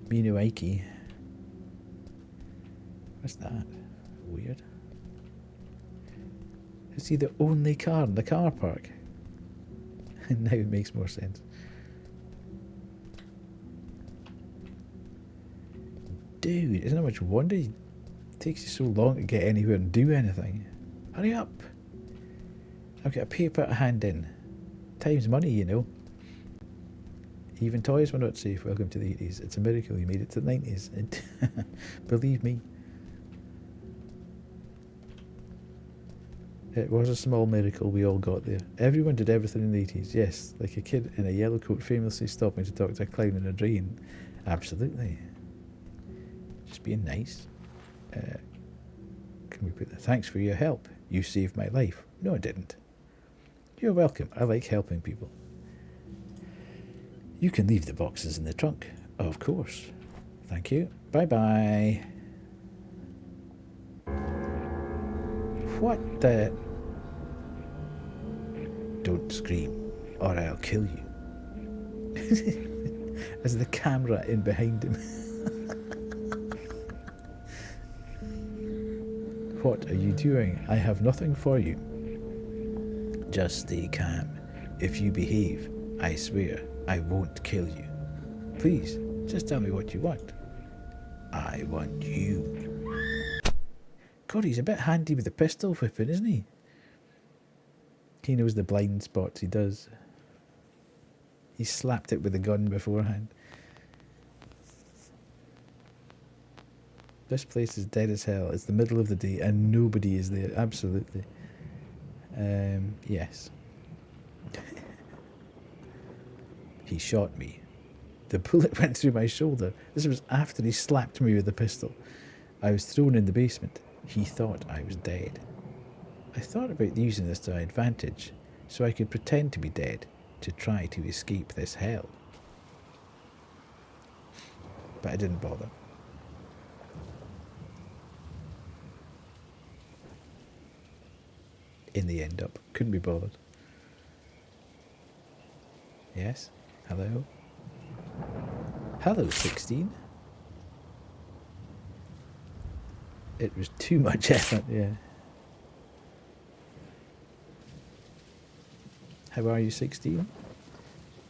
Mino Aiki. What's that? Weird. Is he the only car in the car park? Now it makes more sense. Dude, isn't it much wonder it takes you so long to get anywhere and do anything? Hurry up! I've got a paper to hand in. Time's money, you know. Even toys were not safe. Welcome to the 80s. It's a miracle you made it to the 90s. Believe me. It was a small miracle we all got there. Everyone did everything in the 80s. Yes, like a kid in a yellow coat famously stopping to talk to a clown in a drain. Absolutely. Just being nice. Can we put that? Thanks for your help. You saved my life. No, I didn't. You're welcome. I like helping people. You can leave the boxes in the trunk. Of course. Thank you. Bye-bye. What the... Don't scream, or I'll kill you. as the camera in behind him. What are you doing? I have nothing for you. Just stay calm. If you behave, I swear I won't kill you. Please, just tell me what you want. I want you. God, he's a bit handy with the pistol whipping, isn't he? He knows the blind spots, he does. He slapped it with a gun beforehand. This place is dead as hell. It's the middle of the day and nobody is there. Absolutely. Yes. He shot me. The bullet went through my shoulder. This was after he slapped me with the pistol. I was thrown in the basement. He thought I was dead. I thought about using this to my advantage, so I could pretend to be dead to try to escape this hell. But I didn't bother. In the end up, couldn't be bothered. Yes? Hello? Hello, 16. It was too much effort, yeah. How are you, 16?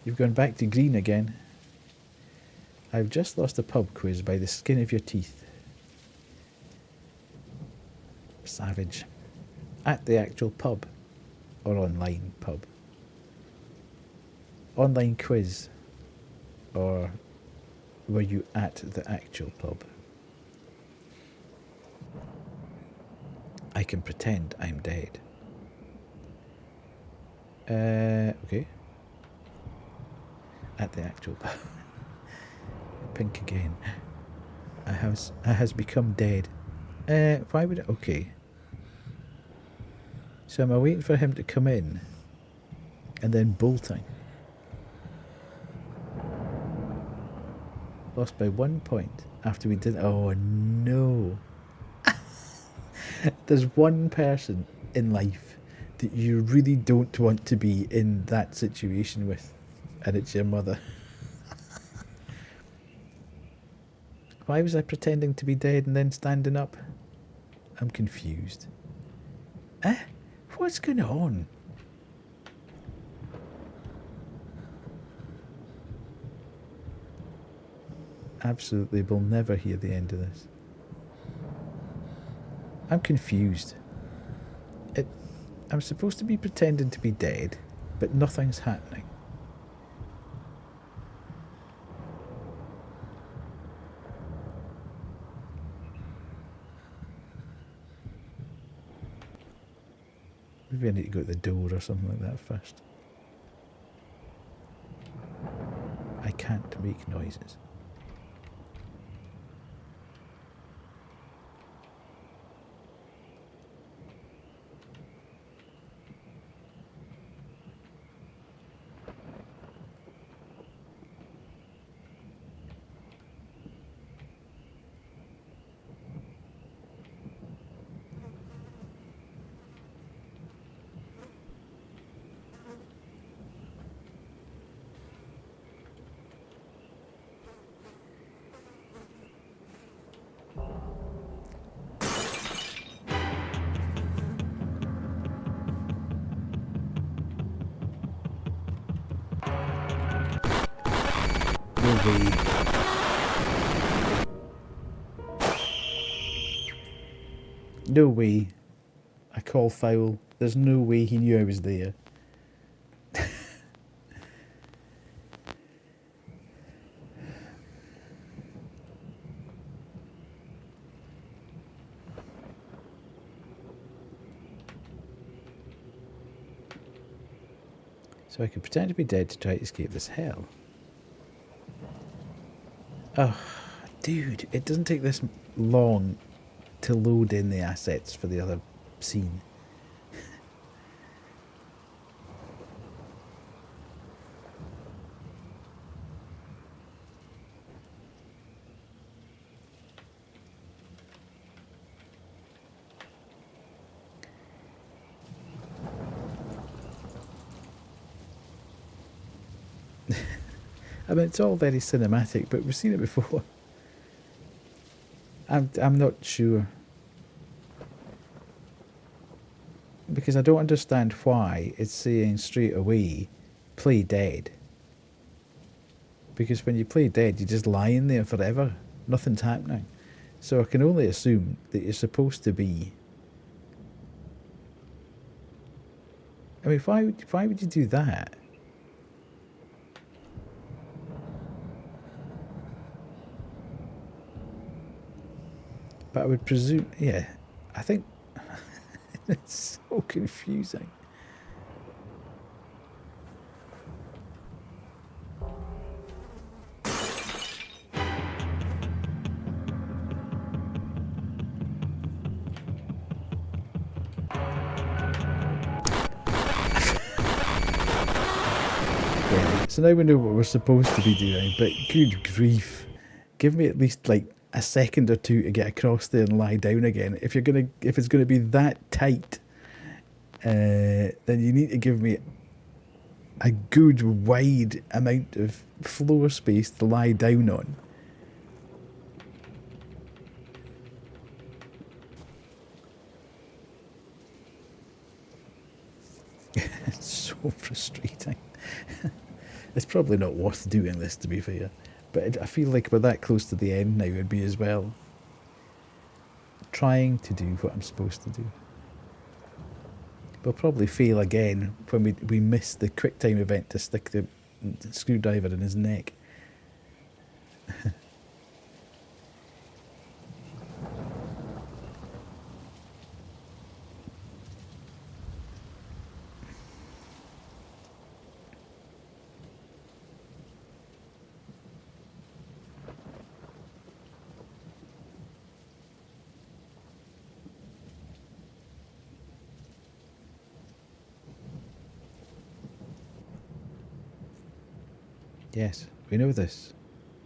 You've gone back to green again. I've just lost a pub quiz by the skin of your teeth. Savage. At the actual pub. Or online pub. Online quiz. Or were you at the actual pub? I can pretend I'm dead. Okay. At the actual pub. Pink again. I has become dead. Why would it? Okay. So am I waiting for him to come in and then bolting? Lost by 1 point after we did. Oh no. There's one person in life that you really don't want to be in that situation with, and it's your mother. Why was I pretending to be dead and then standing up? I'm confused. What's going on? Absolutely, we'll never hear the end of this. I'm confused. I'm supposed to be pretending to be dead, but nothing's happening. Maybe I need to go to the door or something like that first. I can't make noises. No way. I call foul. There's no way he knew I was there. So I could pretend to be dead to try to escape this hell. Oh, dude, it doesn't take this long to load in the assets for the other scene. I mean, it's all very cinematic, but we've seen it before. I'm not sure. Because I don't understand why it's saying straight away, play dead. Because when you play dead, you're just lying there forever. Nothing's happening. So I can only assume that you're supposed to be... I mean, why would you do that? But I would presume... Yeah, I think... It's so confusing. Yeah, so now we know what we're supposed to be doing, but good grief. Give me at least like a second or two to get across there and lie down again. If it's gonna be that tight, then you need to give me a good wide amount of floor space to lie down on. It's so frustrating. It's probably not worth doing this, to be fair. But I feel like we're that close to the end now, it'd be as well. Trying to do what I'm supposed to do. We'll probably fail again when we miss the quick time event to stick the screwdriver in his neck. Yes, we know this.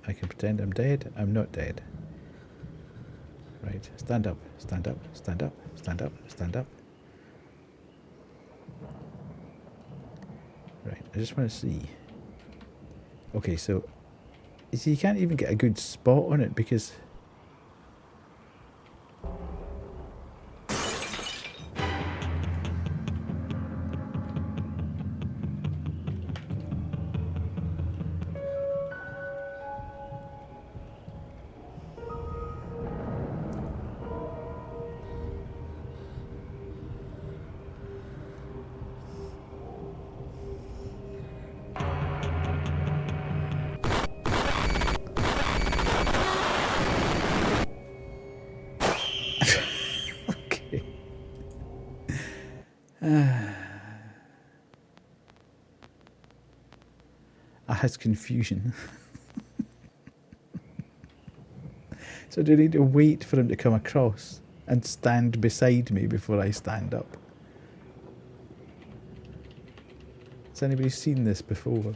I can pretend I'm dead. I'm not dead. Right, stand up, stand up, stand up, stand up, stand up. Right, I just want to see. Okay, so you see, you can't even get a good spot on it because has confusion. So do I need to wait for him to come across and stand beside me before I stand up? Has anybody seen this before?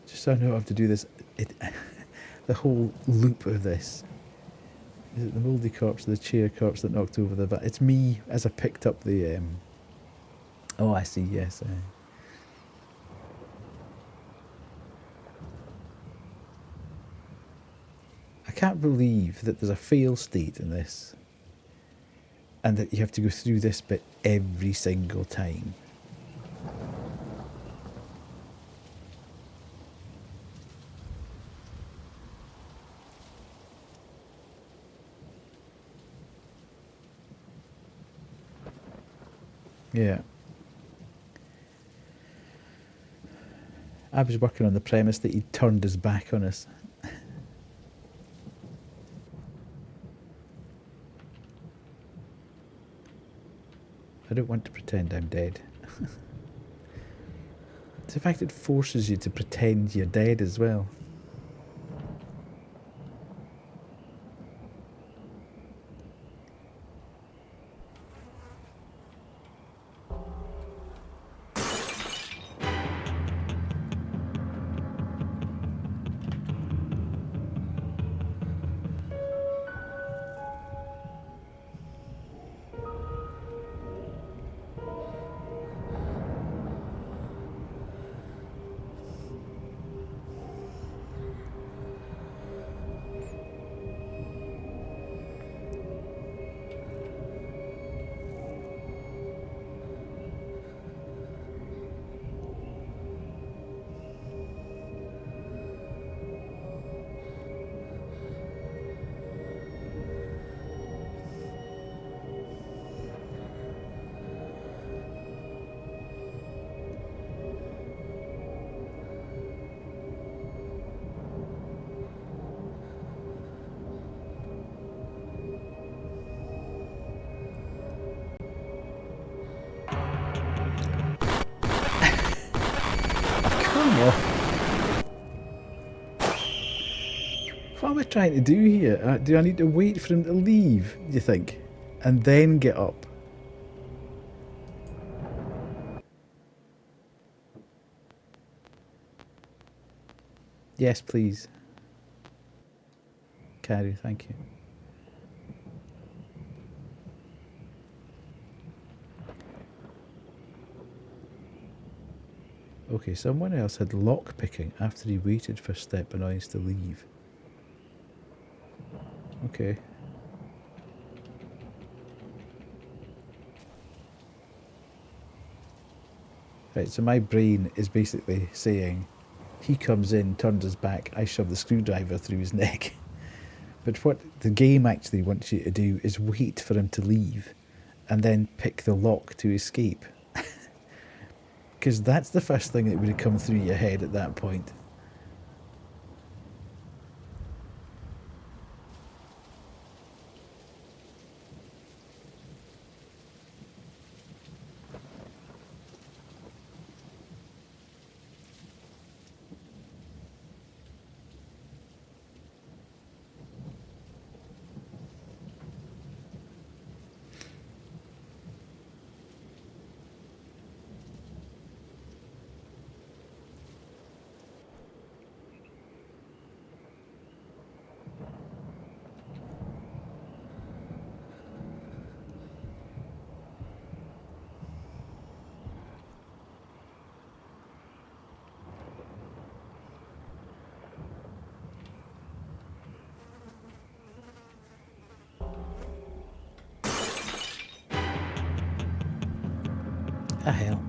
Just so I know I have to do this, the whole loop of this. Is it the mouldy corpse, the chair corpse that knocked over the... It's me as I picked up the... Oh, I see, yes. I can't believe that there's a fail state in this and that you have to go through this bit every single time. Yeah. I was working on the premise that he turned his back on us. I don't want to pretend I'm dead. It's the fact it forces you to pretend you're dead as well. Oh. What am I trying to do here? Do I need to wait for him to leave, do you think? And then get up? Yes, please. Carrie, thank you. Okay, someone else had lock picking after he waited for Step Annoyance to leave. Okay. Right, so my brain is basically saying, he comes in, turns his back, I shove the screwdriver through his neck. But what the game actually wants you to do is wait for him to leave and then pick the lock to escape. Because that's the first thing that would have come through your head at that point. Ah, hell.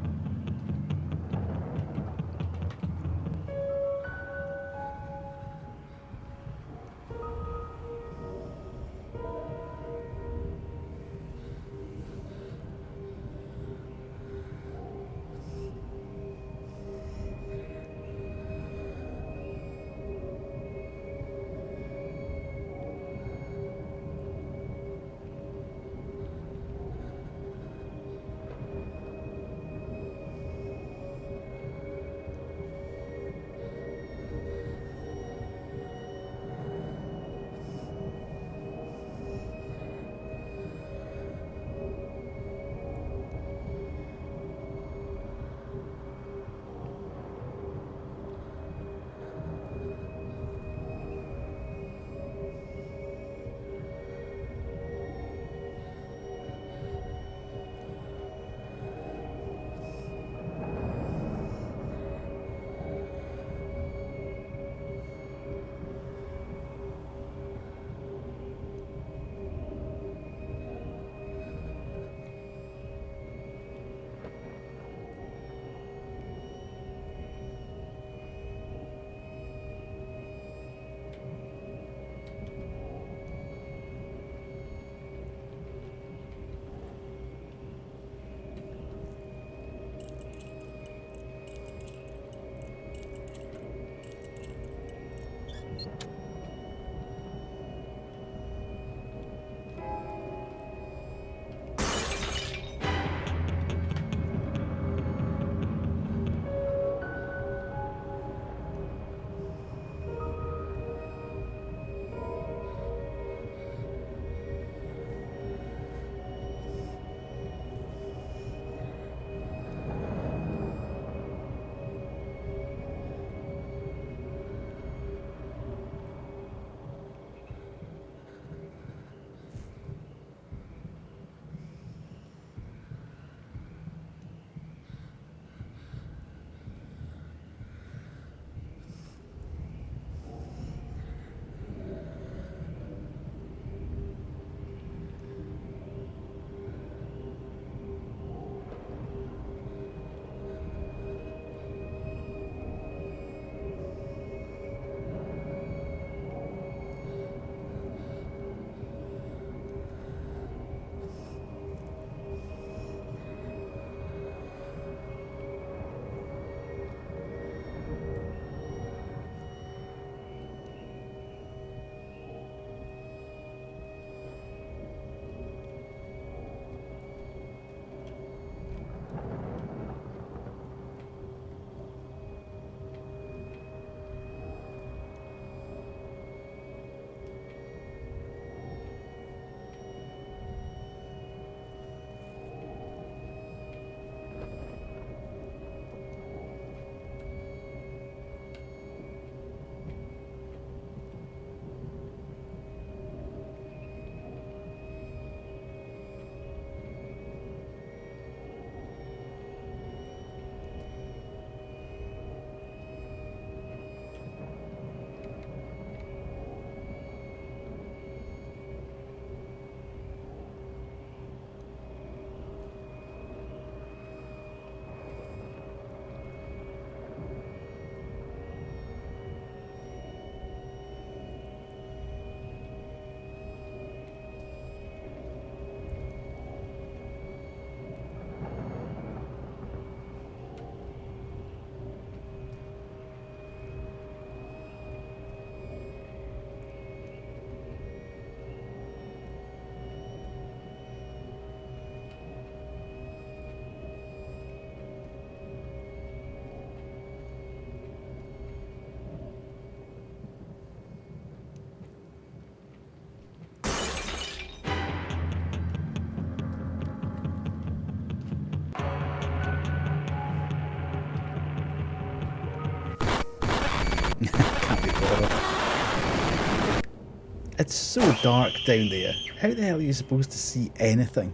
It's so dark down there. How the hell are you supposed to see anything?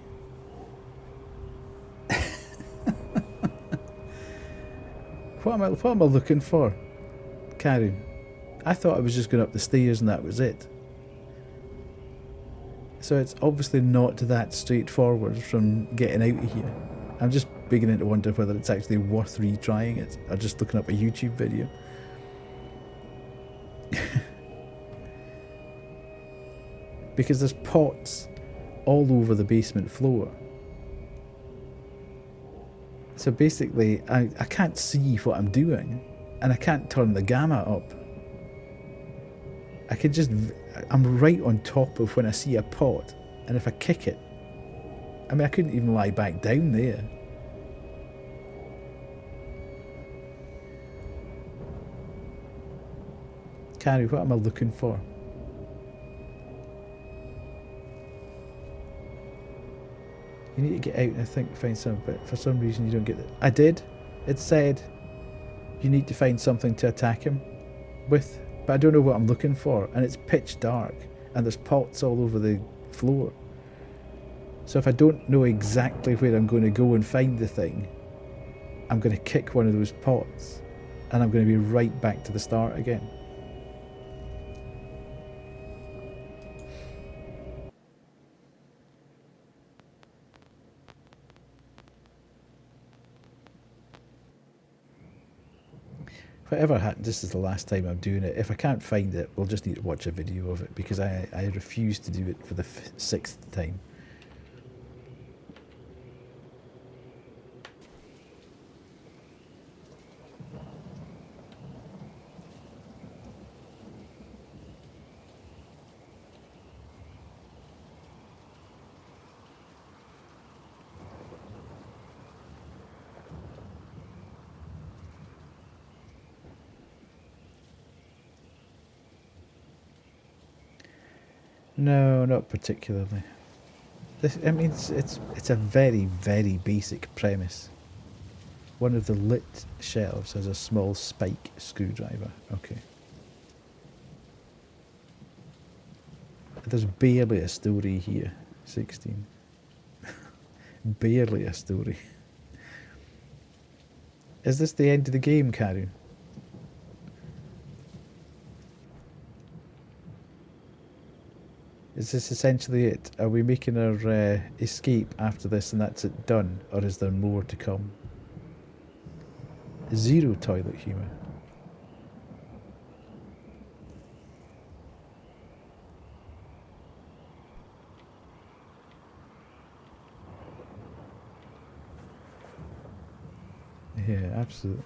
What am I looking for? Karen, I thought I was just going up the stairs and that was it. So it's obviously not that straightforward from getting out of here. I'm just beginning to wonder whether it's actually worth retrying it or just looking up a YouTube video. Because there's pots all over the basement floor. So basically, I can't see what I'm doing, and I can't turn the gamma up. I'm right on top of when I see a pot, and if I kick it, I mean, I couldn't even lie back down there. Carrie, what am I looking for? You need to get out and find something, but for some reason you don't get it. I did. It said you need to find something to attack him with, but I don't know what I'm looking for, and it's pitch dark, and there's pots all over the floor. So if I don't know exactly where I'm going to go and find the thing, I'm going to kick one of those pots, and I'm going to be right back to the start again. Whatever happens, this is the last time I'm doing it. If I can't find it, we'll just need to watch a video of it, because I refuse to do it for the 6th time. No, not particularly. I mean, it's a very, very basic premise. One of the lit shelves has a small spike screwdriver. Okay. There's barely a story here. 16. Barely a story. Is this the end of the game, Karen? Is this essentially it? Are we making our escape after this and that's it done? Or is there more to come? 0 toilet humour. Yeah, absolutely.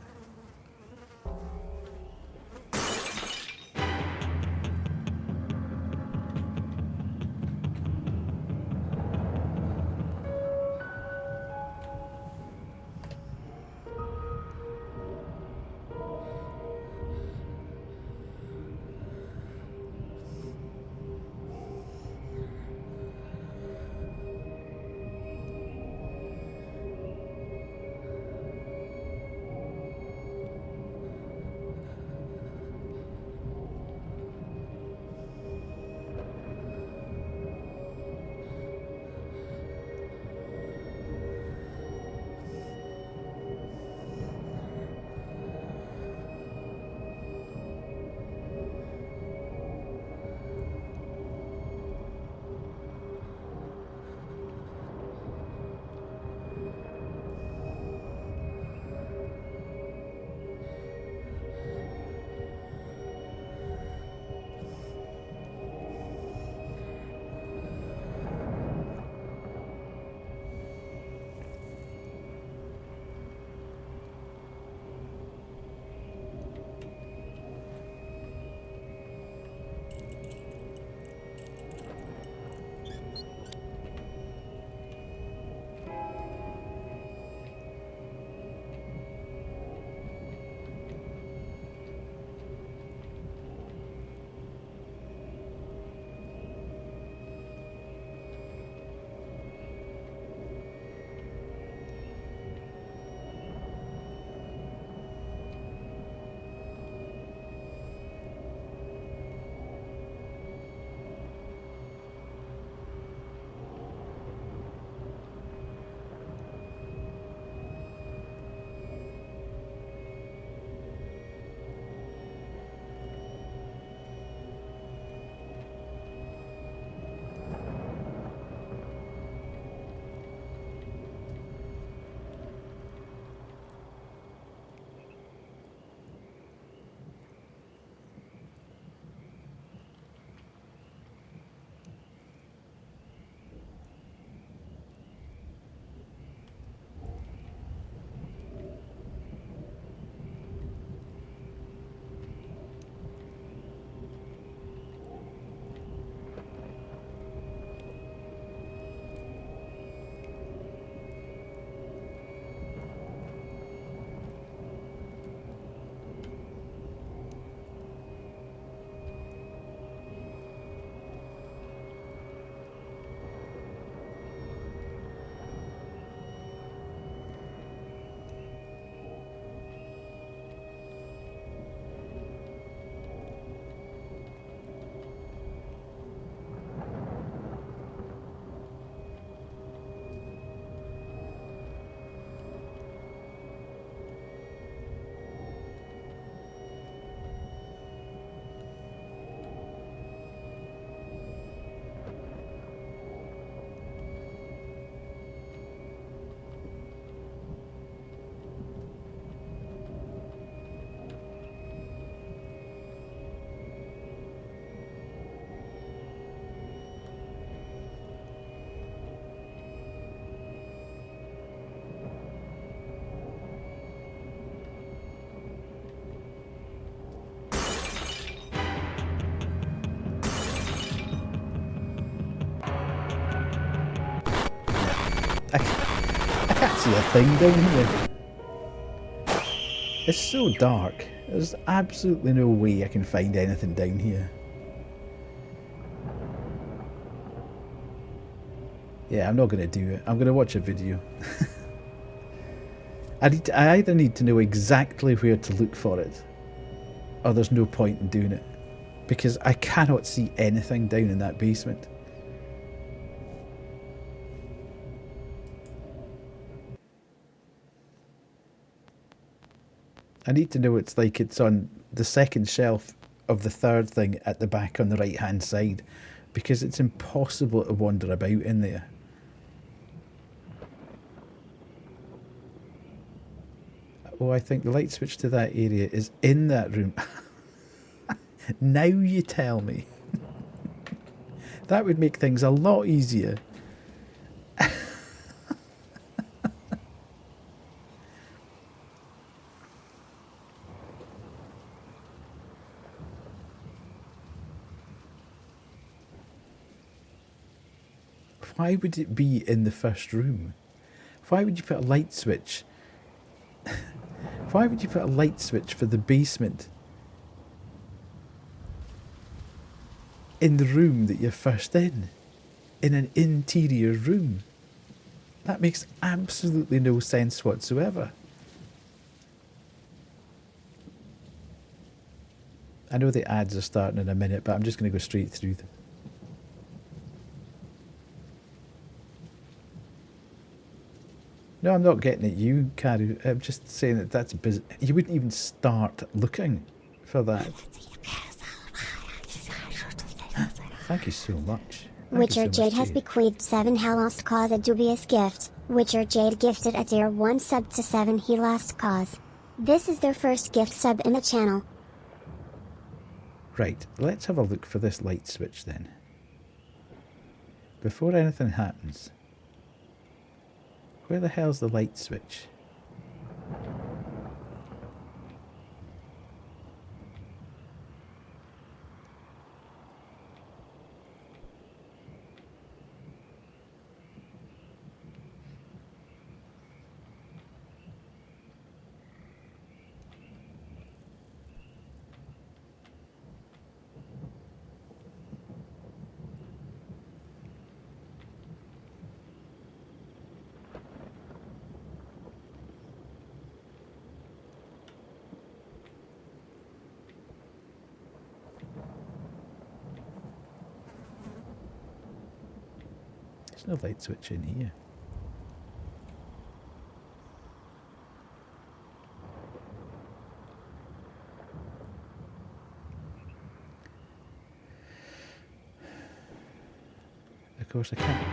I can't see a thing down here. It's so dark. There's absolutely no way I can find anything down here. Yeah, I'm not going to do it. I'm going to watch a video. I either need to know exactly where to look for it, or there's no point in doing it, because I cannot see anything down in that basement. I need to know it's like it's on the second shelf of the third thing at the back on the right hand side, because it's impossible to wander about in there. Oh, I think the light switch to that area is in that room. Now you tell me. That would make things a lot easier. Why would it be in the first room? Why would you put a light switch? Why would you put a light switch for the basement in the room that you're first in an interior room? That makes absolutely no sense whatsoever. I know the ads are starting in a minute, but I'm just going to go straight through them. No, I'm not getting at you, Karu. I'm just saying that that's business. You wouldn't even start looking for that. Thank you so much. Witcher Jade has bequeathed 7 He Lost Cause a dubious gift. Witcher Jade gifted a tier 1 sub to 7 He Lost Cause. This is their first gift sub in the channel. Right, let's have a look for this light switch then. Before anything happens. Where the hell's the light switch? There's no light switch in here. Of course I can't.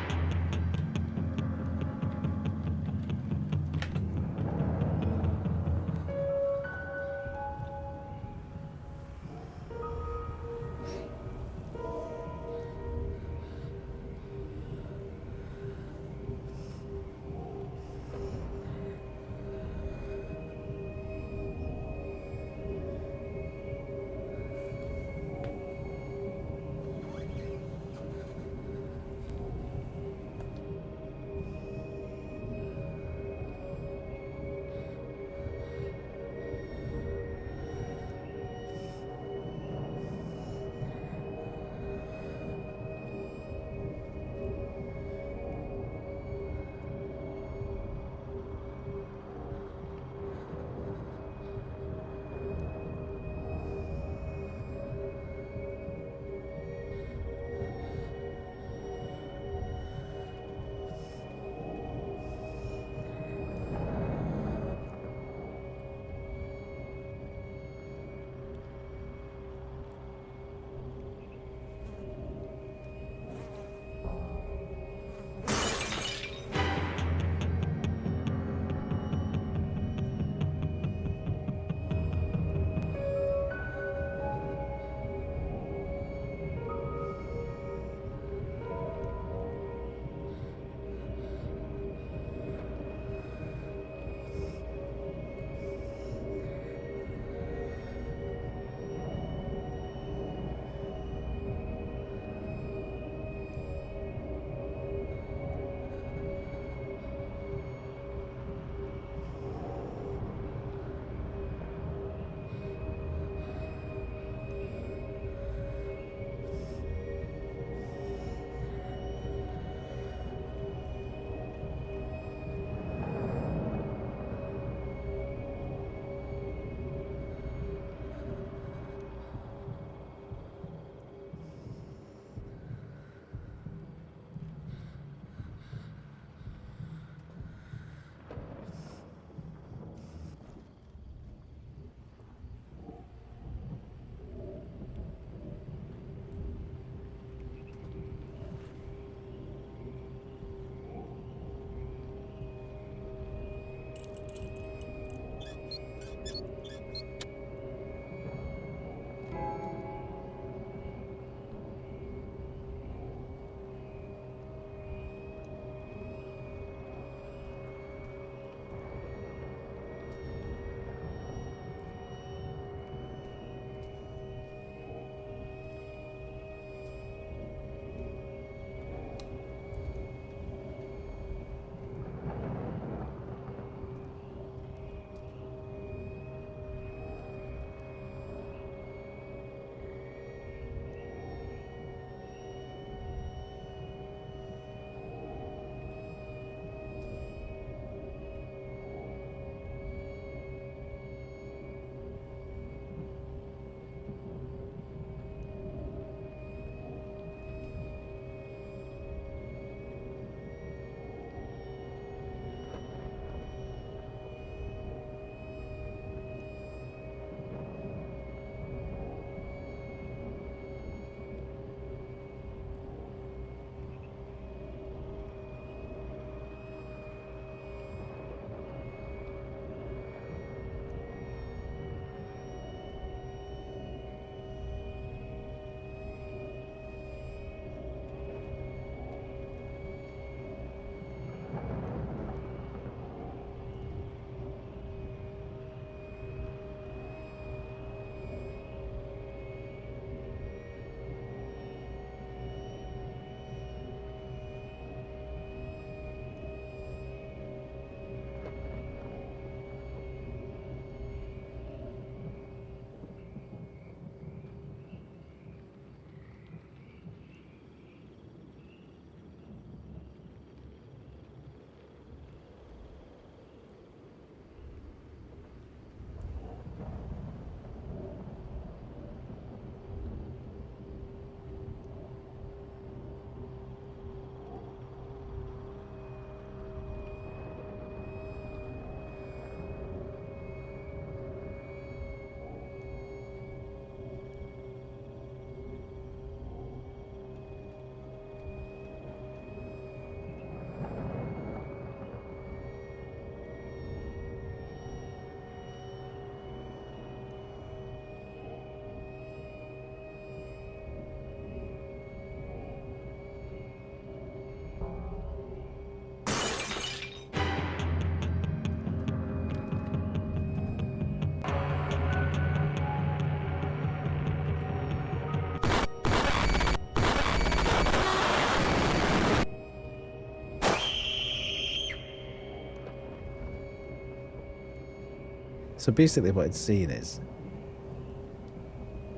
So basically what it's saying is,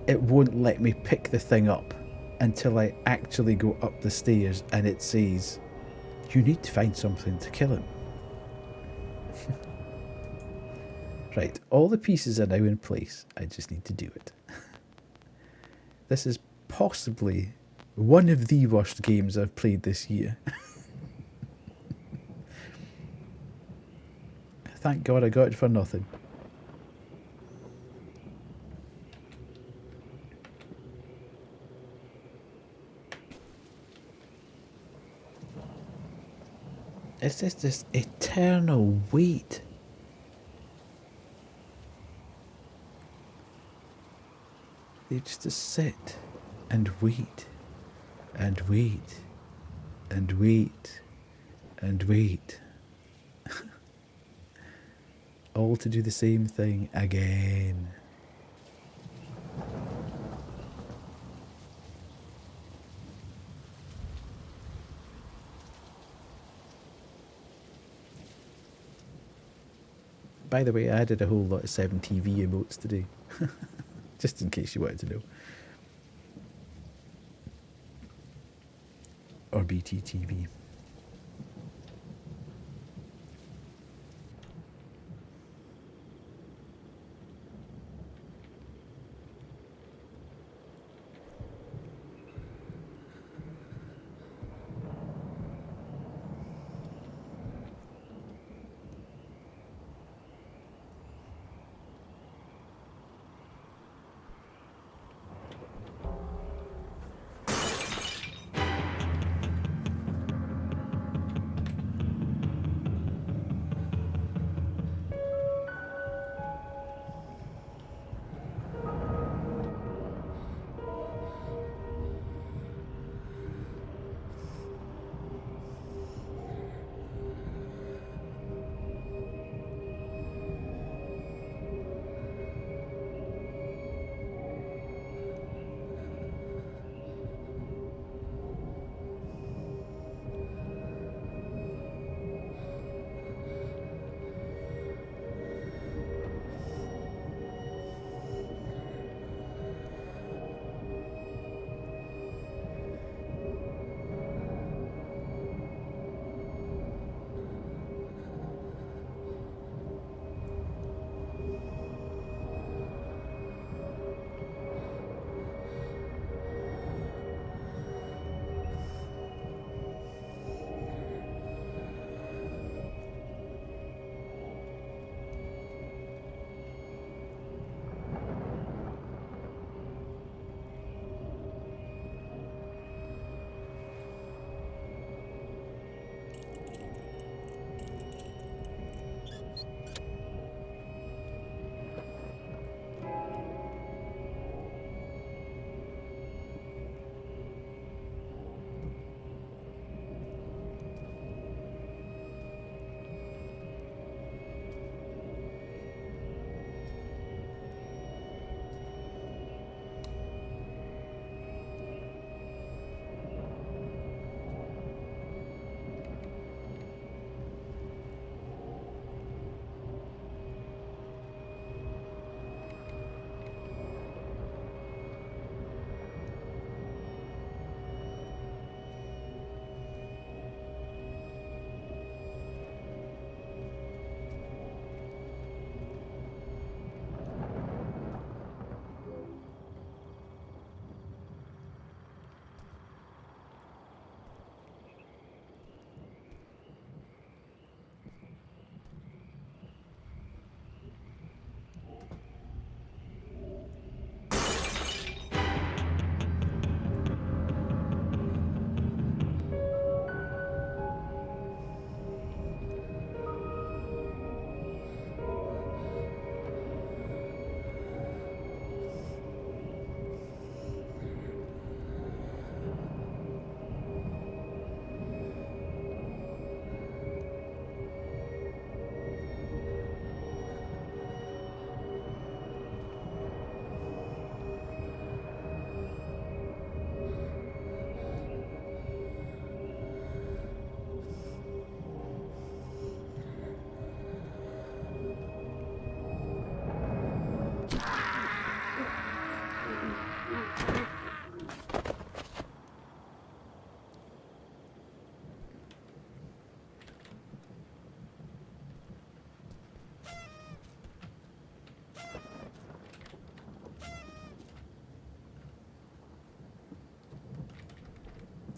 it won't let me pick the thing up until I actually go up the stairs and it says, you need to find something to kill him. Right, all the pieces are now in place. I just need to do it. This is possibly one of the worst games I've played this year. Thank God I got it for nothing. It's just this eternal wait. They just sit and wait and wait and wait and wait. All to do the same thing again. By the way, I added a whole lot of 7TV emotes today. Just in case you wanted to know. Or BTTV.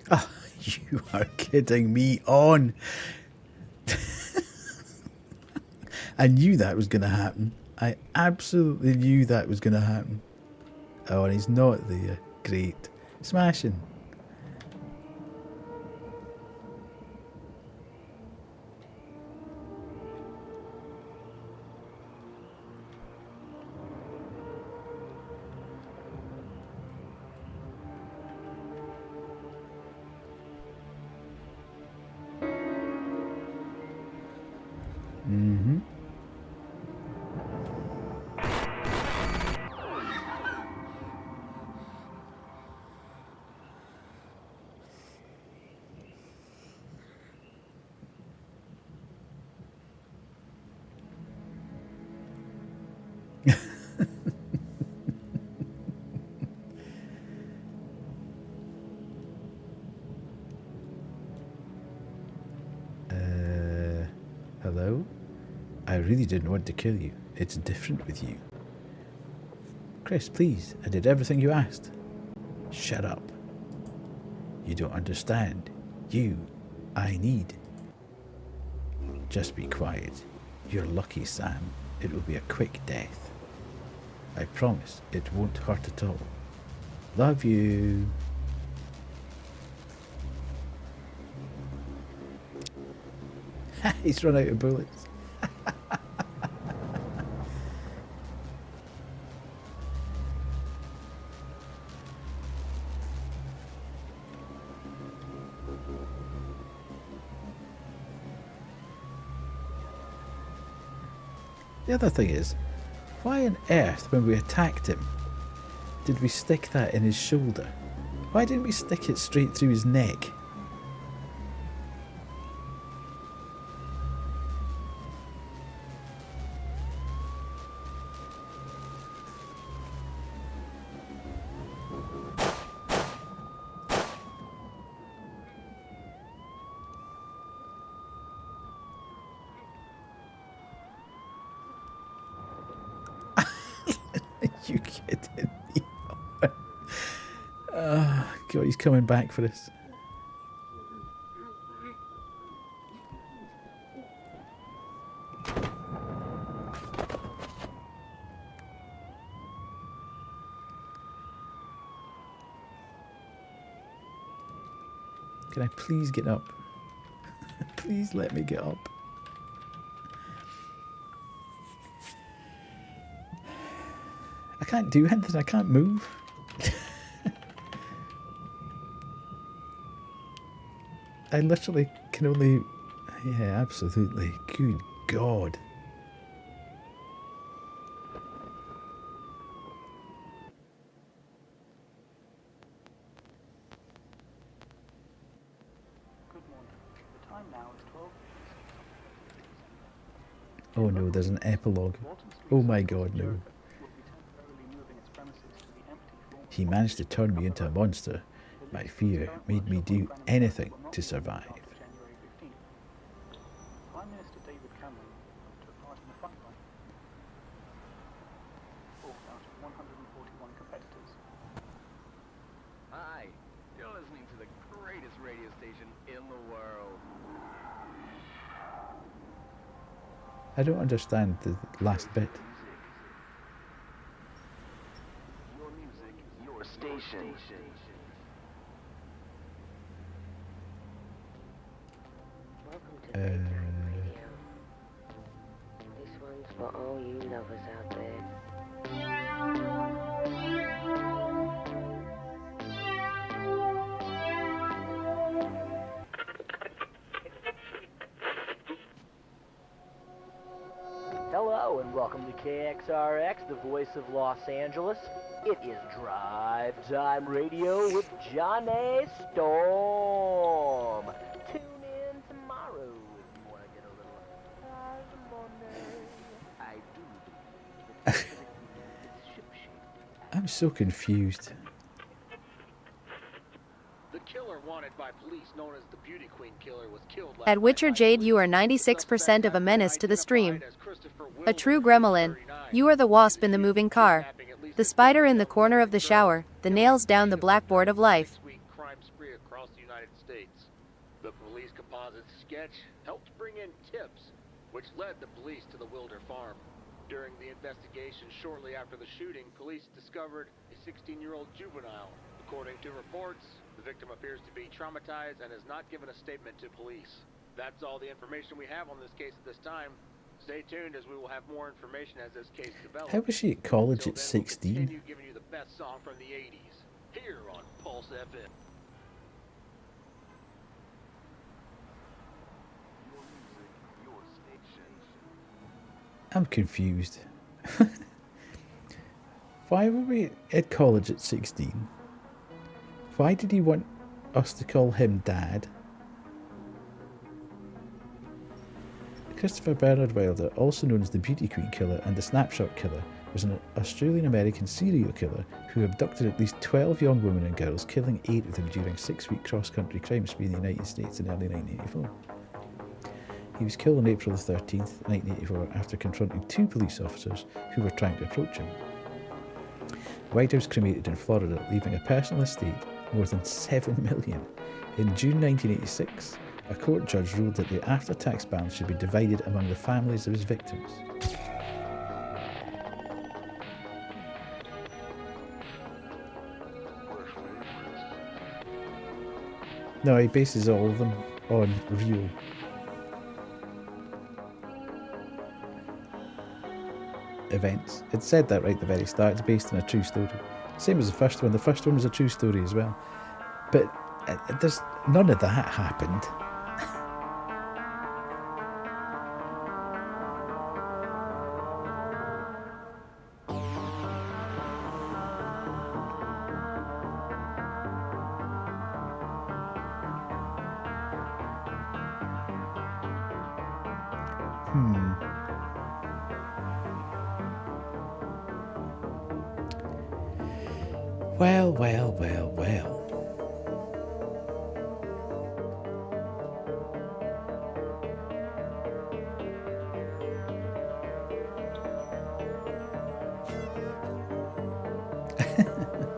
Oh, you are kidding me on. I knew that was going to happen. I absolutely knew that was going to happen. Oh, and he's not there. Great. Smashing. Mm-hmm. Hello? I really didn't want to kill you. It's different with you. Chris, please, I did everything you asked. Shut up. You don't understand. I need. Just be quiet. You're lucky, Sam. It will be a quick death. I promise it won't hurt at all. Love you. He's run out of bullets. The other thing is, why on earth, when we attacked him, did we stick that in his shoulder? Why didn't we stick it straight through his neck? You kidding me? Oh, God, he's coming back for us. Can I please get up? Please let me get up. I can't do anything, I can't move. I literally can only... Yeah, absolutely. Good God. Oh no, there's an epilogue. Oh my God, no. He managed to turn me into a monster. My fear made me do anything to survive. Hi, you're listening to the greatest radio station in the world. I don't understand the last bit. Your music, your station. This one's for all you lovers out there. Hello and welcome to KXRX, the voice of Los Angeles. It is Drive Time Radio with Johnny Storm. Tune in tomorrow if you want to get a little money. I do. I'm so confused. The killer wanted by police, known as the Beauty Queen Killer, was killed last At Witcher Jade, you are 96% of a menace to the stream. A true gremlin. You are the wasp in the moving car. The spider in the corner of the shower. The nails down the blackboard of life. across the United States. The police composite sketch helped bring in tips, which led the police to the Wilder farm. During the investigation shortly after the shooting, police discovered a 16-year-old juvenile. According to reports, the victim appears to be traumatized and has not given a statement to police. That's all the information we have on this case at this time. Stay tuned as we will have more information as this case develops. How was she at college Until at then, we'll 16? continue giving you the best song from the 80s here on Pulse FM. I'm confused. Why were we at college at 16? Why did he want us to call him Dad? Christopher Bernard Wilder, also known as the Beauty Queen Killer and the Snapshot Killer, was an Australian-American serial killer who abducted at least 12 young women and girls, killing 8 of them during a 6-week cross-country crime spree in the United States in early 1984. He was killed on April 13th, 1984, after confronting 2 police officers who were trying to approach him. White was cremated in Florida, leaving a personal estate more than $7 million. In June 1986, a court judge ruled that the after-tax balance should be divided among the families of his victims. No, he bases all of them on real. Events. It said that right at the very start. It's based on a true story. Same as the first one. The first one was a true story as well. But there's none of that happened. Well, well, well, well.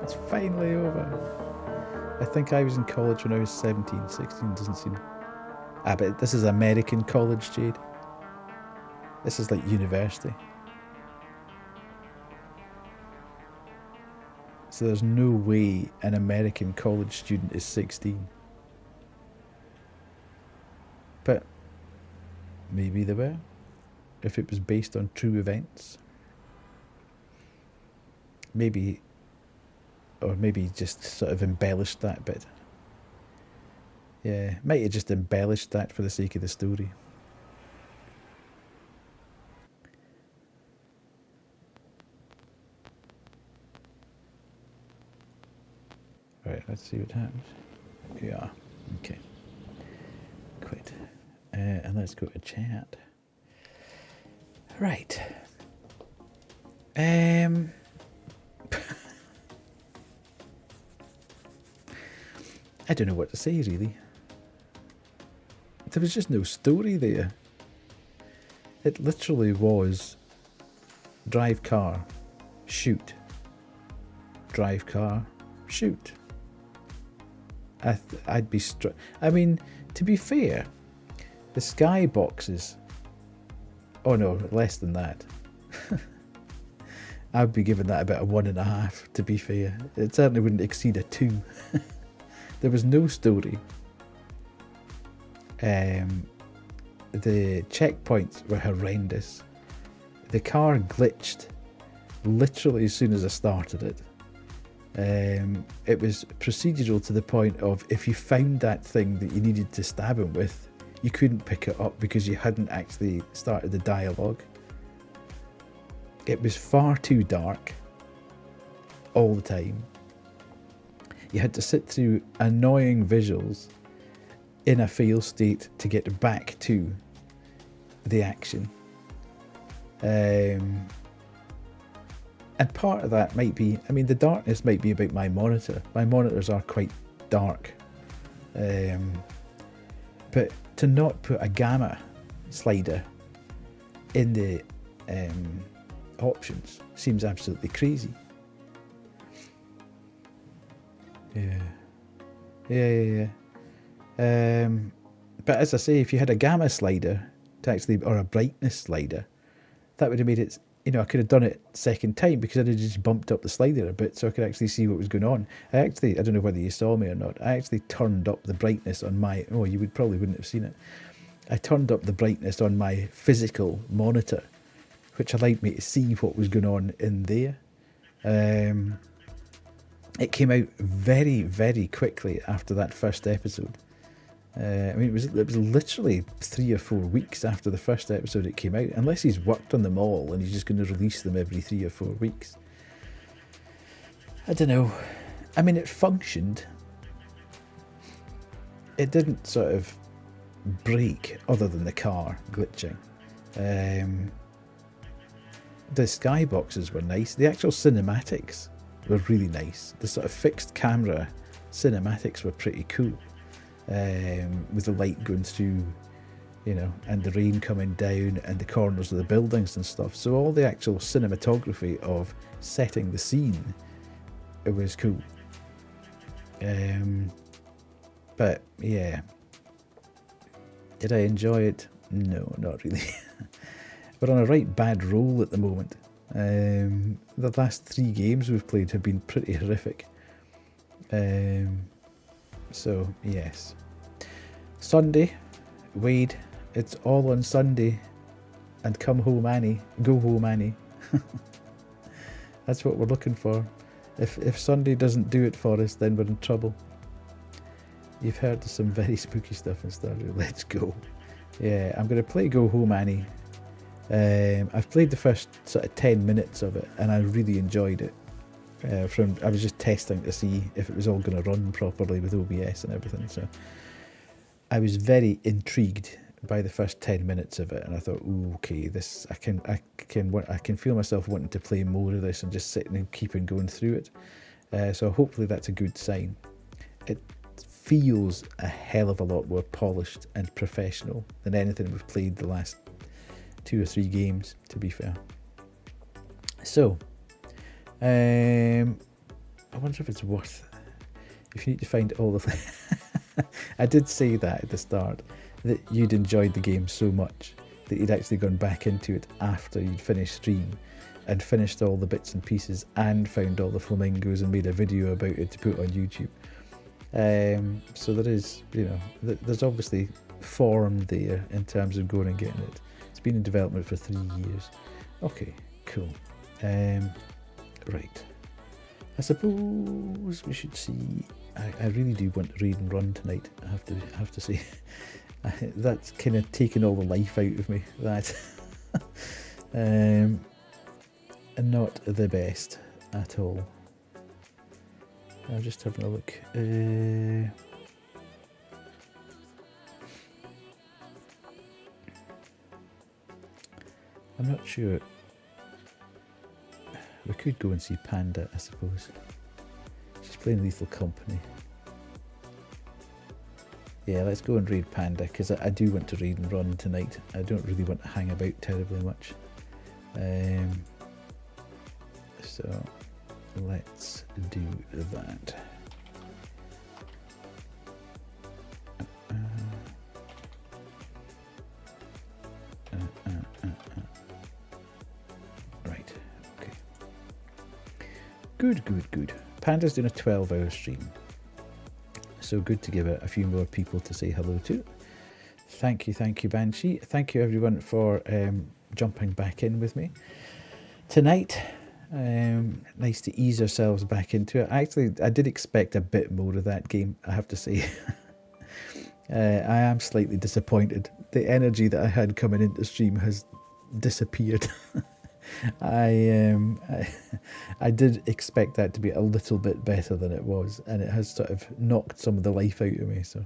It's finally over. I think I was in college when I was 17, 16, doesn't seem... Ah, but this is American college, Jade. This is like university. So there's no way an American college student is 16. But maybe they were, if it was based on true events. Maybe, or maybe just sort of embellished that bit. Yeah, might have just embellished that for the sake of the story. Right, let's see what happens. Yeah, okay. Quit. And let's go to chat. Right. I don't know what to say, really. There was just no story there. It literally was drive car, shoot. Drive car, shoot. I'd be I mean, to be fair, the skyboxes... Oh no, less than that. I'd be giving that about a 1.5, to be fair. It certainly wouldn't exceed a 2. There was no story. The checkpoints were horrendous. The car glitched literally as soon as I started it. It was procedural to the point of if you found that thing that you needed to stab him with, you couldn't pick it up because you hadn't actually started the dialogue. It was far too dark all the time. You had to sit through annoying visuals in a fail state to get back to the action. And part of that might be, I mean, the darkness might be about my monitor. My monitors are quite dark. But to not put a gamma slider in the options seems absolutely crazy. Yeah. Yeah. But as I say, if you had a gamma slider to actually, or a brightness slider, that would have made it, you know, I could have done it second time because I'd have just bumped up the slider a bit so I could actually see what was going on. I don't know whether you saw me or not, I actually turned up the brightness on my, oh, you probably wouldn't have seen it. I turned up the brightness on my physical monitor, which allowed me to see what was going on in there. It came out very, very quickly after that first episode. I mean, it was literally 3 or 4 weeks after the first episode it came out, unless he's worked on them all and he's just going to release them every 3 or 4 weeks. I don't know. I mean, it functioned. It didn't sort of break other than the car glitching. The skyboxes were nice. The actual cinematics were really nice. The sort of fixed camera cinematics were pretty cool. With the light going through, you know, and the rain coming down and the corners of the buildings and stuff. So all the actual cinematography of setting the scene, it was cool. But yeah, did I enjoy it? No, not really. We're on a right bad roll at the moment. The last 3 games we've played have been pretty horrific. So, yes. Sunday, Wade, it's all on Sunday. And come home, Annie. Go home, Annie. That's what we're looking for. If Sunday doesn't do it for us, then we're in trouble. You've heard of some very spooky stuff in Stardew. Let's go. Yeah, I'm going to play Go Home, Annie. I've played the first sort of 10 minutes of it, and I really enjoyed it. I was just testing to see if it was all going to run properly with OBS and everything. So I was very intrigued by the first 10 minutes of it, and I thought, ooh, okay, this I can feel myself wanting to play more of this and just sitting and keeping going through it. So hopefully that's a good sign. It feels a hell of a lot more polished and professional than anything we've played the last 2 or 3 games, to be fair. So I wonder if it's worth, if you need to find all the I did say that at the start, that you'd enjoyed the game so much that you'd actually gone back into it after you'd finished stream and finished all the bits and pieces and found all the flamingos and made a video about it to put on YouTube. So there is, you know, there's obviously form there in terms of going and getting it. It's been in development for 3 years. Okay, cool. Right. I suppose we should see. I really do want to read and run tonight. I have to say, that's kind of taken all the life out of me. That, and not the best at all. I'm just having a look. I'm not sure. We could go and see Panda, I suppose. She's playing Lethal Company. Yeah, let's go and raid Panda, because I do want to raid and run tonight. I don't really want to hang about terribly much. So let's do that. Right, okay. Good. Panda's doing a 12-hour stream. So good to give it a few more people to say hello to. Thank you, Banshee. Thank you, everyone, for jumping back in with me tonight. Nice to ease ourselves back into it. Actually, I did expect a bit more of that game, I have to say. I am slightly disappointed. The energy that I had coming into stream has disappeared. I did expect that to be a little bit better than it was, and it has sort of knocked some of the life out of me. So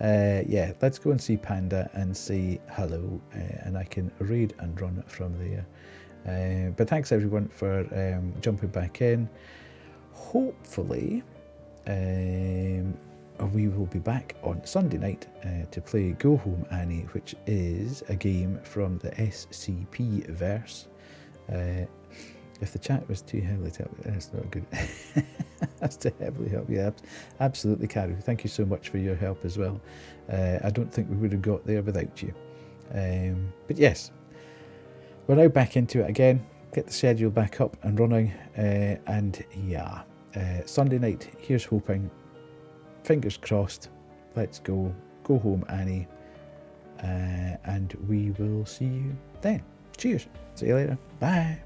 yeah, let's go and see Panda and say hello, and I can raid and run from there. But thanks everyone for jumping back in. Hopefully we will be back on Sunday night to play Go Home Annie, which is a game from the SCP verse. If the chat was too heavily to help, that's not good. That's to heavily help. Yeah, absolutely, Carol. Thank you so much for your help as well. I don't think we would have got there without you. But yes, we're now back into it again. Get the schedule back up and running. And yeah, Sunday night, here's hoping. Fingers crossed. Let's go. Go home, Annie. And we will see you then. Cheers. See you later. Bye.